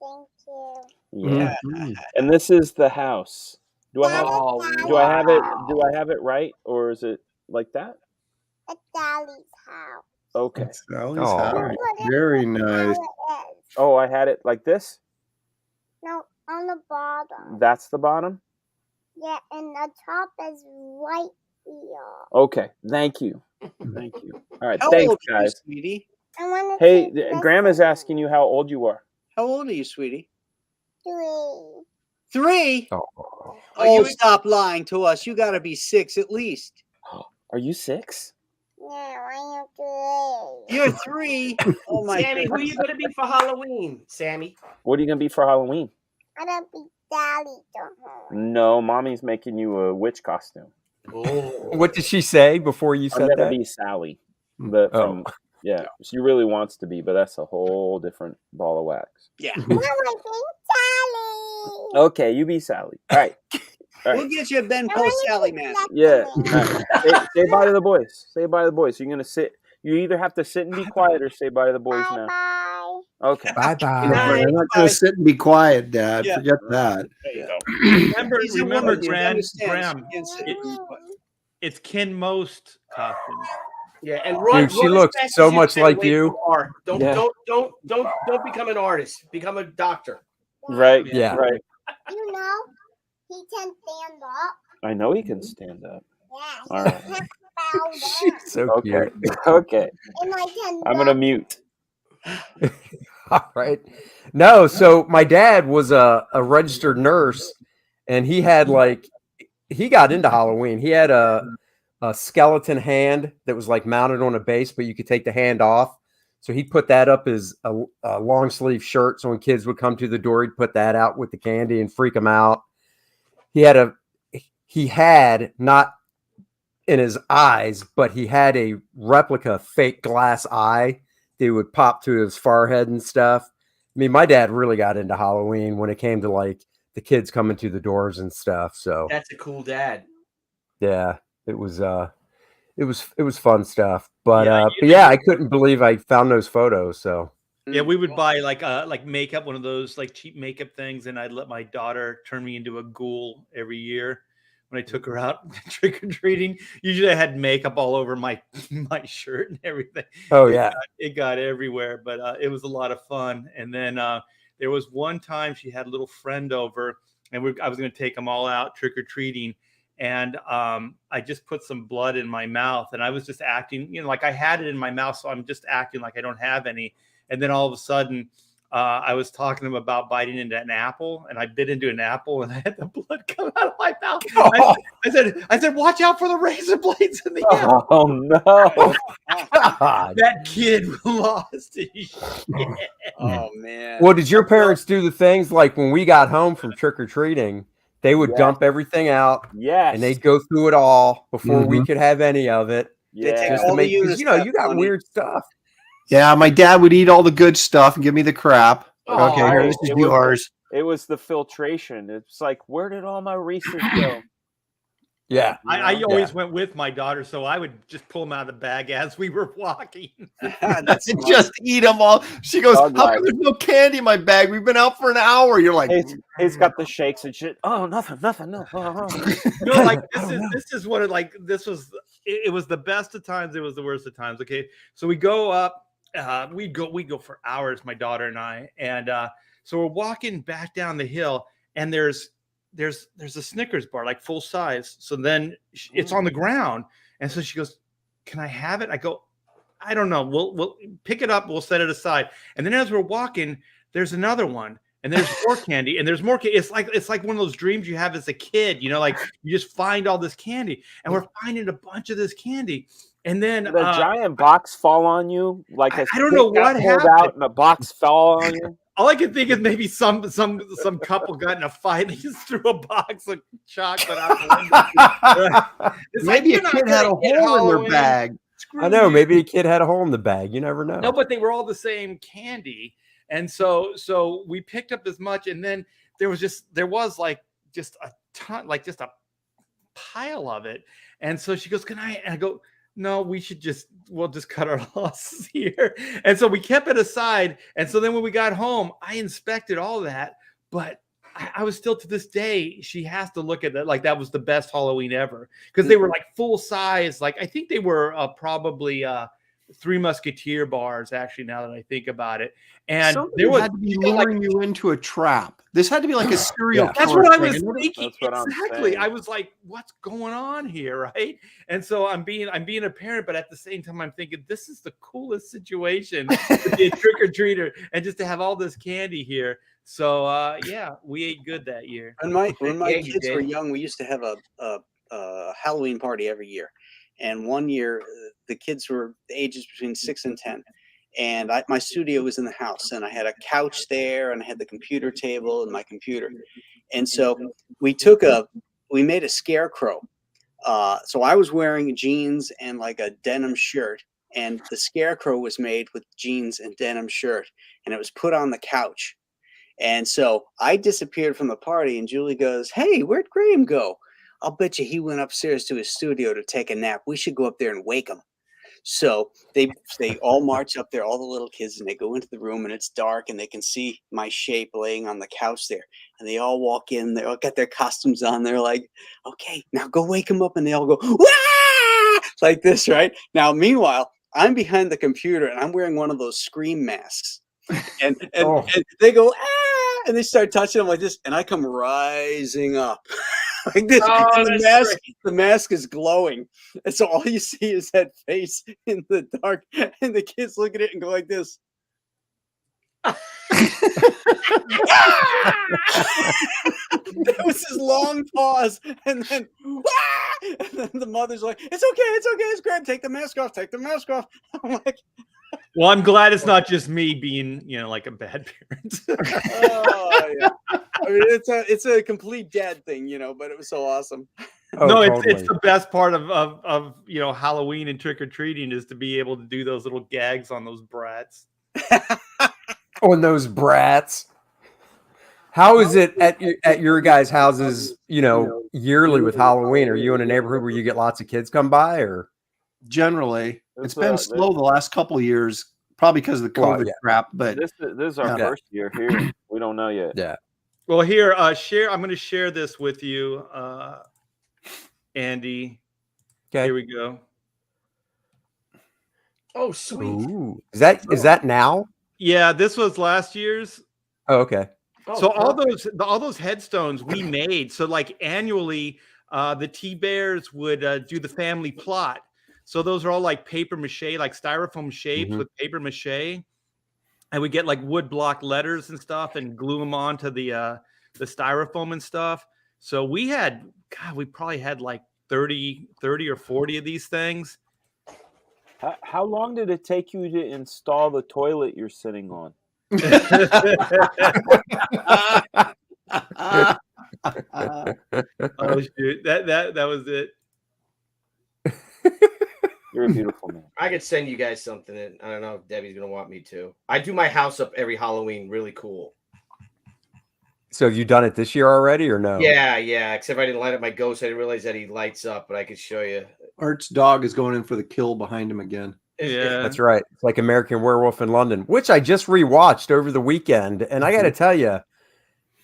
Thank you.
Yeah.
Mhm.
And this is the house. Do I have
Oh,
do I have it
wow.
do I have it right, or is it like that?
At Daddy's house.
Okay.
That's Sally's
Aw.
house.
What is
Very
it?
nice.
How it is.
Oh, I had it like this?
No, on the bottom.
That's the bottom?
Yeah, and the top is right here.
Okay. Thank you. Thank you. All right.
How
Thanks,
old are you,
guys.
sweetie?
I want to
Hey,
keep this
Grandma's
one.
asking you how old you are.
How old are you, sweetie?
3.
3?
Oh.
Are you
Oh, stop lying to us. You got to be 6 at least.
Are you 6?
Yeah, I am 3.
You're 3. Oh my
Sammy, who are you
goodness.
going to be for Halloween, Sammy?
What are you going to be for Halloween?
I'm gonna be Daddy. Don't worry.
No, Mommy's making you a witch costume.
Oh.
What did she say before you
I'm
said
going to
that?
be Sally. But from yeah, she really wants to be, but that's a whole different ball of wax.
Yeah.
Mama, Daddy.
Okay, you be Sally. All right. All
We'll
right.
get you a Ben
I
Post
wanna
Sally
keep
mask.
that
Yeah.
going.
All right. Say bye to the boys. Say bye to the boys. You're going to sit. You either have to sit and be quiet or say bye to the boys
Bye
now.
bye.
Okay.
Bye
Good
bye.
night.
I'm not going
Bye.
to sit and be quiet, Dad.
Yeah.
Forget that.
There you go.
Remember,
She
Graham,
understands. She can't sit
it-
and be quiet.
it's Ken Most costume.
Yeah, and run.
Dude, she
run as
looks
fast
so
as you
much
can
like
away
you.
from Art. Don't
Yeah.
don't become an artist. Become a doctor.
Right.
Yeah.
Right.
You know, he can stand up.
I know he can stand up.
Yeah,
All
he
right.
can't bow down.
She's so
Okay.
cute.
Okay.
And I can
I'm going to mute.
All right. No, so my dad was a registered nurse, and he had he got into Halloween. He had a skeleton hand that was like mounted on a base, but you could take the hand off. So he'd put that up as a long sleeve shirt. So when kids would come to the door, he'd put that out with the candy and freak them out. He had not in his eyes, but he had a replica fake glass eye that would pop to his forehead and stuff. I mean, my dad really got into Halloween when it came to like the kids coming to the doors and stuff. So
That's a cool dad.
yeah, it was fun stuff. But
Yeah,
but yeah, I couldn't believe I found those photos. So
Yeah, we would buy like makeup, one of those like cheap makeup things, and I'd let my daughter turn me into a ghoul every year when I took her out trick or treating. Usually, I had makeup all over my shirt and everything.
oh yeah,
It got everywhere, but it was a lot of fun. And then there was one time she had a little friend over, and I was going to take them all out trick or treating. And I just put some blood in my mouth, and I was just acting, like I had it in my mouth, so I'm just acting like I don't have any. And then all of a sudden, I was talking to him about biting into an apple, and I bit into an apple, and I had the blood come out of my mouth. I said, watch out for the razor blades in the apple.
Oh no.
God.
That kid lost his shit.
Oh man.
Well, did your parents do the things like when we got home from trick or treating? They would
Yes.
dump everything out,
Yes.
and they'd go through it all before we could have any of it.
They take
Yeah.
Just
all
to
the
make, 'cause,
units
you know,
back,
you got
honey.
weird stuff.
Yeah, my dad would eat all the good stuff and give me the crap.
Oh,
Okay, here, this is
it was-
yours.
It was the filtration. It's like, where did all my research go?
Yeah.
I always went with my daughter, so I would just pull them out of the bag as we were walking.
That's
And
smart.
just eat them all. She goes,
Dog
how
life.
come there's no candy in my bag? We've been out for an hour. You're like,
He's got the shakes and shit. Oh, nothing. No.
Like this is what it was the best of times, it was the worst of times. Okay, so we go up, we go for hours, my daughter and I, and so we're walking back down the hill, and there's a Snickers bar, like full size. So then it's on the ground, and so she goes, "Can I have it?" I go, "I don't know. We'll pick it up. We'll set it aside." And then as we're walking, there's another one, and there's more candy, and there's more. It's like one of those dreams you have as a kid. Like you just find all this candy, and we're finding a bunch of this candy, and then
Did a giant box fall on you? Like a
I don't know
stick got
what
pulled
happened.
out and the box fell on you?
all I can think is maybe some couple got in a fight and he just threw a box of chocolate out the window. It's like,
maybe
you're
a
not
kid had a
gonna get
hole in their
Halloween.
bag.
Screw
I know.
you.
Maybe a kid had a hole in the bag. You never know.
No, but they were all the same candy, and so we picked up as much, and then there was just a ton, like just a pile of it, and so she goes, "Can I?" And I go, no, we'll just cut our losses here. And so we kept it aside. And so then when we got home, I inspected all that, but I was still, to this day, she has to look at that like that was the best Halloween ever, because they were like full size. Like I think they were probably Three Musketeer bars, actually, now that I think about it. And
Somebody
there was
had to be luring you into a trap. This had to be like a serial
Yeah.
that's
killer
what I
thing.
was thinking.
That's what I'm
Exactly.
saying.
I was like, what's going on here? Right. And so I'm being a parent, but at the same time, I'm thinking this is the coolest situation to be a trick-or-treater and just to have all this candy here. So yeah, we ate good that year.
When my
Yeah, you
kids were
did.
young, we used to have a Halloween party every year. And one year, the kids were the ages between 6 and 10. And my studio was in the house, and I had a couch there, and I had the computer table and my computer. And so we made a scarecrow. So I was wearing jeans and like a denim shirt, and the scarecrow was made with jeans and denim shirt, and it was put on the couch. And so I disappeared from the party, and Julie goes, "Hey, where'd Graham go? I'll bet you he went upstairs to his studio to take a nap. We should go up there and wake him." So they all march up there, all the little kids, and they go into the room, and it's dark, and they can see my shape laying on the couch there. And they all walk in, they all got their costumes on. They're like, "Okay, now go wake him up." And they all go, "Wah!" Like this, right? Now, meanwhile, I'm behind the computer, and I'm wearing one of those scream masks. And they go, "Ah!" And they start touching them like this, and I come rising up like this.
Oh,
And
that's
the mask is glowing, and so all you see is that face in the dark, and the kids look at it and go like this. There was this long pause, and then, and then the mother's like, "It's okay, it's great. Take the mask off. Take the mask off." I'm like,
Well, I'm glad it's not just me being, like a bad parent.
"Oh yeah." I mean, it's a complete dad thing, but it was so awesome.
Oh,
No,
totally.
it's the best part of Halloween and trick-or-treating is to be able to do those little gags on those brats.
On those brats. How is it at your guys' houses, yearly with Halloween? Are you in a neighborhood where you get lots of kids come by, or?
Generally, it's
It's,
been slow the last couple of years, probably because of the
Well,
COVID
yeah.
crap. But
This is our
Yeah.
first year here. We don't know yet.
Yeah.
Well, here, I'm going to share this with you, Andy.
Okay.
Here we go.
Oh, sweet.
Ooh. Is that now?
Yeah, this was last year's.
Oh, okay.
Oh,
So
perfect.
all those headstones we made. So like annually, the T-Bears would do the family plot. So those are all like paper mache, like styrofoam shapes with paper mache, and we get like wood block letters and stuff and glue them onto the styrofoam and stuff. So we probably had like 30 or 40 of these things.
How long did it take you to install the toilet you're sitting on?
Oh shoot, that was it.
You're a beautiful man.
I could send you guys something. And I don't know if Debbie's gonna want me to. I do my house up every Halloween. Really cool.
So have you done it this year already, or no?
Yeah. Except I didn't light up my ghost. I didn't realize that he lights up, but I could show you.
Art's dog is going in for the kill behind him again.
Yeah,
That's right. It's like American Werewolf in London, which I just rewatched over the weekend, and I got to tell you,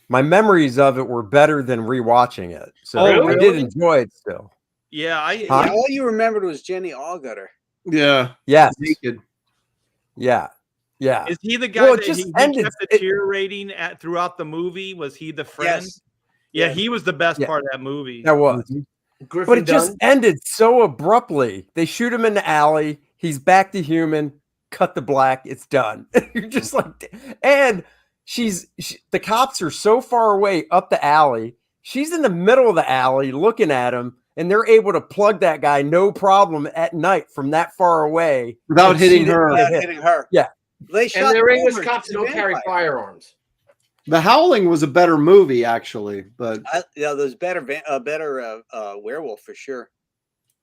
my memories of it were better than rewatching it. So
Oh,
I did
really?
enjoy it still.
Yeah,
Huh?
All you remembered was Jenny Allgutter.
Yeah.
Yes.
Naked.
Yeah. Yeah.
Is he the guy
Well, it
that
just
he
ended-
kept deteriorating throughout the movie? Was he the friend?
Yes.
Yeah,
Yes.
he was the best
Yeah.
part of that movie.
That was.
Griffin
But it just
Dunn.
ended so abruptly. They shoot him in the alley. He's back to human. Cut the black. It's done. You're just like, and the cops are so far away up the alley. She's in the middle of the alley looking at him, and they're able to plug that guy no problem at night from that far away
Without
and
hitting
she didn't
her.
get
Without
hit.
hitting her.
Yeah.
They
And
shot
their English
Thibert,
cops
the
don't carry
vampire.
firearms.
The Howling was a better movie, actually, but
There's better werewolf for sure.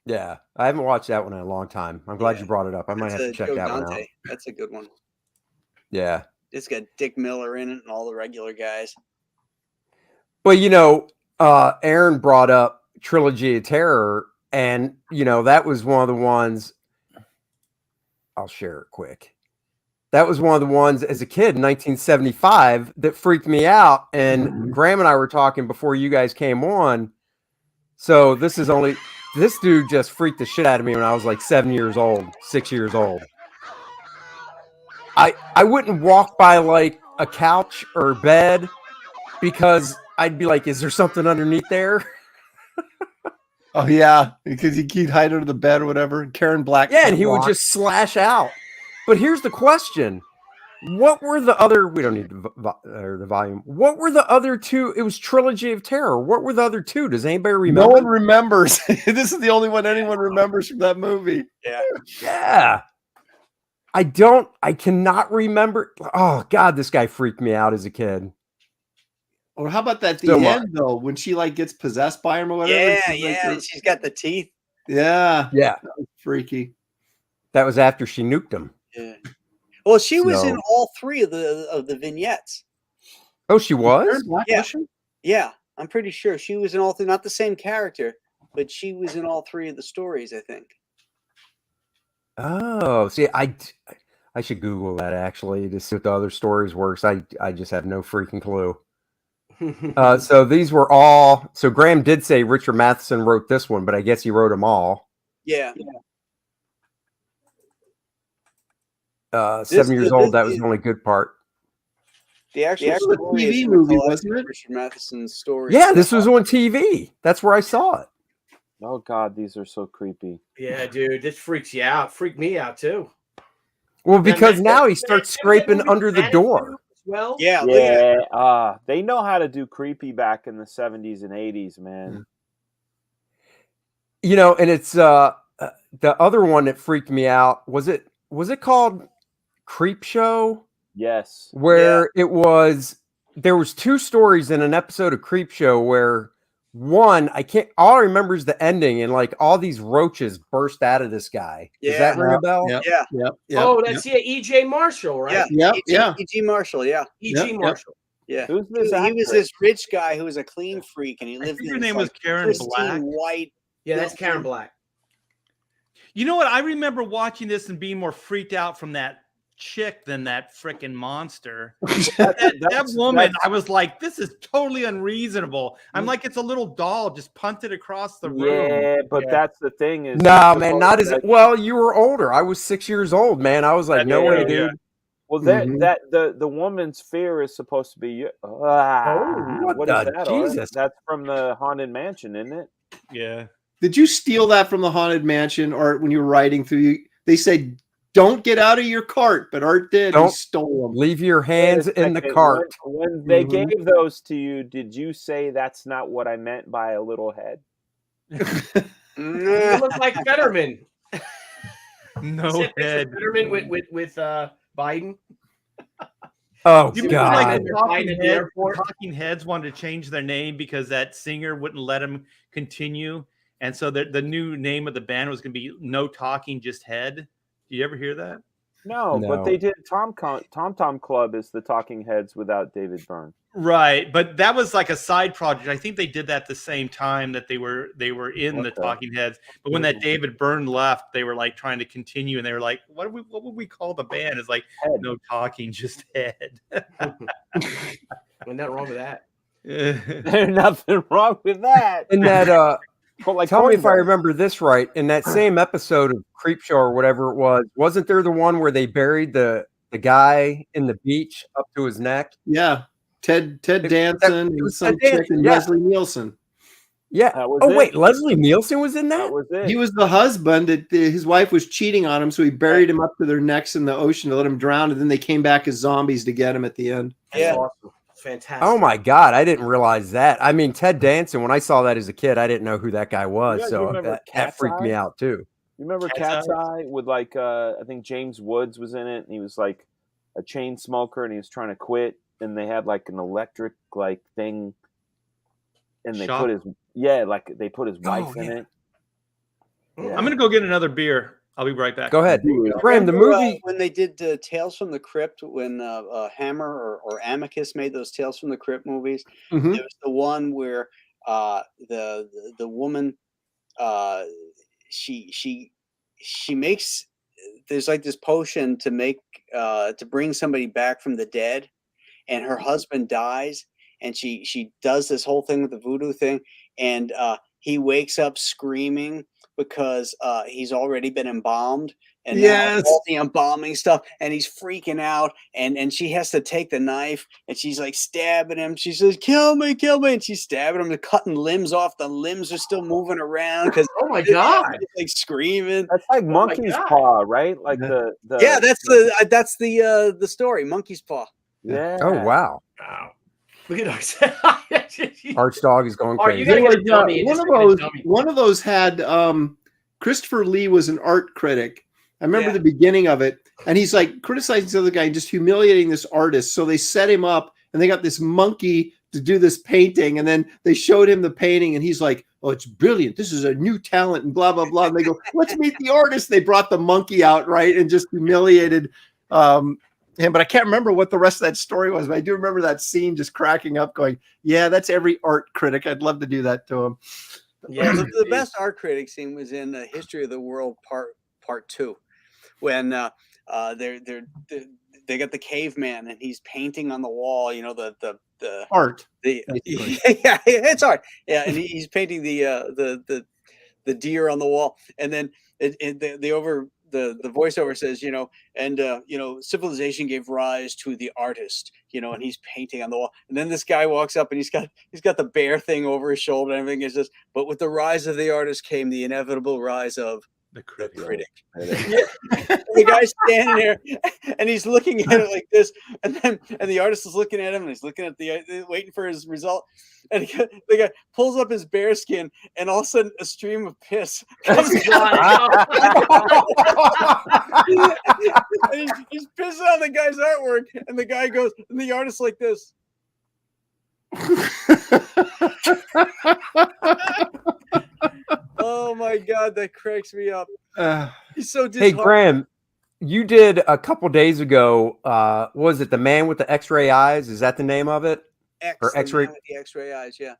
Yeah. I haven't watched that one in a long time. I'm glad you brought it up. I might have to check
Joe
that one
Dante.
out.
That's a good one.
Yeah.
It's got Dick Miller in it and all the regular guys.
Well, Aaron brought up Trilogy of Terror, And, that was one of the ones. I'll share it quick. That was one of the ones as a kid in 1975 that freaked me out. And Graham and I were talking before you guys came on. So this dude just freaked the shit out of me when I was like 6 years old. I wouldn't walk by like a couch or bed because I'd be like, is there something underneath there?
Oh yeah, because he'd hide under the bed or whatever. And Karen Black.
Yeah, and he would just slash out. But here's the question. What were the other, we don't need the volume. What were the other two? It was Trilogy of Terror. What were the other two? Does anybody remember?
No one remembers. This is the only one anyone remembers from that movie.
Yeah. I cannot remember. Oh God, this guy freaked me out as a kid.
Or how about that the end though, when she like gets possessed by him or whatever?
Yeah, and she's got the teeth.
Yeah.
Yeah.
That was freaky.
That was after she nuked him.
Yeah. Well, she was in all three of the vignettes.
Oh, she was?
Yeah. Yeah, I'm pretty sure she was in all three. Not the same character, but she was in all three of the stories, I think.
Oh, see, I should Google that actually to see what the other stories works. I just have no freaking clue. So these were all. So Graham did say Richard Matheson wrote this one, but I guess he wrote them all.
Yeah.
7 years old. That was the only good part.
The actual
TV movie, wasn't it?
Richard Matheson's story.
Yeah, this was on TV. That's where I saw it.
Oh God, these are so creepy.
Yeah, dude, this freaks you out. Freaked me out too.
Well, because now he starts scraping under the door.
Well,
They know how to do creepy back in the 70s and 80s, man.
And it's the other one that freaked me out. Was it called Creep Show?
Yes.
Where there was two stories in an episode of Creep Show where one, all I remember is the ending and like all these roaches burst out of this guy. Does that ring a bell?
Yeah.
Oh, that's E.J. Marshall, right?
E.G. Marshall, yeah.
E.G. Marshall.
Yeah.
Who's this
He
actor?
was this rich guy who was a clean freak, and he lived in
her
this,
name was Karen Black.
White.
Yeah, that's Karen Black.
You know what? I remember watching this and being more freaked out from that chick than that freaking monster. that woman, I was like, this is totally unreasonable. I'm like, it's a little doll just punted across the room.
Yeah, but that's the thing is.
No, man, not as well. You were older. I was 6 years old, man. I was like, no way, dude.
Well, the woman's fear is supposed to be. What is that?
Jesus?
That's from the Haunted Mansion, isn't it?
Yeah.
Did you steal that from the Haunted Mansion, or when you were riding through? They said, "Don't get out of your cart," but Art did. He stole them.
Leave your hands in the cart.
When they gave those to you, did you say that's not what I meant by a little head?
You look like Fetterman.
No head.
Fetterman with Biden.
Oh
You
God!
Like Talking Heads wanted to change their name because that singer wouldn't let them continue, and so the new name of the band was going to be No Talking, Just Head. Did you ever hear that?
No, but they did. Tom Club is the Talking Heads without David Byrne.
Right, but that was like a side project. I think they did that the same time that they were in the Talking Heads. But when that David Byrne left, they were like trying to continue, and they were like, "What would we call the band?" It's like No Talking, Just Head.
There's nothing wrong with that.
There's nothing wrong with that.
And that
like
tell me if I remember this right. In that same episode of Creepshow or whatever it was, wasn't there the one where they buried the guy in the beach up to his neck?
Yeah. Ted Danson and some chick and Leslie Nielsen.
Yeah. Oh, wait, Leslie Nielsen was in that?
That was it.
He was the husband that his wife was cheating on him, so he buried him up to their necks in the ocean to let him drown, and then they came back as zombies to get him at the end.
That's awesome. Fantastic.
Oh my God, I didn't realize that. I mean, Ted Danson, when I saw that as a kid, I didn't know who that guy was, so that freaked me out too.
You remember Cat's Eye with like I think James Woods was in it, and he was like a chain smoker, and he was trying to quit, and they had like an electric like thing, and they put his wife in it. Yeah.
I'm gonna go get another beer. I'll be right back.
Go ahead, Graham. The movie
when they did Tales from the Crypt, when Hammer or Amicus made those Tales from the Crypt movies, there was the one where the woman she makes, there's like this potion to make to bring somebody back from the dead, and her husband dies, and she does this whole thing with the voodoo thing, and he wakes up screaming because he's already been embalmed, and now all the embalming stuff, and he's freaking out, and she has to take the knife, and she's like stabbing him. She says, kill me, and she's stabbing him and cutting limbs off. The limbs are still moving around because
oh my god,
like screaming.
That's like monkey's paw, right? Like the
yeah, that's the story, monkey's paw.
Yeah.
Oh wow.
Wow. Look at us.
Arch dog is going
Or you
crazy.
gotta get a dummy. and just make a dummy.
One of those had Christopher Lee was an art critic. I remember the beginning of it, and he's like criticizing the other guy and just humiliating this artist. So they set him up, and they got this monkey to do this painting, and then they showed him the painting, and he's like, "Oh, it's brilliant! This is a new talent," and blah blah blah. And they go, "Let's meet the artist." They brought the monkey out, right, and just humiliated him. But I can't remember what the rest of that story was. But I do remember that scene, just cracking up, going, "Yeah, that's every art critic. I'd love to do that to him."
Yeah, the best art critic scene was in History of the World Part 2, when they got the caveman and he's painting on the wall. You know the
art.
Yeah, it's art. Yeah, and he's painting the deer on the wall, and then the voiceover says, civilization gave rise to the artist, and he's painting on the wall. And then this guy walks up and he's got the bear thing over his shoulder and everything. Is just, but with the rise of the artist came the inevitable rise of the critic. The guy's standing there and he's looking at it like this, and the artist is looking at him and he's looking at waiting for his result. And the guy pulls up his bear skin, and all of a sudden a stream of piss comes out. And he's pissing on the guy's artwork, and the guy goes, and the artist's like this. Oh my god, that cracks me up. He's so disheartened.
Hey Graham, you did a couple days ago, was it The Man with the X-Ray Eyes? Is that the name of it?
X-ray, the X-ray eyes, yeah.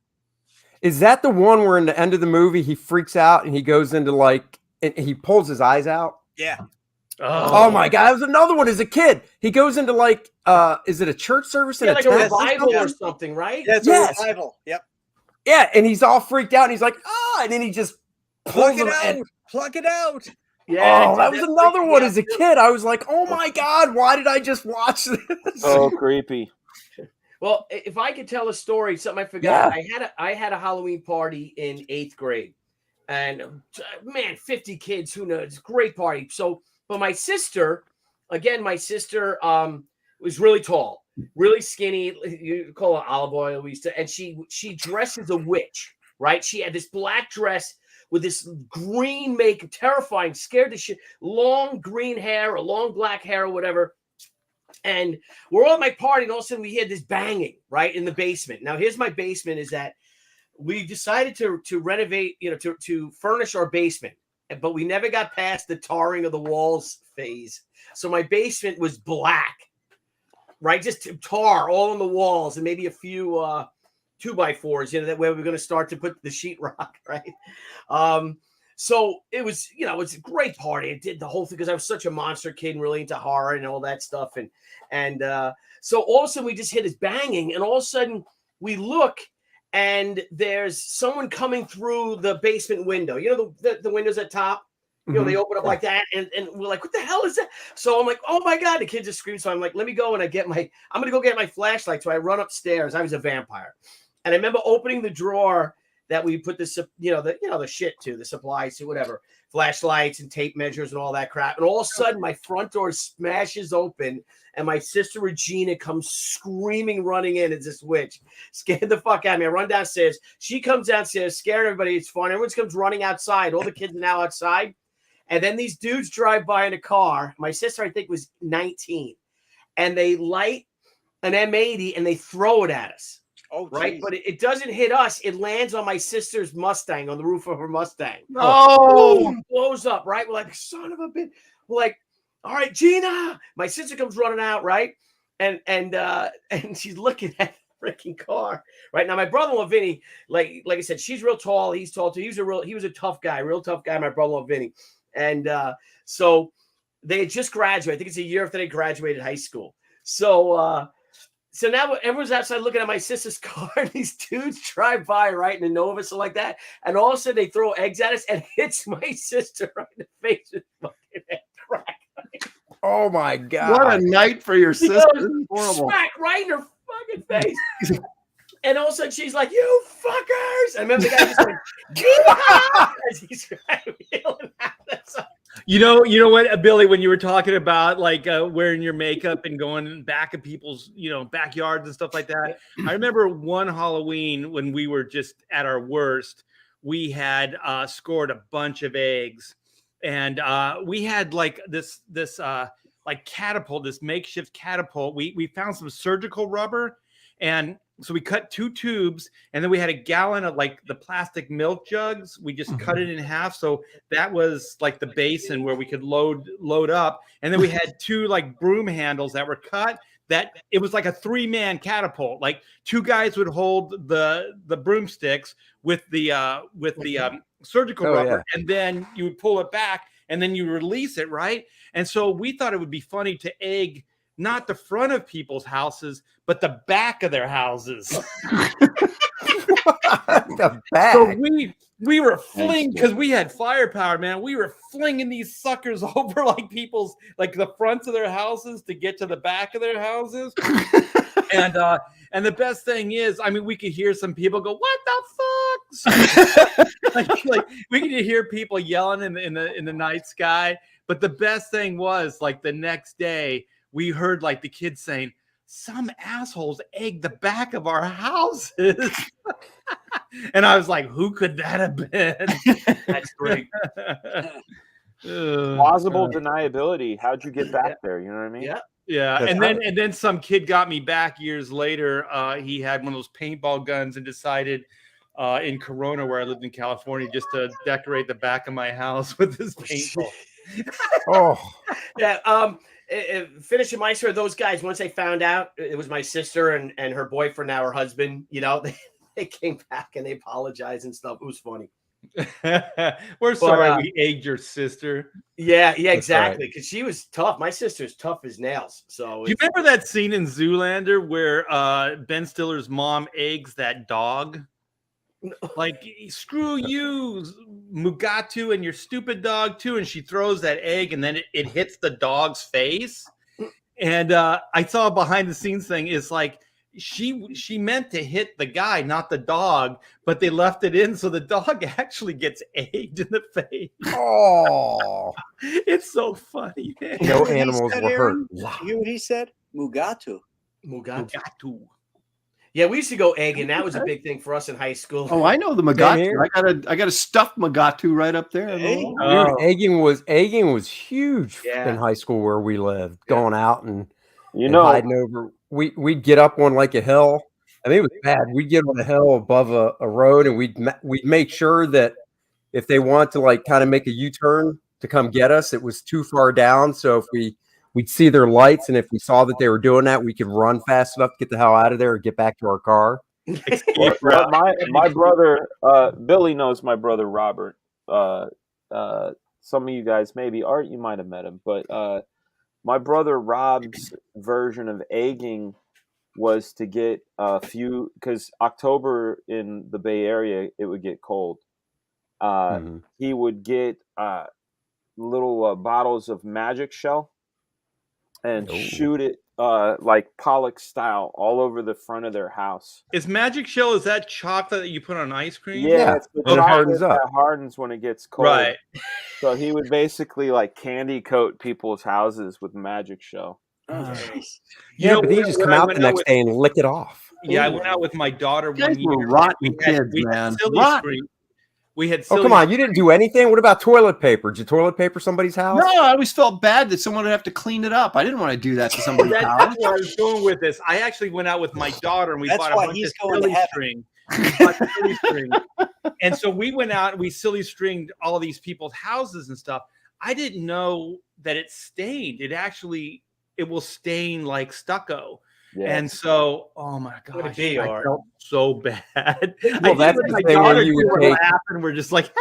Is that the one where in the end of the movie he freaks out and he goes into and he pulls his eyes out?
Yeah.
Oh my god, that was another one as a kid. He goes into is it a church service?
Yeah, like a revival or something, right?
Yeah, it's a revival. Yep.
Yeah, and he's all freaked out and he's like, and then he just
pluck it out.
Yeah.
Oh, that was another one as a kid. I was like, oh my god, why did I just watch this?
Oh, creepy.
Well, if I could tell a story, something I forgot. I had a Halloween party in 8th grade, and man, 50 kids. Who knows? Great party. So, but my sister was really tall, really skinny. You call her olive oil, and she dressed as a witch, right? She had this black dress with this green makeup, terrifying, scared the shit, long green hair or long black hair or whatever. And we're all at my party, and all of a sudden we hear this banging right in the basement. Now, here's my basement: is that we decided to renovate, to furnish our basement, but we never got past the tarring of the walls phase. So my basement was black, right? Just tar all on the walls, and maybe a few 2x4s, that way we're going to start to put the sheetrock, right? So it was, it was a great party. I did the whole thing because I was such a monster kid and really into horror and all that stuff. And so all of a sudden we just hear this banging, and all of a sudden we look, and there's someone coming through the basement window. The windows at top, they open up like that. And we're like, what the hell is that? So I'm like, oh my God, the kid just screamed. So I'm like, let me go and I'm going to go get my flashlight. So I run upstairs. I was a vampire. And I remember opening the drawer that we put the shit to, the supplies to, whatever, flashlights and tape measures and all that crap. And all of a sudden, my front door smashes open, and my sister Regina comes screaming, running in as this witch, scared the fuck out of me. I run downstairs. She comes downstairs, scared everybody. It's fun. Everyone comes running outside. All the kids are now outside. And then these dudes drive by in a car. My sister, I think, was 19. And they light an M80 and they throw it at us.
Oh,
right,
geez.
but it doesn't hit us. It lands on my sister's Mustang, on the roof of her Mustang.
Oh,
boom, blows up. Right, we're like, son of a bitch. We're like, all right, Gina. My sister comes running out, right, and she's looking at freaking car. Right now, my brother-in-law Vinny, like I said, she's real tall. He's tall too. He was a tough guy, real tough guy. My brother-in-law Vinny, and so they had just graduated. I think it's a year after they graduated high school. So now everyone's outside looking at my sister's car, and these dudes drive by, right, in the Nova, so like that, and all of a sudden they throw eggs at us and hits my sister right in the face with fucking egg crack.
Oh my god!
What a night for your sister!
Horrible! Smack right in her fucking face. And all of a sudden she's like, "You fuckers!" I remember the guy just like, "Yeehaw!" as he's yelling at us.
You know what, Billy, when you were talking about like wearing your makeup and going back of people's, backyards and stuff like that. I remember one Halloween when we were just at our worst, we had scored a bunch of eggs, and we had like this like catapult, this makeshift catapult. We found some surgical rubber, and so we cut 2 tubes, and then we had a gallon of like the plastic milk jugs. We just cut it in half. So that was like the basin where we could load up. And then we had 2 like broom handles that were cut, that it was like a 3-man catapult. Like 2 guys would hold the broomsticks with the surgical rubber, and then you would pull it back, and then you release it, right? And so we thought it would be funny to egg not the front of people's houses, but the back of their houses.
The back.
So we were flinging, because we had firepower, man. We were flinging these suckers over like people's, like the fronts of their houses to get to the back of their houses. And the best thing is, I mean, we could hear some people go, "What the fuck?" like we could hear people yelling in the night sky. But the best thing was, like, the next day, we heard like the kids saying, "Some assholes egged the back of our houses." And I was like, who could that have been?
That's great.
Plausible deniability. How'd you get back there? You know what I mean?
Yeah.
Yeah. And then some kid got me back years later. He had one of those paintball guns and decided in Corona, where I lived in California, just to decorate the back of my house with his paintball.
Oh.
Yeah. Finishing my story, those guys, once they found out it was my sister and her boyfriend, now her husband, they came back and they apologized and stuff. It was funny.
We're sorry we egged your sister.
Yeah, exactly. Because she was tough. My sister's tough as nails. So
do you remember that scene in Zoolander where Ben Stiller's mom eggs that dog? Like, "Screw you, Mugatu, and your stupid dog too," and she throws that egg, and then it hits the dog's face. And I saw a behind the scenes thing. It's like she meant to hit the guy, not the dog, but they left it in, so the dog actually gets egged in the face.
Oh,
it's so funny, man.
No animals were hurt.
You hear what he said? Mugatu.
Yeah, we used to go egging. That was a big thing for us in high school.
Oh, I know the Mugatu. I got a stuffed Mugatu right up there.
Dude, egging was huge in high school where we lived. Going out and hiding over. We'd get up on like a hill. I mean, it was bad. We'd get on a hill above a road, and we'd make sure that if they want to like kind of make a U-turn to come get us, it was too far down. So if we'd see their lights, and if we saw that they were doing that, we could run fast enough to get the hell out of there and get back to our car.
Well, my brother, Billy knows my brother Robert. Some of you guys, maybe Art, you might have met him, but my brother Rob's version of egging was to get a few, because October in the Bay Area, it would get cold. He would get little bottles of Magic Shell and shoot it like Pollock style all over the front of their house.
Is Magic Shell, is that chocolate that you put on ice cream?
Yeah, it's the
it hardens up.
that hardens when it gets cold.
Right.
So he would basically like candy coat people's houses with Magic Shell.
But then you just come out the next day and lick it off.
Yeah, I went out with my daughter
You guys
one year.
were rotten kids, man.
We had
Oh, come on. You didn't do anything? What about toilet paper? Did you toilet paper somebody's house?
No, I always felt bad that someone would have to clean it up. I didn't want to do that to somebody's house.
That's where I was going with this. I actually went out with my daughter, and we bought a bunch of silly string. And so we went out and we silly stringed all these people's houses and stuff. I didn't know that it stained. It will stain like stucco.
Yeah.
And so, oh my
What a
gosh,
B,
I
Art.
felt so bad.
Well, that's the thing where you would take.
And we're just like,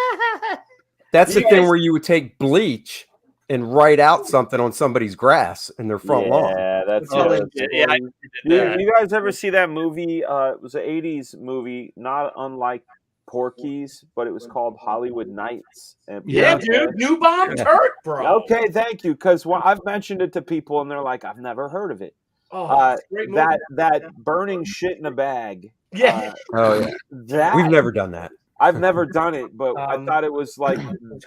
That's the
You
thing
guys-
where you would take bleach and write out something on somebody's grass in their front lawn.
Yeah, that's
oh,
it.
yeah, I did that.
You guys ever see that movie? It was an 80s movie, not unlike Porky's, but it was called Hollywood Nights. And
Yeah, dude. New Bomb Turk, bro.
Okay, thank you. Because I've mentioned it to people, and they're like, "I've never heard of it."
Oh, it's a great movie.
That burning shit in a bag.
Yeah.
Oh yeah,
That
we've never done that.
I've never done it, but I
Um,
thought it was like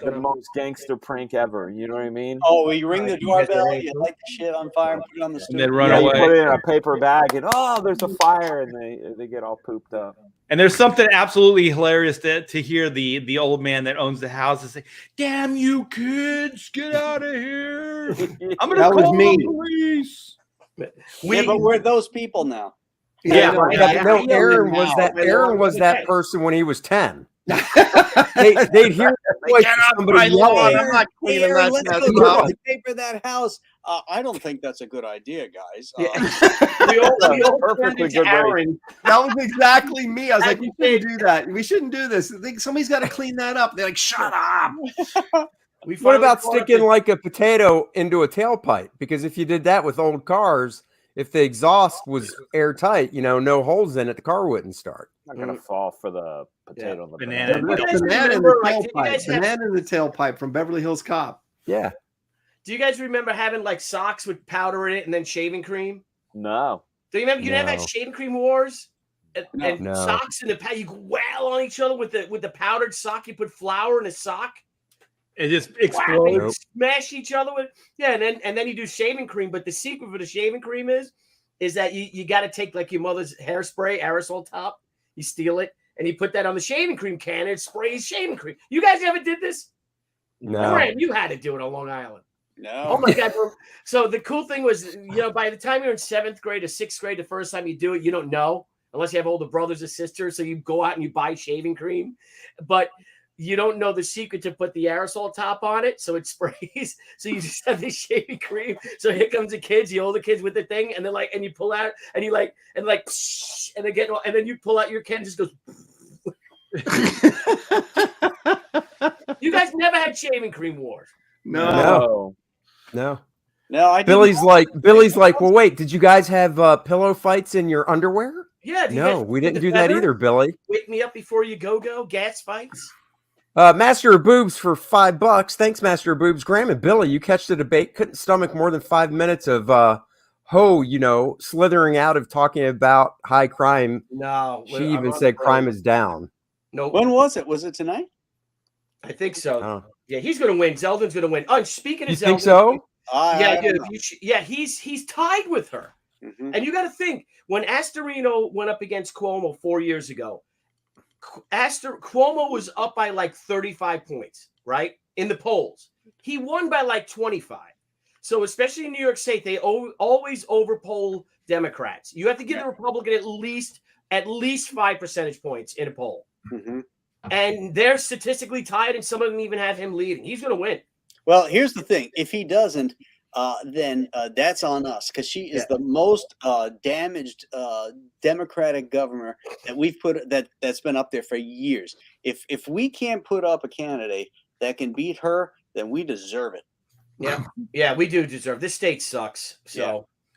the most gangster prank ever. You know what I mean?
Oh, you ring the
You guys are
doorbell,
ready?
you light the shit on fire, and put it on the
And
stove.
then run
Yeah, you
away.
put it in a paper bag, and there's a fire, and they get all pooped up.
And there's something absolutely hilarious to hear the old man that owns the house and say, "Damn you kids, get out of here! I'm gonna
That was
call
me.
the police."
Yeah, but we're those people now.
Yeah,
no,
right.
Yeah, but no,
yeah,
Aaron
now.
was that. Aaron was that person when he was 10. They'd hear
Get
like
off
somebody
my lawn.
yelling.
I'm not
Hey,
cleaning
Aaron,
that
let's
mess
go
up.
paper that house. I don't think that's a good idea, guys.
we all
Perfectly
turned
good
into Aaron.
That was exactly me. I was like,
As
we
you
shouldn't do that. We shouldn't do this. I think somebody's got to clean that up. They're like, shut up.
We
What
finally
about
caught up
sticking
to-
like a potato into a tailpipe? Because if you did that with old cars, if the exhaust was airtight, no holes in it, the car wouldn't start.
I'm not gonna fall for the potato and the
Banana.
banana.
You guys
Banana in the
remember, like, did you guys
tailpipe.
have-
Banana in the tailpipe from Beverly Hills Cop.
Yeah.
Do you guys remember having like socks with powder in it and then shaving cream?
No.
Do you remember you never had
No.
shaving cream wars? And
No.
socks in the you could wail on each other with the powdered sock. You put flour in a sock.
It just
Whack, and
explodes.
you
Nope.
smash each other with and then you do shaving cream. But the secret for the shaving cream is that you got to take like your mother's hairspray aerosol top. You steal it and you put that on the shaving cream can and it sprays shaving cream. You guys ever did this?
No.
Graham, you had to do it on Long Island.
No.
Oh my God. So the cool thing was, by the time you're in 7th grade or 6th grade, the first time you do it, you don't know unless you have older brothers or sisters. So you go out and you buy shaving cream, but you don't know the secret to put the aerosol top on it. So it sprays. So you just have this shaving cream. So here comes the kids, the older kids with the thing. And then and you pull out and you and again, and then you pull out your can, just goes. You guys never had shaving cream wars.
No.
No, I didn't.
Billy's like, well, wait, did you guys have pillow fights in your underwear?
Yeah. do you
No,
guys
we
put
didn't
the
do that
feather?
either, Billy.
Wake me up before you go. Gas fights.
Master of Boobs for $5. Thanks, Master of Boobs. Graham and Billy, you catch the debate. Couldn't stomach more than 5 minutes of slithering out of talking about high crime.
No.
She even said crime is down.
No.
When was it? Was it tonight?
I think so.
Oh.
Yeah, he's going to win. Zeldin's going to win. Oh, speaking of
You
Zeldin,
think so?
Yeah,
I don't
dude.
know.
He's tied with her.
Mhm.
And you got to think when Astorino went up against Cuomo 4 years ago, Cuomo was up by like 35 points, right? In the polls. He won by like 25. So especially in New York State, they always overpoll Democrats. You have to give the Republican at least 5 percentage points in a poll.
Mhm.
And they're statistically tied, and some of them even have him leading. He's going to win.
Well, here's the thing: if he doesn't, then that's on us because she is the most damaged Democratic governor that we've that's been up there for years. If we can't put up a candidate that can beat her, then we deserve it.
Yeah, we do deserve. This state sucks. So,
Yeah.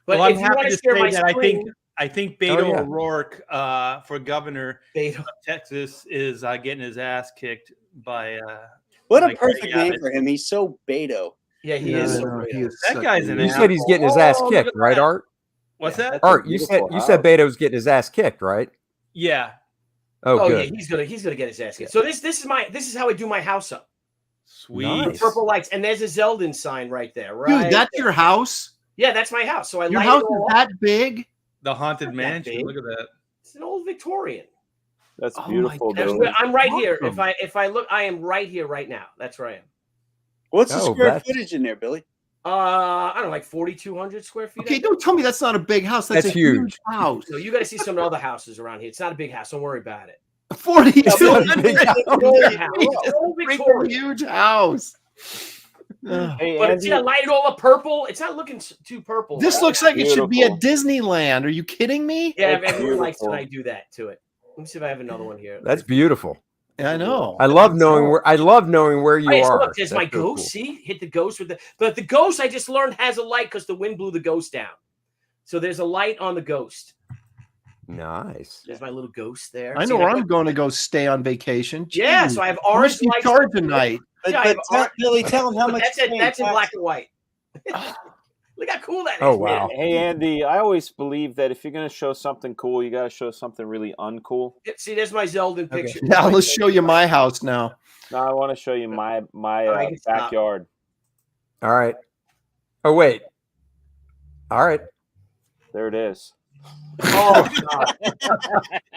but
Well, I'm
if you
happy
want
to
to share
say
my
that
screen,
I think Beto
yeah.
O'Rourke for governor
Beto.
of Texas is getting his ass kicked by
What a
Like,
perfect
yeah,
name
but-
for him. He's so Beto.
Yeah, he is. So
he
great.
is
that
such
guy's
a
an
You
loser.
said he's getting his ass
Oh,
kicked,
look at
right,
that.
Art?
What's that?
That's a
Art, you said
beautiful
Beto's getting his ass kicked, right?
Yeah,
Oh,
Oh
good.
yeah, he's gonna get his ass kicked. So this is how I do my house up.
sweet.
Nice.
Purple lights, and there's a Zeldin sign right there. Right.
Dude, that's your house?
Yeah, that's my house. So I
Your
light
house
it
is
all up.
that big?
The haunted
Not that
mansion.
big.
Look at that.
It's an old Victorian.
That's
Oh my
beautiful,
God.
dude.
I'm right here.
awesome.
If I look, I am right here right now. That's where I am.
What's the
Oh,
square
that's-
footage in there, Billy?
I don't know, like 4,200 square feet.
Okay,
I think.
don't tell me that's not a big house. That's
That's
a huge
huge.
house.
So you got to see some of the other houses around here. It's not a big house. Don't worry about it.
42.
That's not a big house.
Old house. Old
Freaking
Victorian.
huge house.
Hey,
But it's
Andy,
light all the purple. It's not looking too purple.
This
right?
looks like it should be at
Beautiful.
Disneyland. Are you kidding me?
Yeah,
That's
everyone likes when
beautiful.
I do that to it. Let me see if I have another one here.
That's beautiful.
I know.
I love knowing where you
Oh, yeah, so
are.
look, there's my
That's so
ghost.
cool.
See, hit the ghost with but the ghost I just learned has a light because the wind blew the ghost down. So there's a light on the ghost.
Nice.
There's my little ghost there.
I know where I'm going to go stay on vacation.
Yeah,
Jeez.
so I have
How much
orange
do you
lights.
charge a night?
But,
Yeah, I
but
have orange-
Billy, tell him how much.
That's in black and white. Look how cool that is.
Oh,
man.
wow.
Hey, Andy, I always believe that if you're going to show something cool, you got to show something really uncool.
See, there's my Zeldin picture.
Yeah, let's show you my house now.
Now I want to show you my
I can stop.
backyard.
All right. Oh, wait. All right.
There it is.
Oh, God.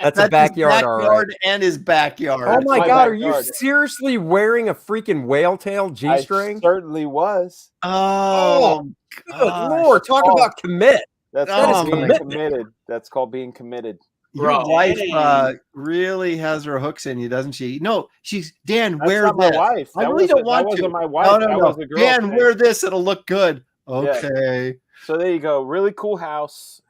That's a
his
backyard, all right.
backyard and his backyard.
Oh my
my
God! Are you
backyard.
seriously wearing a freaking whale tail
I
G-string?
certainly was.
Oh,
Good
gosh.
Lord! Talk
Oh.
about commit.
That's
Oh,
called being
commitment.
committed. That's called being committed.
Your
Bro.
wife really has her hooks in you, doesn't she? No, she's Dan.
That's
wear
not my
this.
wife.
I
That
really
wasn't-
don't want
that
to.
wasn't my wife.
No,
That
no.
was a girl.
Dan, wear this. It'll look good.
Yeah.
Okay.
So there you go. Really cool house.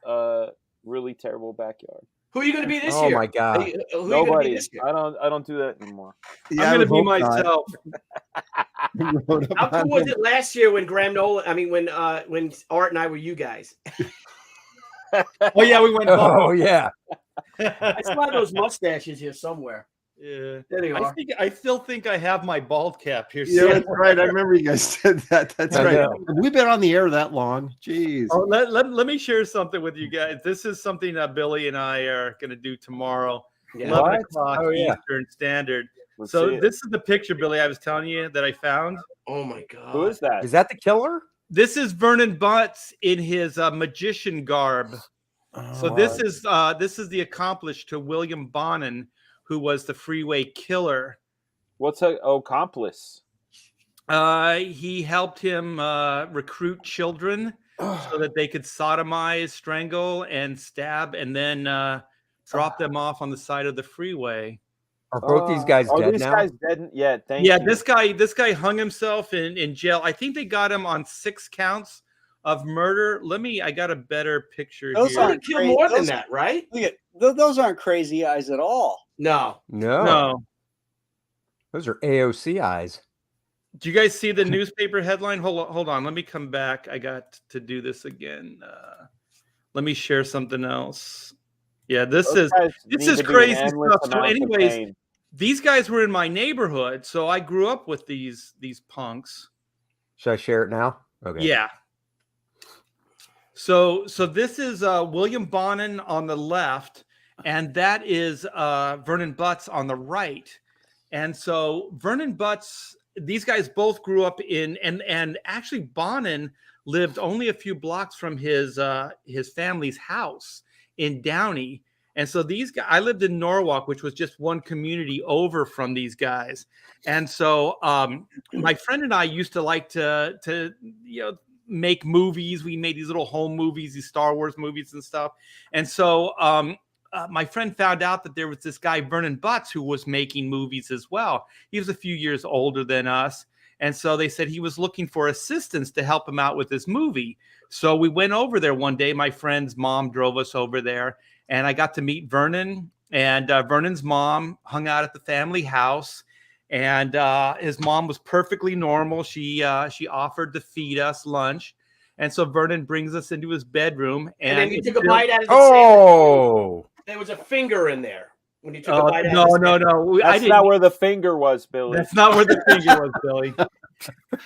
Really terrible backyard.
Who are you going to be this
Oh
year?
my God!
Who are you gonna be
Nobody.
this year?
I don't do that anymore.
Yeah,
I'm
I
going to
would
be
hope not.
myself.
Wrote up
How cool
on
was
it.
it last year when Graham Nolan? I mean, when Art and I were you guys.
Oh yeah, we went.
Oh yeah.
I still have those mustaches here somewhere.
Yeah.
There they are.
I still think I have my bald cap here.
Yeah, that's right. I remember you guys said that. That's
I
right.
know.
Have we been on the air that long? Jeez.
Oh, let me share something with you guys. This is something that Billy and I are going to do tomorrow,
Yeah.
11
What?
o'clock
Oh, yeah.
Eastern Standard.
Let's
So
see it.
this is the picture, Billy, I was telling you that I found.
Oh my God.
Who is that?
Is that the killer?
This is Vernon Butts in his magician garb. So
Oh,
this is the accomplice to William Bonin, who was the freeway killer.
What's a accomplice?
He helped him recruit children so that they could sodomize, strangle, and stab, and then drop them off on the side of the freeway.
Are both these guys
Are
dead
these
now?
guys dead? Yeah, thank
Yeah,
you.
this guy hung himself in jail. I think they got him on 6 counts of murder. I got a better picture
Those
here.
aren't
Kill
crazy.
more than
Those-
that, right?
Look at those aren't crazy eyes at all.
No.
No.
No.
Those are AOC eyes.
Do you guys see the newspaper headline? Hold on. Let me come back. I got to do this again. Let me share something else. Yeah, this
Those guys
this
need
is
to be an
crazy
endless
stuff. So,
amount of
anyways,
pain.
these guys were in my neighborhood, so I grew up with these punks.
Should I share it now? Okay.
Yeah. So this is William Bonin on the left, and that is Vernon Butts on the right. And so Vernon Butts, these guys both grew up in, and actually Bonin lived only a few blocks from his family's house in Downey. And so these guys, I lived in Norwalk, which was just one community over from these guys. And so my friend and I used to like to make movies. We made these little home movies, these Star Wars movies and stuff. And so my friend found out that there was this guy, Vernon Butts, who was making movies as well. He was a few years older than us. And so they said he was looking for assistants to help him out with this movie. So we went over there one day. My friend's mom drove us over there, and I got to meet Vernon. And Vernon's mom hung out at the family house. And his mom was perfectly normal. She offered to feed us lunch. And so Vernon brings us into his bedroom.
And then you
it's
took a
built-
bite out of the
Oh.
sandwich. There was a finger in there when you took a bite out
no.
of the sandwich.
I
That's
didn't.
not where the finger was, Billy.
That's not where the finger was, Billy.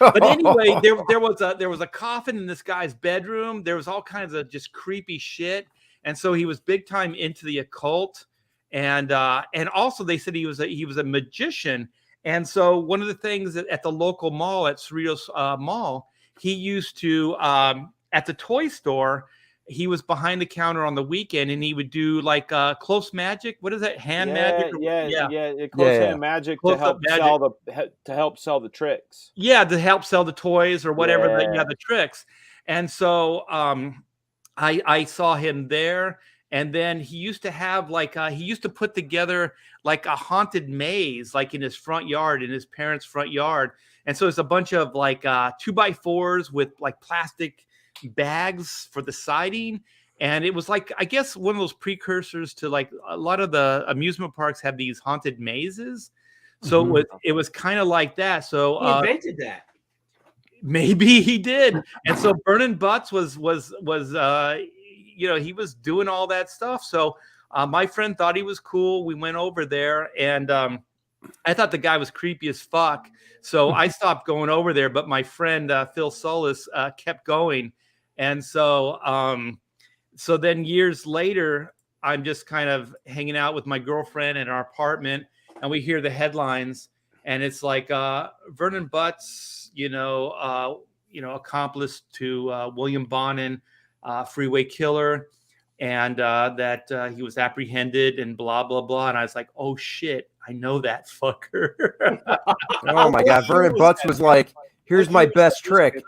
But anyway, there was a coffin in this guy's bedroom. There was all kinds of just creepy shit. And so he was big time into the occult. And also they said he was a magician. And so one of the things at the local mall, at Cerritos Mall, he used to, at the toy store, he was behind the counter on the weekend, and he would do like close magic. What is that? Hand magic?
Close hand magic to help sell the tricks.
Yeah, to help sell the toys or whatever.
Yeah.
The tricks. And so I saw him there. And then he used to have he used to put together like a haunted maze, like in his front yard, in his parents' front yard. And so it's a bunch of like 2x4s with like plastic bags for the siding. And it was like, I guess, one of those precursors to like a lot of the amusement parks have these haunted mazes. So it was kind of like that. So
He invented that.
maybe he did. And so Burning Butts was he was doing all that stuff. So my friend thought he was cool. We went over there, and I thought the guy was creepy as fuck. So I stopped going over there. But my friend Phil Solis kept going, and so then years later, I'm just kind of hanging out with my girlfriend in our apartment, and we hear the headlines, and it's like Vernon Butts, accomplice to William Bonin, freeway killer, and that he was apprehended and blah, blah, blah. And I was like, oh, shit, I know that fucker.
Oh, my God. Vernon Butts was like, here's my best trick.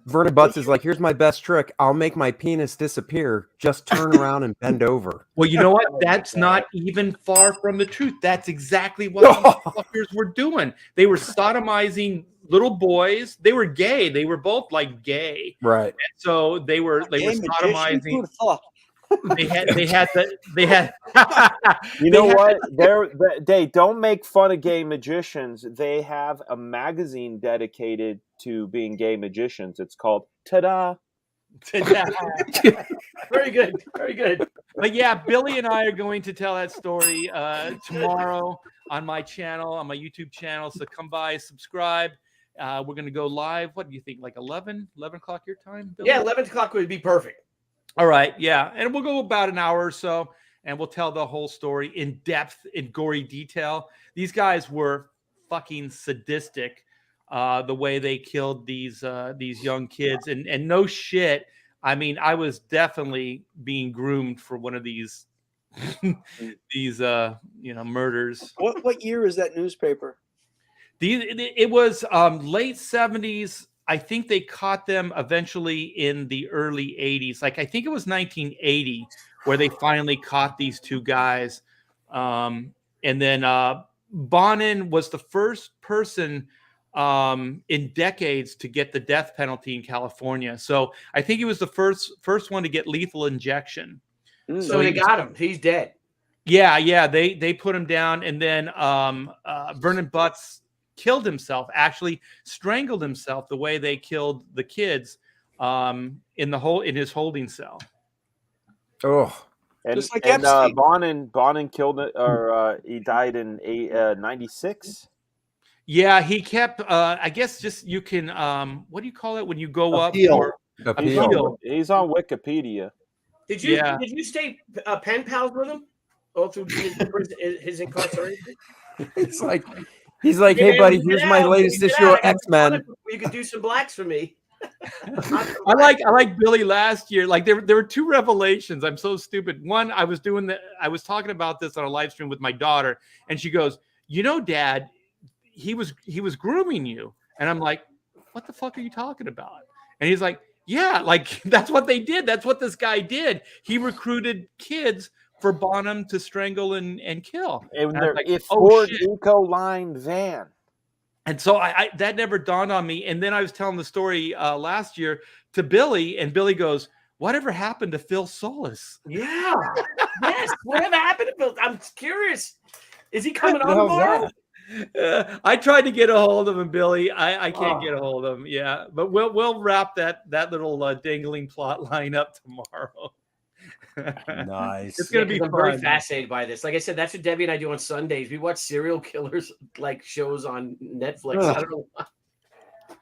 Vernon Butts is like, here's my best trick. I'll make my penis disappear. Just turn around and bend over.
Well, you know what? That's not even far from the truth. That's exactly what these fuckers were doing. They were sodomizing little boys. They were gay. They were both like gay.
Right.
And so they were sodomizing. They had
You know what? They don't make fun of gay magicians. They have a magazine dedicated to being gay magicians. It's called Ta-da.
Very good. Very good.
But yeah, Billy and I are going to tell that story tomorrow on my channel, on my YouTube channel. So come by, subscribe. We're going to go live. What do you think? Like 11 o'clock your time? Billy?
Yeah, 11 o'clock would be perfect.
All right. Yeah. And we'll go about an hour or so, and we'll tell the whole story in depth, in gory detail. These guys were fucking sadistic, the way they killed these young kids. And no shit. I mean, I was definitely being groomed for one of these murders.
What year is that newspaper?
It was late 70s. I think they caught them eventually in the early 80s. Like, I think it was 1980 where they finally caught these two guys. And then Bonin was the first person in decades to get the death penalty in California. So I think he was the first one to get lethal injection.
So they got him. He's dead.
Yeah. They put him down. And then Vernon Butts killed himself, actually strangled himself the way they killed the kids in his holding cell.
Oh,
and
just like
Bonin killed it, or he died in 96.
Yeah, he kept. I guess just you can. What do you call it when you go
Appeal.
up?
Appeal.
He's on Wikipedia.
Did you stay pen pals with him all through his incarceration?
He's like, hey, buddy, here's my latest issue of X-Men.
You could do some blacks for me.
I like Billy last year. Like there were two revelations. I'm so stupid. One, I was talking about this on a live stream with my daughter, and she goes, Dad, he was grooming you. And I'm like, what the fuck are you talking about? And he's like, yeah, like that's what they did. That's what this guy did. He recruited kids for Bonham to strangle and kill.
And it's Ford Eco-Line van.
And so I that never dawned on me. And then I was telling the story last year to Billy, and Billy goes, whatever happened to Phil Solis?
Yeah. Yes. Whatever happened to Phil? I'm curious. Is he coming on tomorrow?
I tried to get a hold of him, Billy. I can't get a hold of him. Yeah. But we'll wrap that little dangling plot line up tomorrow.
Nice.
It's gonna be
I'm
fun.
very fascinated by this. Like I said, that's what Debbie and I do on Sundays. We watch serial killers like shows on Netflix. I don't know why.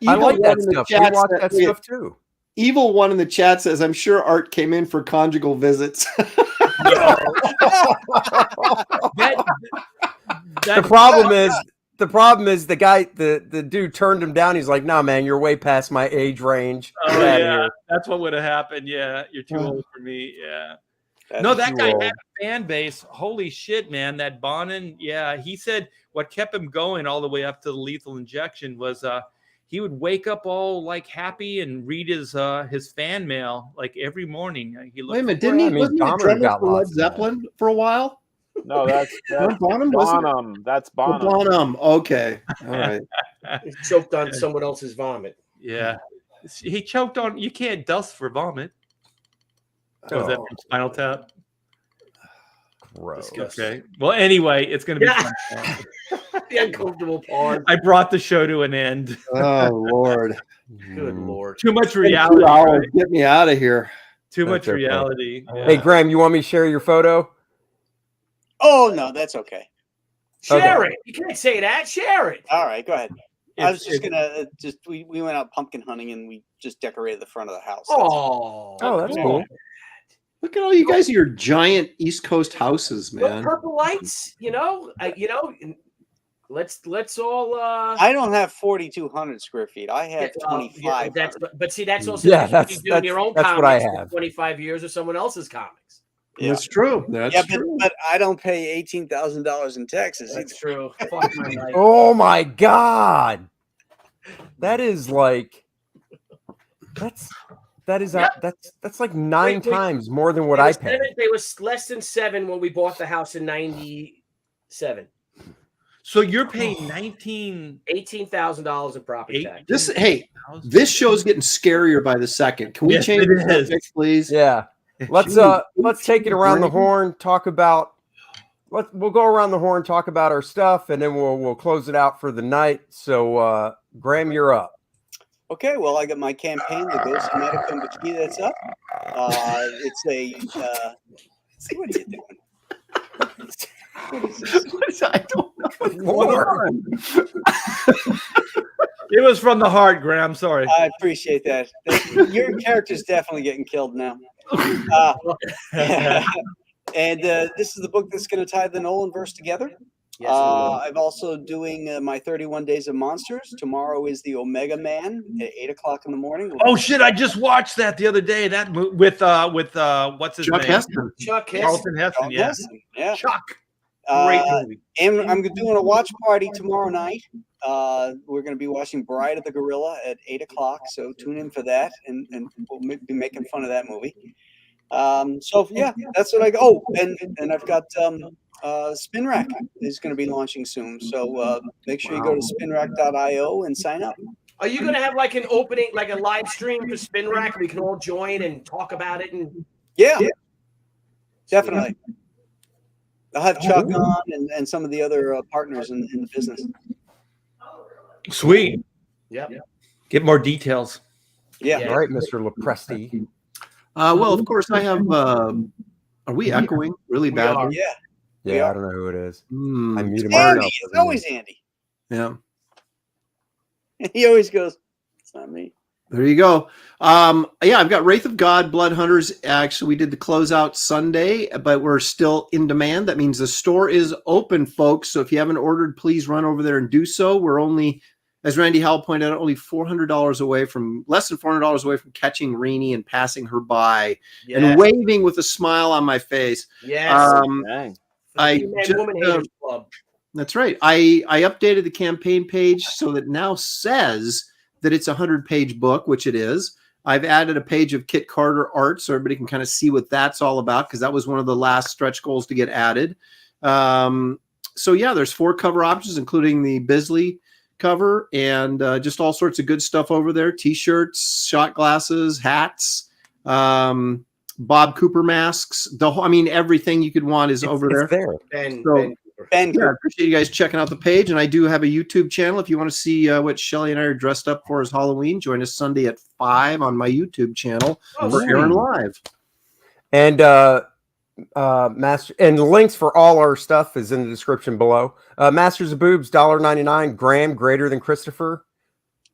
I like that stuff. We watch that stuff too.
Evil one in the chat says, I'm sure Art came in for conjugal visits.
The problem is the guy, the dude turned him down. He's like, nah, man, you're way past my age range.
Oh, yeah. That's what would have happened. Yeah. You're too old for me. Yeah. No, that guy had a fan base. Holy shit, man. That Bonin. Yeah. He said what kept him going all the way up to the lethal injection was he would wake up all like happy and read his fan mail like every morning.
Wait a minute, wasn't he a drummer for Led Zeppelin for a while?
No, that's
Bonham, wasn't it?
Bonham. That's
Oh,
Bonham.
Bonham. Okay. All right.
He choked on someone else's vomit.
Yeah. He choked on. You can't dust for vomit. Was that from Spinal Tap?
Gross.
Okay. Well, anyway, it's going to be fun.
The uncomfortable part.
I brought the show to an end.
Oh Lord.
Good Lord.
Too much
2
reality.
hours.
Right?
Get me out of here.
Too much
okay.
reality. Yeah.
Hey, Graham, you want me to share your photo?
Oh no, that's okay.
Share it. You can't say that. Share it.
All right, go ahead. I was
It's-
just gonna we went out pumpkin hunting and we just decorated the front of the house.
Oh,
That's cool.
Look at all you guys, your giant East Coast houses,
But
man.
purple lights, let's all
I don't have 4,200 square feet. I have 25.
but see, that's also
Yeah,
that's you doing your own
that's what I
comics for
have.
25 years or someone else's comics.
That's true. That's
yeah,
true.
but I don't pay $18,000 in taxes.
That's true. Fuck my life.
Oh my God. That is like that's like 9
Wait.
times more than what
There
I
was
pay.
There was less than 7 when we bought the house in '97.
So you're paying
$18,000 in property tax.
This show's getting scarier by the second. Can we
Yes,
change
it
the
is.
subject, please?
Yeah. Let's take it around the horn, talk about we'll go around the horn, talk about our stuff, and then we'll close it out for the night. So Graham, you're up.
Okay, well, I got my campaign, the Ghost of MATECUMBE, that's up. It's a what are you doing? What is this?
I don't know what's going on.
It was from the heart, Graham. Sorry.
I appreciate that. Your character's definitely getting killed now. And this is the book that's going to tie the Nolan verse together.
Yes,
I'm also doing my 31 Days of Monsters. Tomorrow is the Omega Man at 8 o'clock in the morning.
Oh shit! I just watched that the other day. That with what's his
Chuck
name?
Heston.
Chuck
Charlton Heston. Yeah.
Yeah.
Chuck. Great movie.
And I'm doing a watch party tomorrow night. We're going to be watching Bride of the Gorilla at 8 o'clock. So tune in for that, and we'll be making fun of that movie. So yeah, that's what I go. Oh, and I've got Spin Rack is going to be launching soon. So make sure you go to spinrack.io and sign up.
Are you going to have like an opening, like a live stream for Spin Rack? We can all join and talk about it. And
yeah. Definitely. I'll have Chuck on and some of the other partners in the business.
Sweet.
Yeah.
Get more details.
Yeah.
All right, Mr. Lopresti.
Well, of course, I have. Are we echoing really badly?
Yeah.
Yeah, I don't know who it is. I mute him.
Andy. It's always Andy.
Yeah.
He always goes, it's not me.
There you go. Yeah, I've got Wraith of God, Blood Hunters. Actually, we did the closeout Sunday, but we're still in demand. That means the store is open, folks. So if you haven't ordered, please run over there and do so. We're only, as Randy Howell pointed out, only $400 away from, less than $400 away from catching Rainey and passing her by and waving with a smile on my face.
Yes.
That's right. I updated the campaign page so that now says that it's a 100-page book, which it is. I've added a page of Kit Carter art so everybody can kind of see what that's all about, because that was one of the last stretch goals to get added. So yeah, there's 4 cover options, including the Bisley cover, and just all sorts of good stuff over there. T-shirts, shot glasses, hats, Bob Cooper masks. Everything you could want is over there.
Ben,
I appreciate you guys checking out the page, and I do have a YouTube channel. If you want to see what Shelly and I are dressed up for as Halloween, join us Sunday at 5 on my YouTube channel for Aaron Live.
And and links for all our stuff is in the description below. Masters of Boobs, $1.99. Graham, greater than Christopher.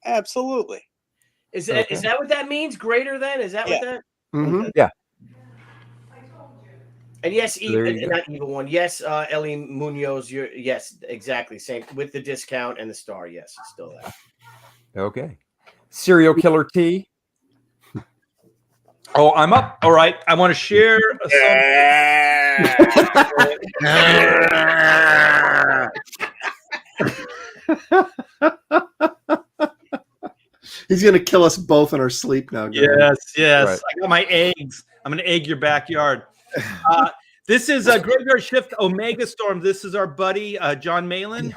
Absolutely.
Is that what that means? Greater than? Is that what that?
Mm-hmm.
Yeah.
And yes, not evil one. Yes, Ellie Munoz. Yes, exactly same with the discount and the star. Yes, it's still there.
Okay. Serial Killer T.
Oh, I'm up. All right. I want to share.
He's going to kill us both in our sleep now. Graham.
Yes.
Right.
I got my eggs. I'm going to egg your backyard. This is a Graveyard Shift Omega Storm. This is our buddy John Malin.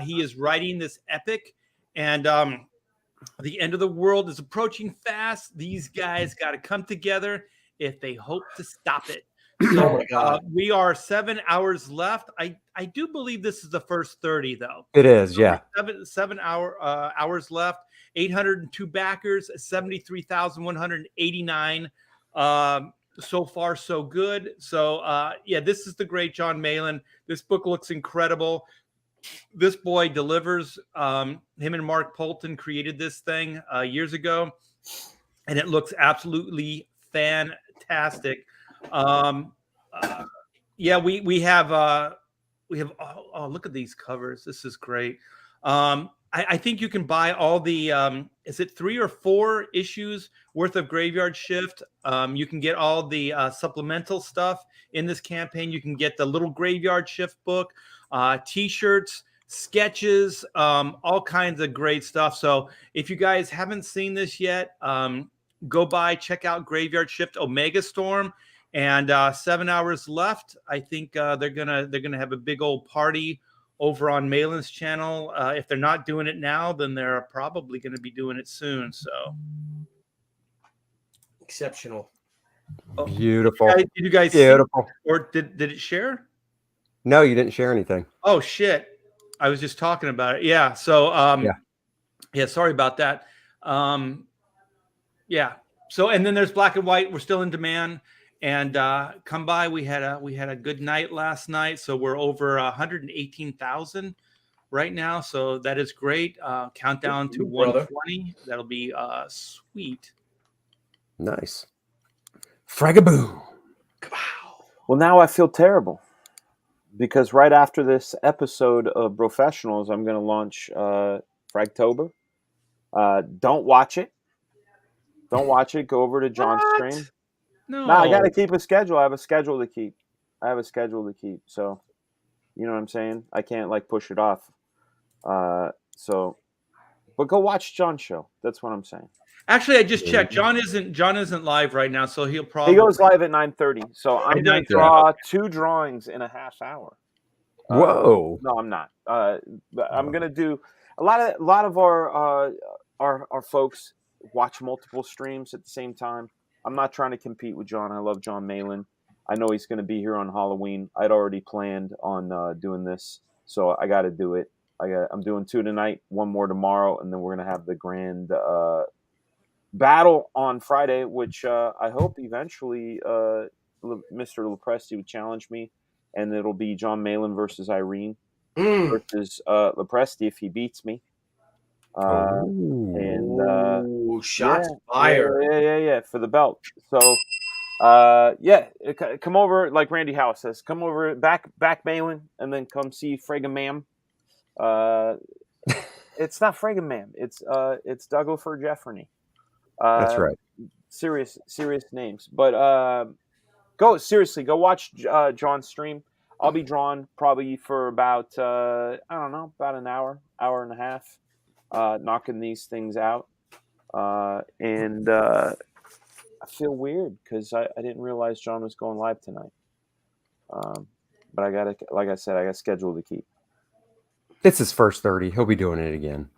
He is writing this epic, and the end of the world is approaching fast. These guys got to come together if they hope to stop it. So,
Oh my God.
we are 7 hours left. I do believe this is the first 30, though.
It is, yeah.
7 hours left. 802 backers, 73,189. So far, so good. So, yeah, this is the great John Malin. This book looks incredible. This boy delivers. Him and Mark Polton created this thing years ago, and it looks absolutely fantastic. Yeah, we have oh, look at these covers. This is great. I think you can buy all the is it 3 or 4 issues worth of Graveyard Shift. You can get all the supplemental stuff in this campaign. You can get the little Graveyard Shift book, t-shirts, sketches, all kinds of great stuff. So if you guys haven't seen this yet, go by, check out Graveyard Shift Omega Storm. And 7 hours left. I think they're gonna have a big old party over on Malin's channel. If they're not doing it now, then they're probably going to be doing it soon. So
Exceptional.
Beautiful.
did you guys
Beautiful.
see, or did it share?
No, you didn't share anything.
Oh shit! I was just talking about it. Yeah. So yeah. Sorry about that. Yeah. So and then there's Black and White. We're still in demand. And come by. We had a good night last night, so we're over 118,000 right now. So that is great. Countdown to 120. That'll be sweet.
Nice. Fragaboo.
Well, now I feel terrible because right after this episode of Professionals, I'm going to launch Fragtober. Don't watch it. Don't watch it. Go over to John's stream.
No,
I got to keep a schedule. I have a schedule to keep. So, you know what I'm saying? I can't like push it off. But go watch John's show. That's what I'm saying.
Actually, I just checked. John isn't live right now, so he'll probably.
He goes live at 9:30. So I'm going to draw 2 drawings in a half hour.
Whoa.
No, I'm not. But I'm going to do a lot of our folks watch multiple streams at the same time. I'm not trying to compete with John. I love John Malin. I know he's going to be here on Halloween. I'd already planned on doing this, so I got to do it. I'm doing 2 tonight, 1 more tomorrow, and then we're going to have the grand battle on Friday, which I hope eventually Mr. Lopresti would challenge me, and it'll be John Malin versus Irene versus Lopresti if he beats me.
Shots fired.
Yeah, for the belt. So, come over, like Randy House says, come over back Malin, and then come see Fraga Ma'am. It's not Fraga Ma'am. It's Douglas Jeffrey.
That's right.
Serious names, but go watch John's stream. I'll be drawn probably for about about an hour and a half. Knocking these things out, and I feel weird because I didn't realize John was going live tonight. But I got schedule to keep.
It's his first 30. He'll be doing it again.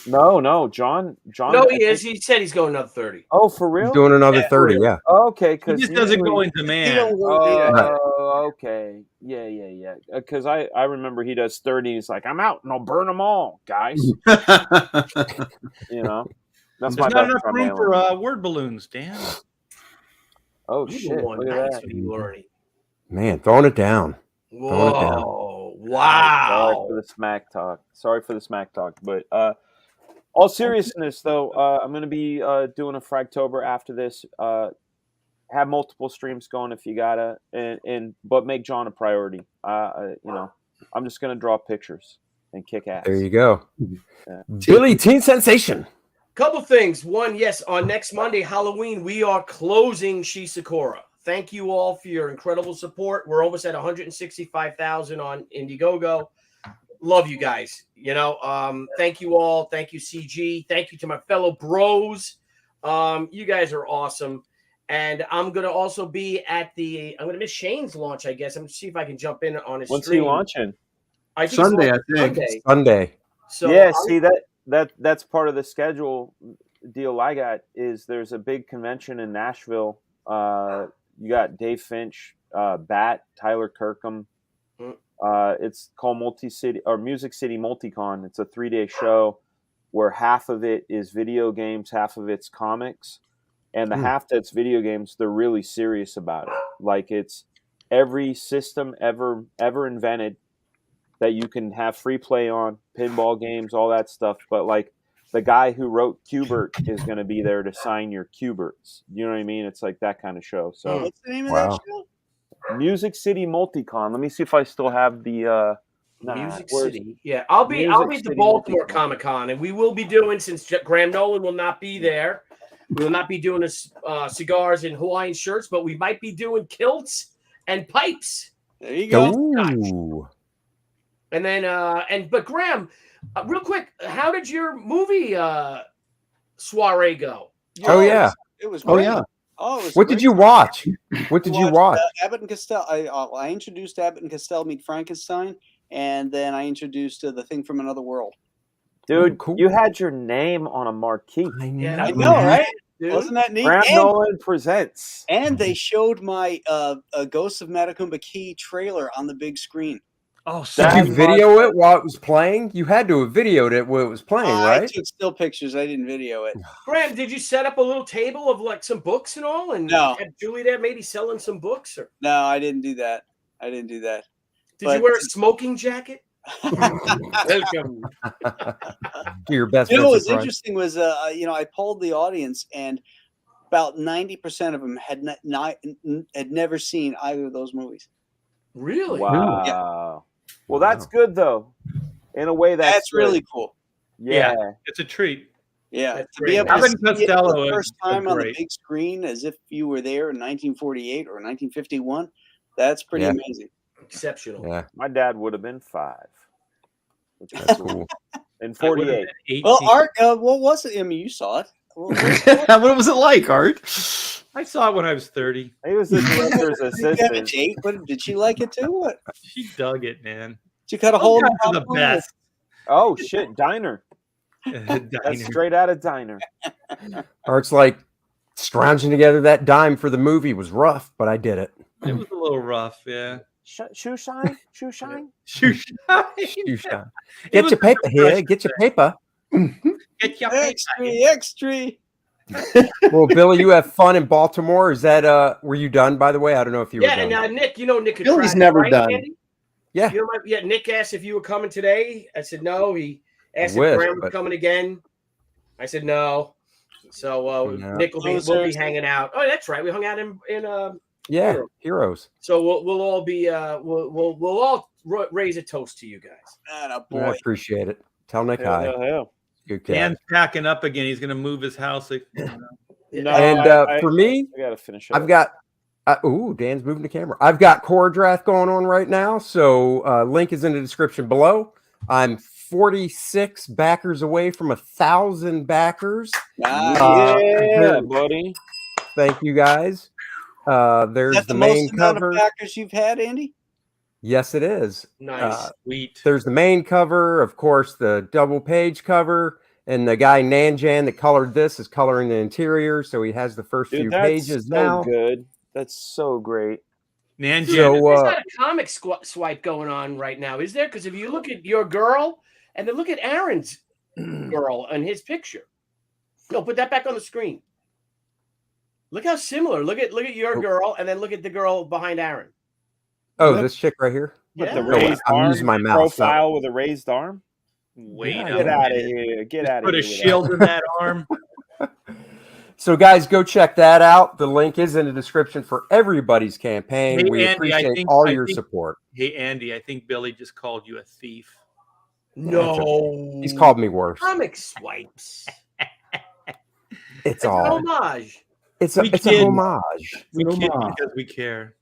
No, John.
No, he is. He said he's going another 30.
Oh, for real?
He's doing another 30. Yeah.
Okay,
He just doesn't go in demand.
Okay. Yeah. Because I remember he does 30. He's like, I'm out and I'll burn them all, guys. You know, that's
There's
my
not
best
enough
friend,
room
Malin.
for word balloons, Dan.
Oh shit! Look at that.
Man, throwing it down.
Whoa! Wow!
Sorry for the smack talk. But all seriousness, though, I'm going to be doing a Fragtober after this. Have multiple streams going if you gotta, but make John a priority. I'm just going to draw pictures and kick ass.
There you go.
Yeah.
Billy Teen Sensation.
Couple things. One, yes, on next Monday, Halloween, we are closing SHAKURA. Thank you all for your incredible support. We're almost at 165,000 on Indiegogo. Love you guys. Thank you all. Thank you, CG. Thank you to my fellow bros. You guys are awesome. And I'm gonna also be at the. I'm gonna miss Shane's launch, I guess. I'm gonna see if I can jump in on his
When's he
stream.
launching?
I think
Sunday,
it's
I think.
Sunday.
Sunday.
So
Yeah,
I'm-
see that's part of the schedule deal I got is there's a big convention in Nashville. You got Dave Finch, Bat, Tyler Kirkham. It's called Music City Multicon. It's a 3-day show where half of it is video games, half of it's comics, and the half that's video games, they're really serious about it. Like it's every system ever invented that you can have free play on, pinball games, all that stuff. But like the guy who wrote Qbert is going to be there to sign your Qberts. You know what I mean? It's like that kind of show. So
What's the name of that show?
Music City Multicon. Let me see if I still have the
Music City. Yeah, I'll be at the
City
Baltimore
Multicon.
Comic Con, and we will be doing, since Graham Nolan will not be there, we will not be doing cigars and Hawaiian shirts, but we might be doing kilts and pipes.
There you go.
Ooh.
And then but Graham, real quick, how did your movie soiree go?
Oh yeah.
It was
Oh
great.
yeah.
Oh, it was
What
great.
did you watch? What did you watch?
Abbott and Costello. I introduced Abbott and Costello Meet Frankenstein, and then I introduced the Thing from Another World.
dude.
Ooh, cool.
You had your name on a marquee.
I
Yeah,
I
know.
know, right?
dude.
Wasn't that neat?
Graham
And,
Nolan presents.
and they showed my Ghosts of Matecumbe Key trailer on the big screen.
Oh,
Did
That
you video it while it was playing? You had to have videoed it while it was playing,
I
right?
took still pictures. I didn't video it.
Graham, did you set up a little table of like some books and all, and
No.
have Julie there maybe selling some books, or
No, I didn't do that. Did
did
But-
you wear a smoking jacket?
welcome.
Do your best.
You know what was
Vincent Price.
interesting was, I polled the audience, and about 90% of them had had never seen either of those movies.
Really?
Wow. Well, that's good though. In a way,
That's
good.
really cool.
Yeah.
It's a treat.
Yeah,
That's
to be
great.
able to
Abbott
see
and
it
Costello
for the
is
first time on the
great.
big screen, as if you were there in 1948 or 1951, that's pretty
Yeah.
amazing.
Exceptional.
Yeah,
My dad would have been 5.
that's cool.
In
I would've
48.
been 18.
Well, Art, what was it? I mean, you saw it.
What was it like, Art?
I saw it when I was 30.
He was the director's
Did you have a
assistant.
date? What, did she like it too? What?
She dug it, man.
Did you cut a
Those
hole in
guys
the
are the
popcorn?
best.
Oh shit, Diner. That's
Diner.
straight out of Diner.
Art's like scrounging together that dime for the movie was rough, but I did it.
It was a little rough, yeah.
Shoe shine? Shoe shine?
Shoot.
You shot. Get your paper here. Get your paper.
Get your
Extra.
Well, Billy, you have fun in Baltimore. Is that were you done, by the way? I don't know if you were
Yeah,
done.
and Nick, Nick could
Billy's
try,
never
right,
done.
Andy?
Yeah.
Nick asked if you were coming today. I said no. He asked
wish,
if Graham was
but-
coming again. I said no. So
No.
Nick will be hanging out. Oh, that's right. We hung out in
Yeah, heroes.
So we'll all be we'll all raise a toast to you guys.
And a
I
boy.
appreciate it. Tell Nick
Hell,
hi.
hell, hell.
Good cat.
Dan's packing up again. He's going to move his house.
No,
And for me,
I gotta finish it.
I've got. Dan's moving the camera. I've got KOR-DRATH going on right now. So link is in the description below. I'm 46 backers away from 1,000 backers.
Nice.
Yeah, buddy.
Thank you guys. There's
Is that
the
the
main
most amount
cover.
of backers you've had, Andy?
Yes, it is.
Nice.
Sweet.
There's the main cover, of course, the double page cover, and the guy Nanjan that colored this is coloring the interior, so he has the first
Dude,
few
that's
pages
so
now.
good. That's so great.
Nanjan.
So
There's not a comic swipe going on right now, is there? Because if you look at your girl and then look at Aaron's girl and his picture. No, put that back on the screen. Look how similar. Look at your girl and then look at the girl behind Aaron.
this chick right here.
With
Yeah.
the
No,
raised
I'm
arm
using my mouse,
profile with a raised arm.
Wait
Yeah,
a
Get out of
minute.
here. Get
Just
out of
put
here.
a
with
shield in that arm.
So, guys, go check that out. The link is in the description for everybody's campaign.
Hey,
We
Andy, I
appreciate
think-
all
I
your
think-
support.
Hey, Andy, I think Billy just called you a thief.
No.
He's called me worse.
comic swipes.
It's
It's an
all.
homage.
It's a
We
it's a
kid.
homage.
We kid
homage.
because we care.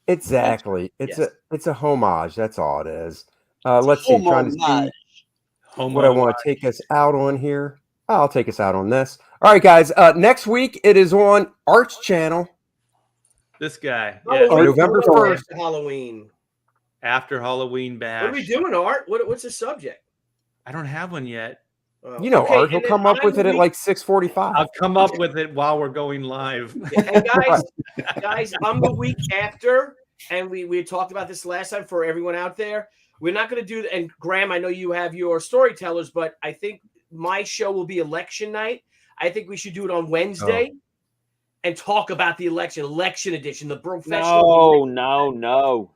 Exactly. It's
Yes.
it's a homage. That's all it is. Let's see. Trying to see
Homage.
what I want to take us out on here. I'll take us out on this. All right, guys. Next week it is on Art's channel.
This guy.
Halloween,
Yeah.
November
what about
1st.
after Halloween.
After Halloween bash.
What are we doing, Art? What's the subject?
I don't have one yet.
You know,
Okay,
Art. He'll
and then
come up with
I'm
it at
the
like 6:45.
I'll come up with it while we're going live.
And guys, I'm the week after, and we talked about this last time for everyone out there. We're not going to do, and Graham, I know you have your storytellers, but I think my show will be election night. I think we should do it on Wednesday and talk about the election edition, the professional.
No.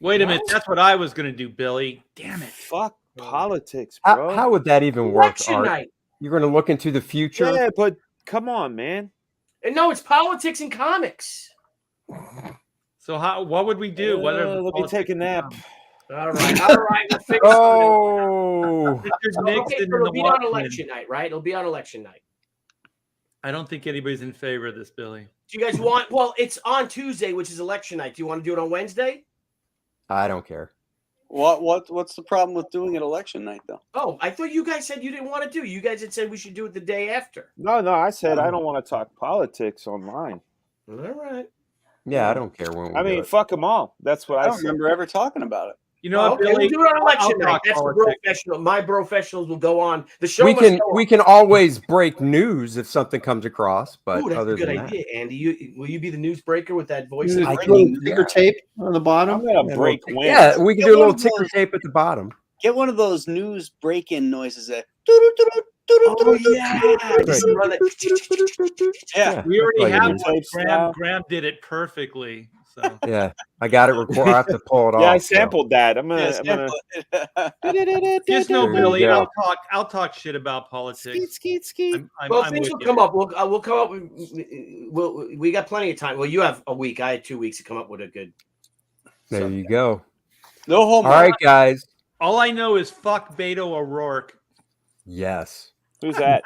Wait a minute. That's what I was going to do, Billy. Damn it.
Fuck politics, bro.
How would that even work,
Election
Art?
night.
You're going to look into the future?
Yeah, but come on, man.
And no, it's politics and comics.
So what would we do? What are the
let me take a nap.
All right. We'll figure
Oh,
Richard
something out. Okay,
Nixon
so
and
it'll
the
be on
Watchmen.
election night, right? It'll be on election night.
I don't think anybody's in favor of this, Billy.
Do you guys want? Well, it's on Tuesday, which is election night. Do you want to do it on Wednesday?
I don't care.
What's the problem with doing it election night though?
Oh, I thought you guys said you didn't want to do. You guys had said we should do it the day after.
No, I said I don't want to talk politics online.
All right.
Yeah, I don't care when we
I
do
mean,
it.
fuck them all. That's what
I
I
don't
said.
remember ever talking about it.
You know what,
Okay,
Billy?
we'll do it on election
I'll
night.
talk
That's the
politics.
professional. My professionals will go on the show.
We can always break news if something comes across, but
Ooh, that's
other
a good
than
idea, Andy. Will you be the newsbreaker with that voice?
I
Ticker tape on the bottom.
I'm gonna break
that,
wind.
yeah, we can
Get
do a
one
little
of
ticker
those-
tape at the bottom.
Get one of those news break-in noises that.
Oh yeah. Just run that-
Yeah.
We already
Like a
have
news
one.
tape style.
Graham did it perfectly. So
Yeah, I got it recorded. I have to pull it off.
Yeah, I
so.
sampled that. I'm
Yeah,
gonna.
just know,
There you
Billy.
go.
I'll talk shit about politics.
Skeet.
Well,
I'm
things
with
will
you.
come up. We'll come up. We got plenty of time. Well, you have a week. I had 2 weeks to come up with a good.
There you go.
No
All
homework.
right, guys.
All I know is fuck Beto O'Rourke.
Yes,
Who's that?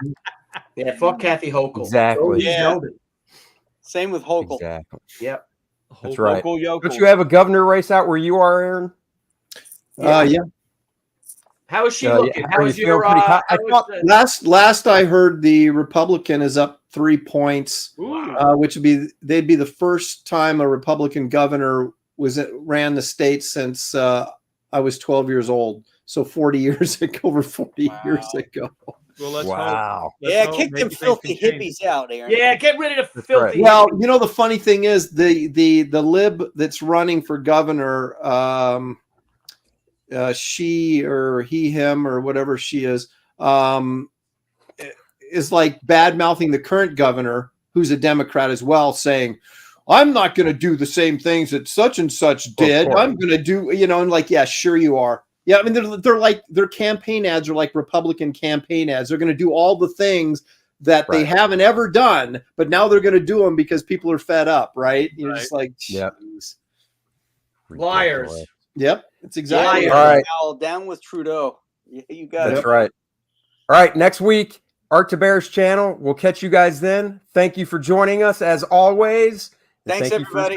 Yeah, fuck Kathy Hochul.
exactly.
Yeah. Same with Hochul.
Exactly.
Yep.
That's right.
Local yokel.
Don't you have a governor race out where you are, Aaron?
Yeah.
How is she
Yeah,
looking? How
are
is
you
your?
feeling pretty hot? I
how is
thought-
the-
Last I heard, the Republican is up 3 points, which would be they'd be the first time a Republican governor ran the state since I was 12 years old. So 40 years ago, over 40 years ago.
Well, let's
Wow.
hope. Let's
Yeah,
hope.
kick
Maybe
them
things
filthy
can change.
hippies out, Aaron.
Yeah, get rid of the
That's
filthy.
Well, you know, the funny thing is the lib that's running for governor, she or he, him, or whatever she is like bad mouthing the current governor, who's a Democrat as well, saying, I'm not going to do the same things that such and such did.
course.
I'm going to do, and like, yeah, sure you are. Yeah, I mean, they're like, their campaign ads are like Republican campaign ads. They're going to do all the things that they
Right.
haven't ever done, but now they're going to do them because people are fed up, right? You're
Right.
just like,
Yep.
jeez.
Liars.
Yep, it's exactly.
Liars.
All right.
Al, down with Trudeau. Yeah, you got
That's
it.
right. All right. Next week, Art to Bear's channel. We'll catch you guys then. Thank you for joining us as always. And
Thanks,
thank you for
everybody.